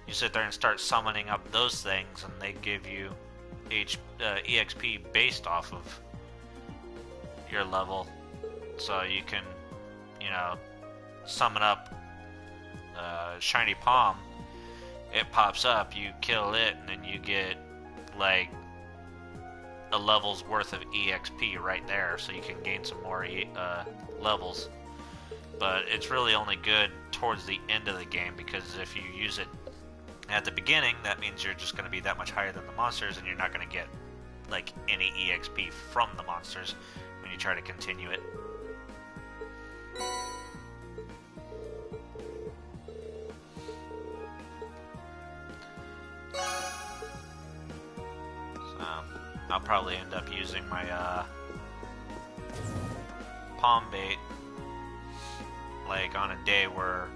You sit there and start summoning up those things, and they give you EXP based off of your level. So you can, you know, summon up shiny palm. It pops up, you kill it, and then you get like a level's worth of EXP right there, so you can gain some more levels. But it's really only good towards the end of the game, because if you use it at the beginning, that means you're just going to be that much higher than the monsters, and you're not going to get like any EXP from the monsters when you try to continue it. I'll probably end up using my palm bait like on a day where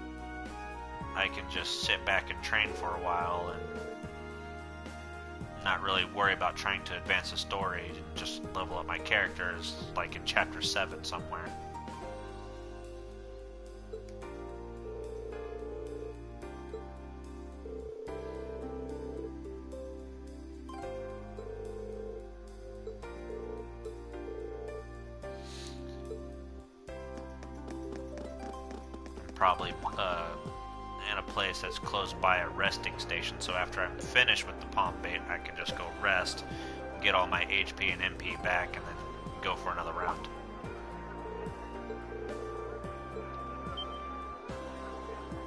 I can just sit back and train for a while and not really worry about trying to advance the story and just level up my characters like in chapter 7 somewhere. Probably in a place that's close by a resting station, so after I'm finished with the palm bait, I can just go rest, get all my HP and MP back, and then go for another round.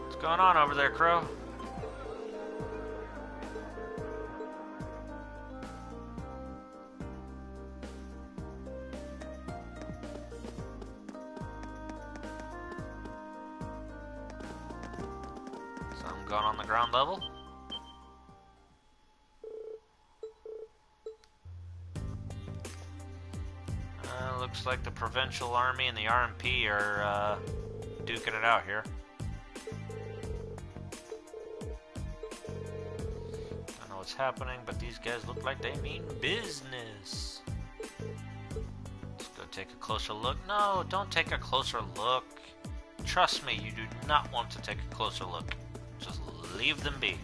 What's going on over there, Crow? Going on the ground level. Looks like the Provincial Army and the RMP are duking it out here. Don't know what's happening, but these guys look like they mean business. Let's go take a closer look. No, don't take a closer look. Trust me, you do not want to take a closer look. Just leave them be.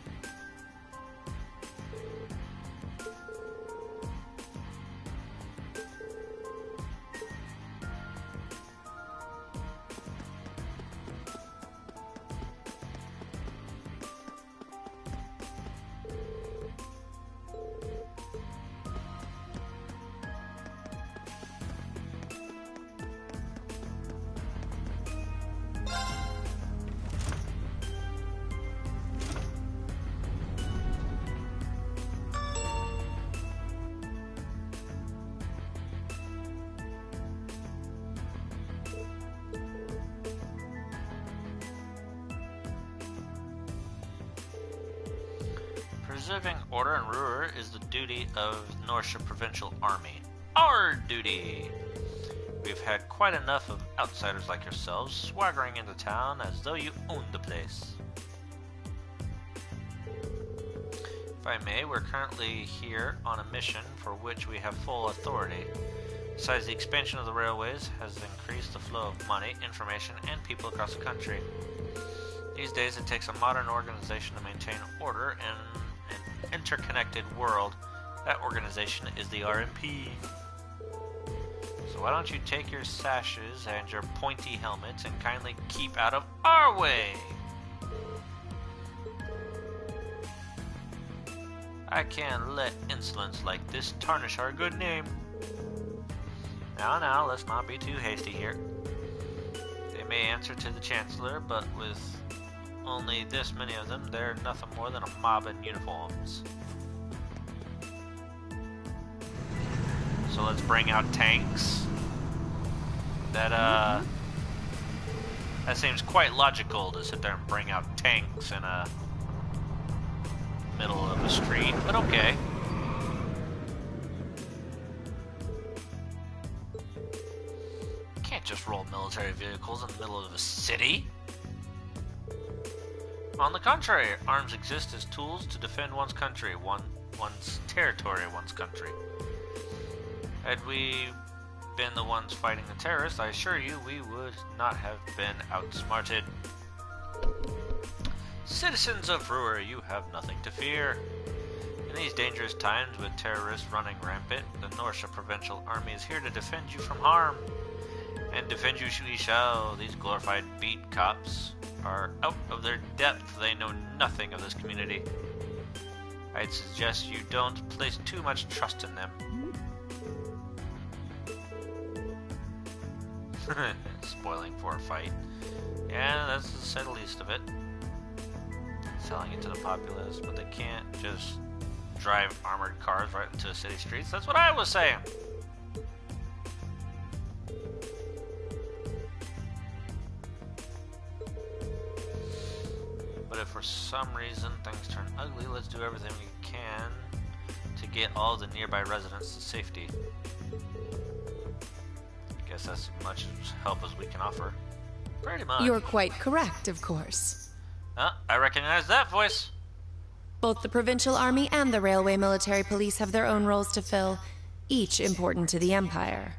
Preserving order and ruler is the duty of Norsha Provincial Army. Our duty! We've had quite enough of outsiders like yourselves swaggering into town as though you owned the place. If I may, we're currently here on a mission for which we have full authority. Besides, the expansion of the railways has increased the flow of money, information, and people across the country. These days, it takes a modern organization to maintain order in an interconnected world. That organization is the RMP. So why don't you take your sashes and your pointy helmets and kindly keep out of our way? I can't let insolence like this tarnish our good name. Now, let's not be too hasty here. They may answer to the Chancellor, but with only this many of them, they're nothing more than a mob in uniforms. So let's bring out tanks. That seems quite logical to sit there and bring out tanks in a middle of a street, but okay. Can't just roll military vehicles in the middle of a city. On the contrary, arms exist as tools to defend one's country, one's territory, one's country. Had we been the ones fighting the terrorists, I assure you we would not have been outsmarted. Citizens of Ruhr, you have nothing to fear. In these dangerous times with terrorists running rampant, the Norsha Provincial Army is here to defend you from harm. And defend you we shall. These glorified beat cops are out of their depth. They know nothing of this community. I'd suggest you don't place too much trust in them. Spoiling for a fight. Yeah, that's to say the least of it. Selling it to the populace, but they can't just drive armored cars right into city streets. That's what I was saying. But if for some reason things turn ugly, let's do everything we can to get all the nearby residents to safety. Guess that's as much help as we can offer. Pretty much. You're quite correct, of course. I recognize that voice. Both the Provincial Army and the Railway Military Police have their own roles to fill, each important to the Empire.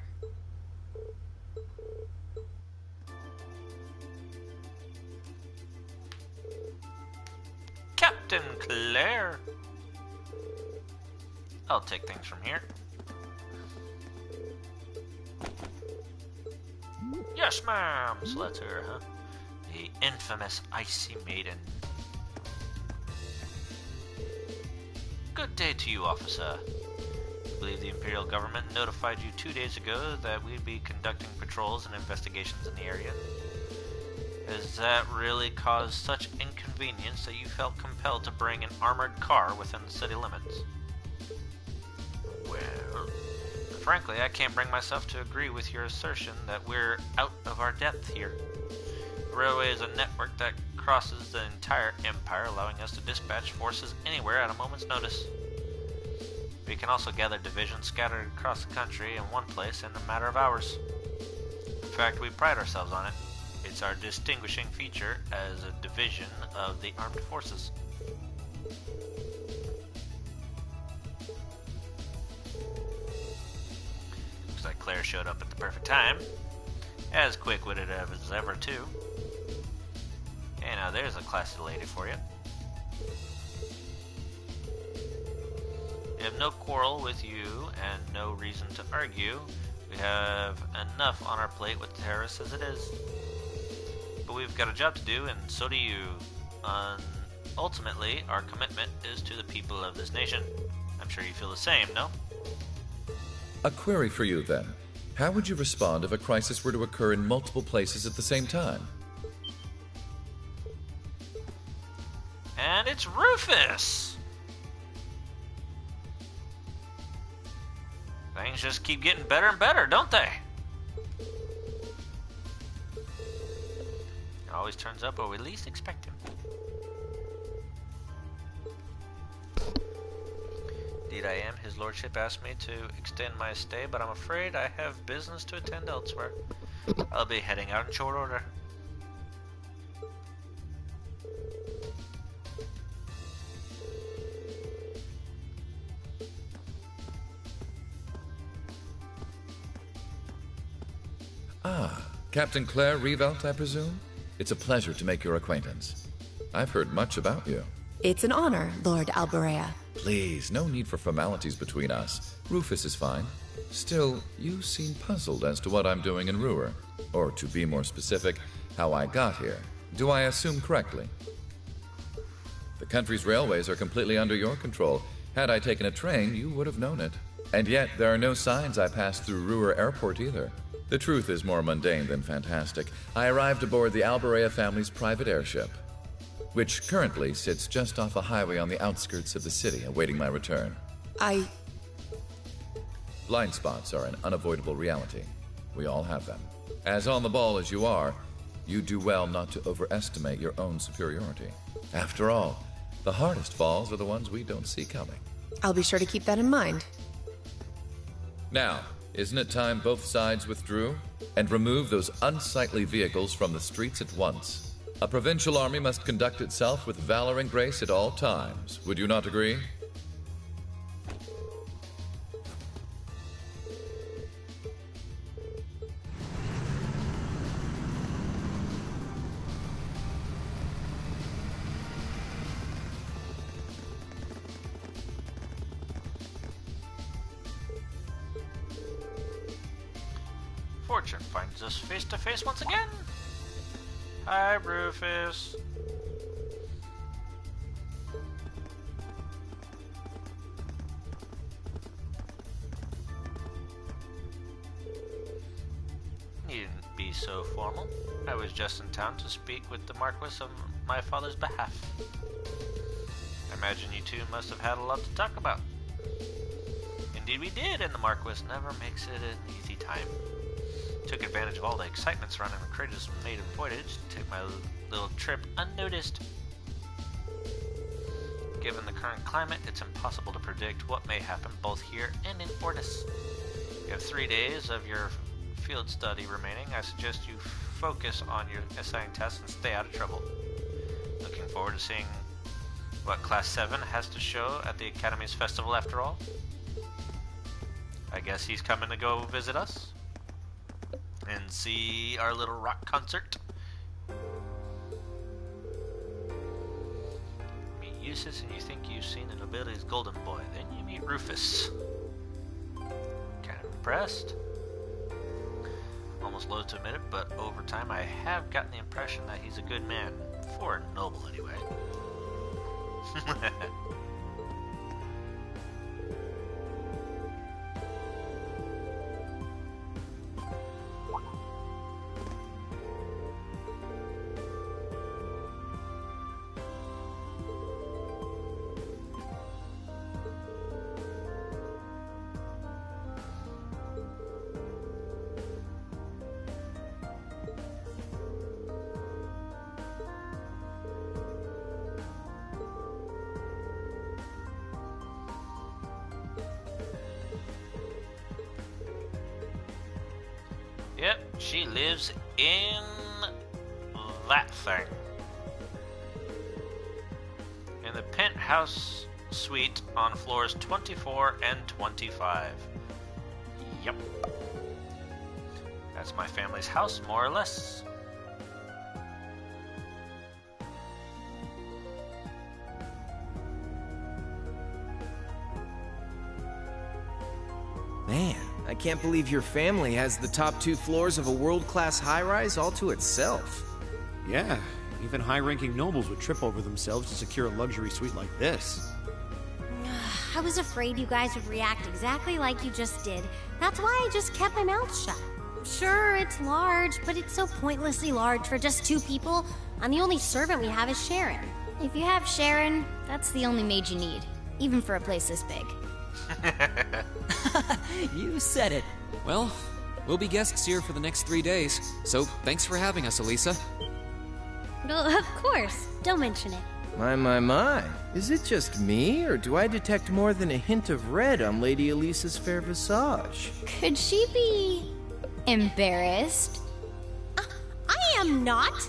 Captain Claire. I'll take things from here. Yes, ma'am. So that's her, huh? The infamous Icy Maiden. Good day to you, officer. I believe the Imperial government notified you 2 days ago that we'd be conducting patrols and investigations in the area. Has that really caused such inconvenience that you felt compelled to bring an armored car within the city limits? Well, frankly, I can't bring myself to agree with your assertion that we're out of our depth here. The railway is a network that crosses the entire Empire, allowing us to dispatch forces anywhere at a moment's notice. We can also gather divisions scattered across the country in one place in a matter of hours. In fact, we pride ourselves on it. It's our distinguishing feature as a division of the armed forces. Looks like Claire showed up at the perfect time. As quick-witted as ever, too. Hey, now there's a classy lady for you. We have no quarrel with you and no reason to argue. We have enough on our plate with terrorists as it is. But we've got a job to do, and so do you. Ultimately, our commitment is to the people of this nation. I'm sure you feel the same, no? A query for you, then. How would you respond if a crisis were to occur in multiple places at the same time? And it's Rufus! Things just keep getting better and better, don't they? It always turns up where we least expect him. Indeed I am. His lordship asked me to extend my stay, but I'm afraid I have business to attend elsewhere. I'll be heading out in short order. Ah, Captain Claire Rievelt, I presume? It's a pleasure to make your acquaintance. I've heard much about you. It's an honor, Lord Alberea. Please, no need for formalities between us. Rufus is fine. Still, you seem puzzled as to what I'm doing in Ruhr. Or, to be more specific, how I got here. Do I assume correctly? The country's railways are completely under your control, Had I taken a train, you would have known it. And yet, there are no signs I passed through Ruhr Airport either. The truth is more mundane than fantastic. I arrived aboard the Alberea family's private airship, which currently sits just off a highway on the outskirts of the city, awaiting my return. Blind spots are an unavoidable reality. We all have them. As on the ball as you are, you do well not to overestimate your own superiority. After all, the hardest falls are the ones we don't see coming. I'll be sure to keep that in mind. Now, isn't it time both sides withdrew? And remove those unsightly vehicles from the streets at once? A provincial army must conduct itself with valor and grace at all times. Would you not agree? Fortune finds us face to face once again. Hi, Rufus. Needn't be so formal. I was just in town to speak with the Marquis on my father's behalf. I imagine you two must have had a lot to talk about. Indeed we did, and the Marquis never makes it an easy time. Took advantage of all the excitement surrounding Kratos' maiden voyage to take my little trip unnoticed. Given the current climate, it's impossible to predict what may happen both here and in Ortis. You have 3 days of your field study remaining. I suggest you focus on your assigned tests and stay out of trouble. Looking forward to seeing what Class 7 has to show at the Academy's festival after all. I guess he's coming to go visit us and see our little rock concert. Meet Eustace and you think you've seen the nobility's golden boy. Then you meet Rufus. Kind of impressed. Almost loath to admit it, but over time I have gotten the impression that he's a good man. For a noble, anyway. Yep, she lives in that thing. In the penthouse suite on floors 24 and 25. Yep. That's my family's house, more or less. Man, I can't believe your family has the top 2 floors of a world-class high-rise all to itself. Yeah, even high-ranking nobles would trip over themselves to secure a luxury suite like this. I was afraid you guys would react exactly like you just did. That's why I just kept my mouth shut. Sure, it's large, but it's so pointlessly large for just 2 people, and the only servant we have is Sharon. If you have Sharon, that's the only maid you need, even for a place this big. You said it. Well, we'll be guests here for the next 3 days, so thanks for having us, Elisa. Well, of course. Don't mention it. My. Is it just me, or do I detect more than a hint of red on Lady Elisa's fair visage? Could she be embarrassed? I am not.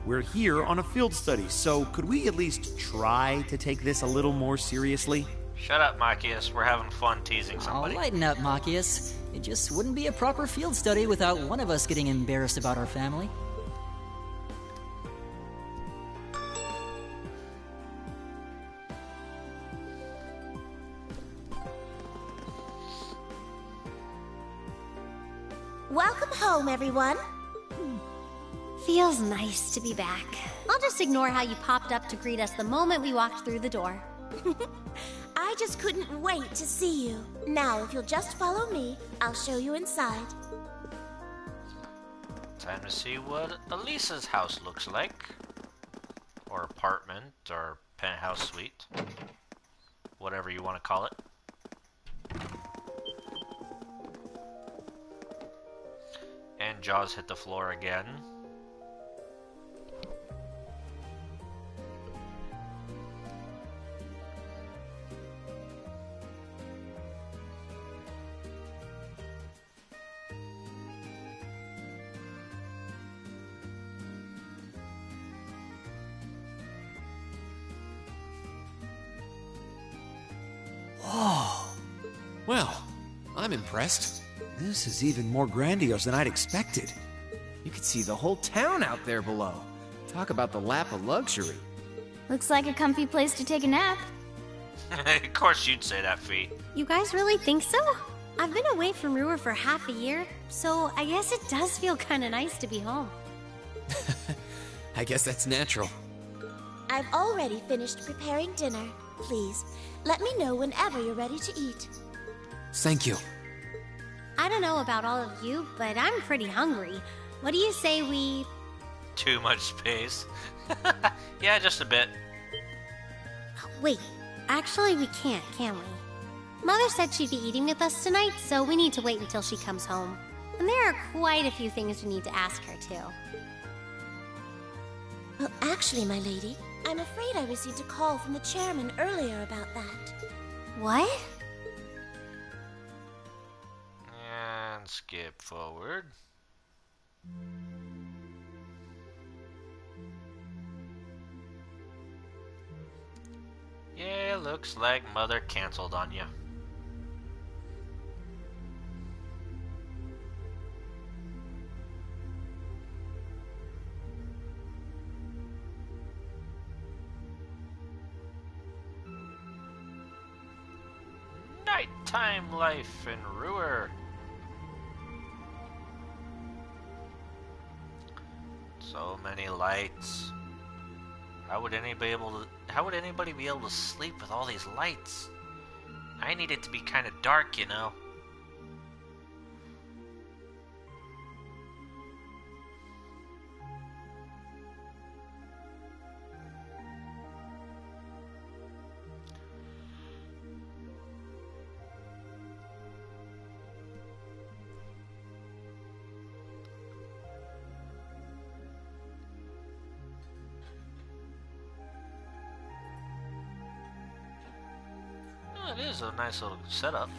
We're here on a field study, so could we at least try to take this a little more seriously? Shut up, Machias. We're having fun teasing somebody. I'll lighten up, Machias. It just wouldn't be a proper field study without one of us getting embarrassed about our family. Welcome home, everyone. Feels nice to be back. I'll just ignore how you popped up to greet us the moment we walked through the door. I just couldn't wait to see you. Now, if you'll just follow me, I'll show you inside. Time to see what Elisa's house looks like. Or apartment, or penthouse suite. Whatever you want to call it. And Jaws hit the floor again. Whoa. Well, I'm impressed. This is even more grandiose than I'd expected. You could see the whole town out there below. Talk about the lap of luxury. Looks like a comfy place to take a nap. Of course you'd say that, Fee. You guys really think so? I've been away from Ruhr for half a year, so I guess it does feel kinda nice to be home. I guess that's natural. I've already finished preparing dinner. Please, let me know whenever you're ready to eat. Thank you. I don't know about all of you, but I'm pretty hungry. What do you say we... Too much space. Yeah, just a bit. Wait, actually we can't, can we? Mother said she'd be eating with us tonight, so we need to wait until she comes home. And there are quite a few things we need to ask her, too. Well, actually, my lady, I'm afraid I received a call from the chairman earlier about that. What? And skip forward. Yeah, looks like Mother canceled on you. Nighttime life in Ruhr. So many lights. How would anybody be able to sleep with all these lights? I need it to be kind of dark, you know. It is a nice little setup.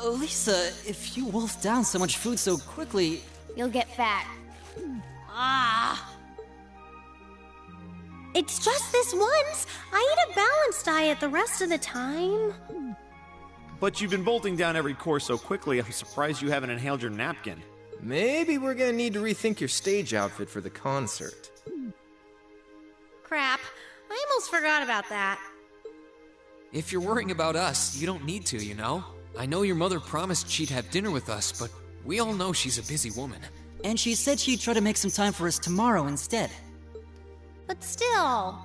Lisa, if you wolf down so much food so quickly... You'll get fat. Ah! It's just this once! I eat a balanced diet the rest of the time. But you've been bolting down every course so quickly, I'm surprised you haven't inhaled your napkin. Maybe we're gonna need to rethink your stage outfit for the concert. Crap. I almost forgot about that. If you're worrying about us, you don't need to, you know? I know your mother promised she'd have dinner with us, but we all know she's a busy woman. And she said she'd try to make some time for us tomorrow instead. But still...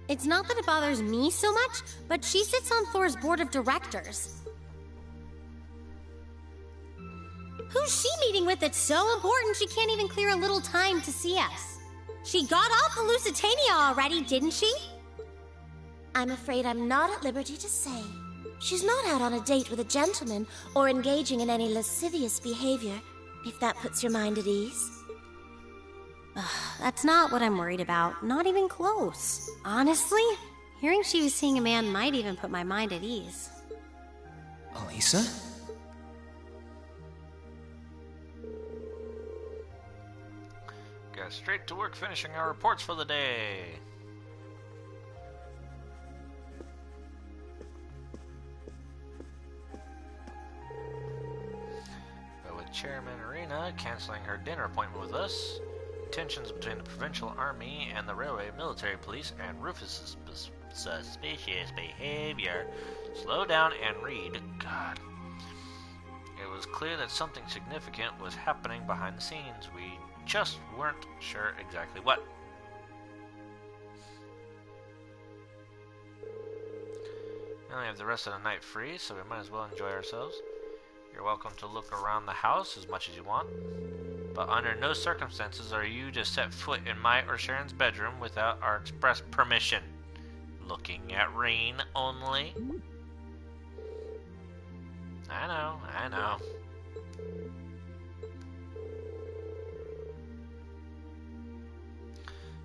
It's not that it bothers me so much, but she sits on Thor's board of directors. Who's she meeting with that's so important she can't even clear a little time to see us? She got off the Lusitania already, didn't she? I'm afraid I'm not at liberty to say. She's not out on a date with a gentleman or engaging in any lascivious behavior, if that puts your mind at ease. That's not what I'm worried about. Not even close. Honestly, hearing she was seeing a man might even put my mind at ease. Elisa? Got straight to work finishing our reports for the day. But with Chairman Arena canceling her dinner appointment with us, tensions between the provincial army and the railway military police and Rufus's suspicious behavior. Slow down and read. God. It was clear that something significant was happening behind the scenes. We just weren't sure exactly what. only have the rest of the night free, so we might as well enjoy ourselves. You're welcome to look around the house as much as you want, but under no circumstances are you to set foot in my or Sharon's bedroom without our express permission. Looking at Rain only. I know.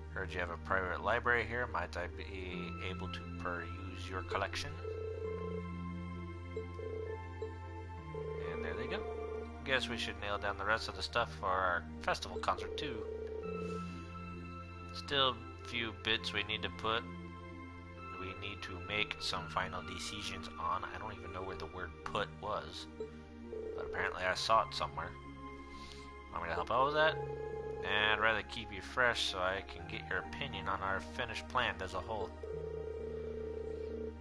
Heard you have a private library here. Might I be able to peruse your collection? And there they go. Guess we should nail down the rest of the stuff for our festival concert too. Still few bits we need to make some final decisions on. I don't even know where the word put was, but apparently I saw it somewhere. Want me to help out with that? And I'd rather keep you fresh so I can get your opinion on our finished plan as a whole.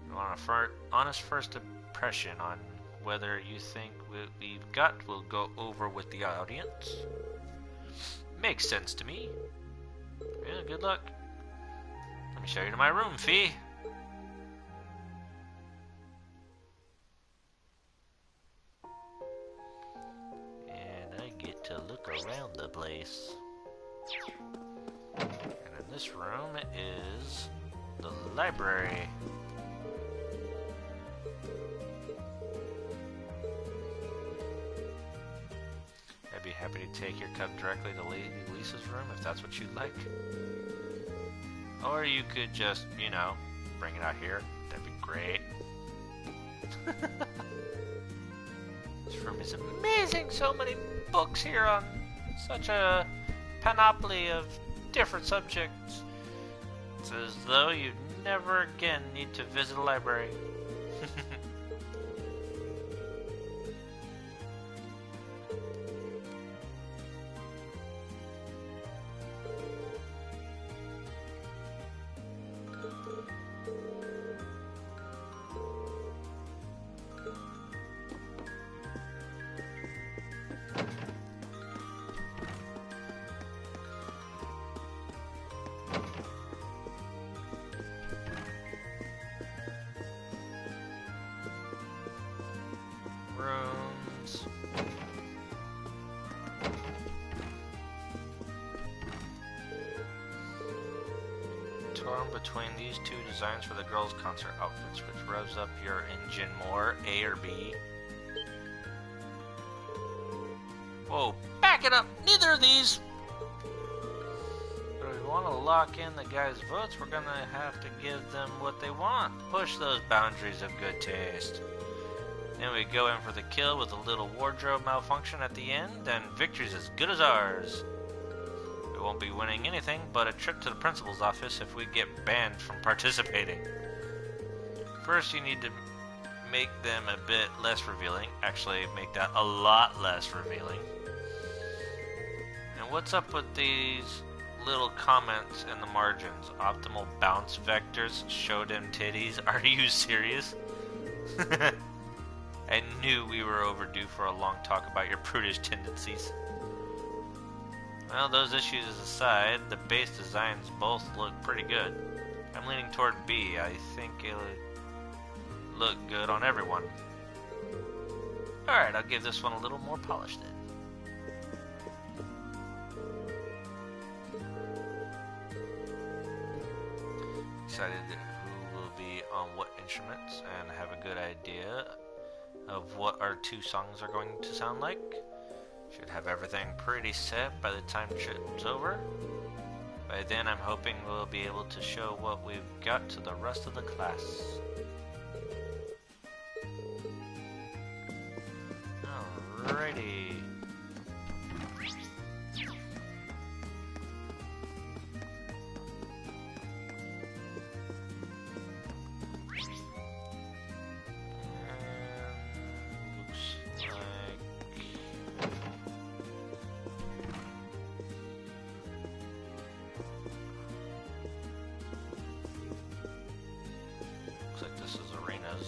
You want an honest first impression on whether you think what we've got will go over with the audience? Makes sense to me. Yeah, good luck. Let me show you to my room, Fee. And I get to look around the place. And in this room is the library. I'd be happy to take your cup directly to Lady Lisa's room if that's what you'd like. Or you could just, bring it out here. That'd be great. This room is amazing. So many books here on such a panoply of different subjects. It's as though you never again need to visit a library. Rooms. Torn between these two designs for the girls' concert outfits, which revs up your engine more, A or B? Whoa, back it up! Neither of these! But if we want to lock in the guys' votes, we're gonna have to give them what they want. Push those boundaries of good taste. Then we go in for the kill with a little wardrobe malfunction at the end, and victory's as good as ours. We won't be winning anything but a trip to the principal's office if we get banned from participating. First, you need to make them a bit less revealing. Actually, make that a lot less revealing. And what's up with these little comments in the margins? Optimal bounce vectors, show them titties. Are you serious? I knew we were overdue for a long talk about your prudish tendencies. Well, those issues aside, the base designs both look pretty good. I'm leaning toward B. I think it'll look good on everyone. Alright, I'll give this one a little more polish then. Decided who will be on what instruments and have a good idea of what our two songs are going to sound like. Should have everything pretty set by the time trip's over. By then I'm hoping we'll be able to show what we've got to the rest of the class. Alrighty.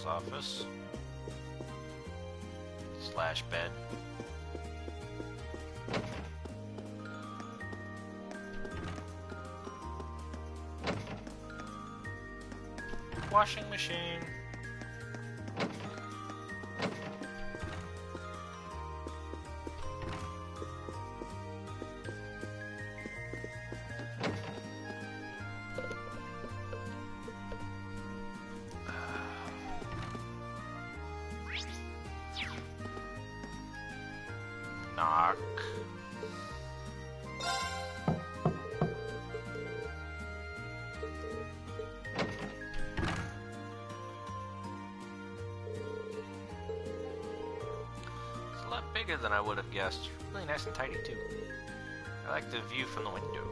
Office / bed. Washing machine. bigger than I would have guessed. Really nice and tidy, too. I like the view from the window.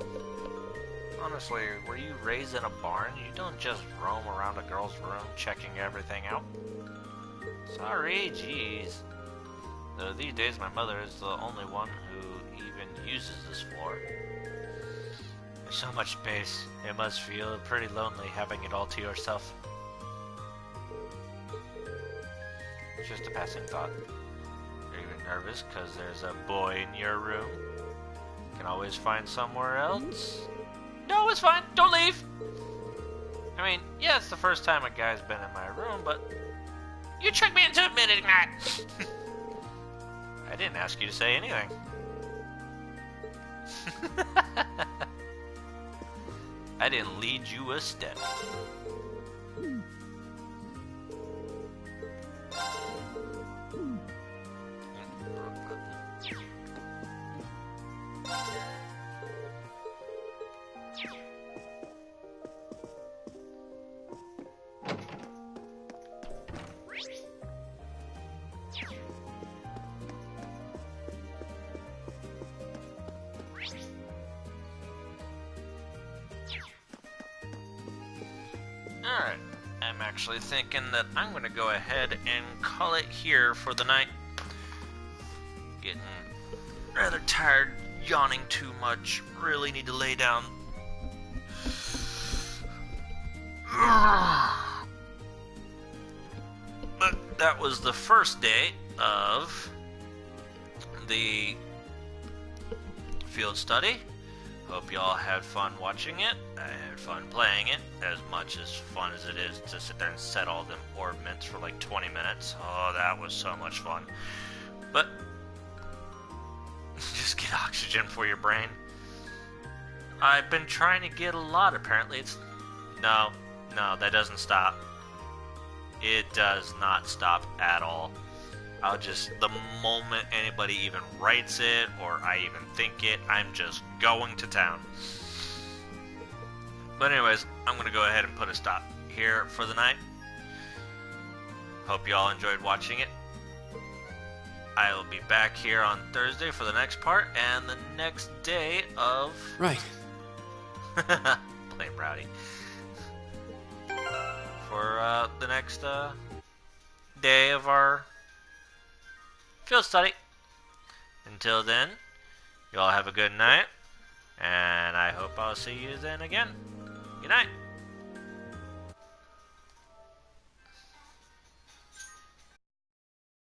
Honestly, were you raised in a barn? You don't just roam around a girl's room checking everything out. Sorry, jeez. Though these days my mother is the only one who even uses this floor. There's so much space. It must feel pretty lonely having it all to yourself. It's just a passing thought. Are you even nervous because there's a boy in your room? You can always find somewhere else. No, it's fine. Don't leave. I mean, yeah, it's the first time a guy's been in my room, but you tricked me into admitting that. I didn't ask you to say anything. I didn't lead you a step. Alright, I'm actually thinking that I'm going to go ahead and call it here for the night. Getting rather tired, yawning too much, really need to lay down. But that was the first day of the field study. Hope y'all had fun watching it. I had fun playing it, as much as fun as it is to sit there and set all them orbments for like 20 minutes. Oh, that was so much fun. But just get oxygen for your brain. I've been trying to get a lot, apparently. It's... No, that doesn't stop. It does not stop at all. I'll just, the moment anybody even writes it, or I even think it, I'm just going to town. But anyways, I'm going to go ahead and put a stop here for the night. Hope you all enjoyed watching it. I will be back here on Thursday for the next part, and the next day of... Right. Plain rowdy. For the next day of our field study. Until then, you all have a good night, and I hope I'll see you then again. Good night.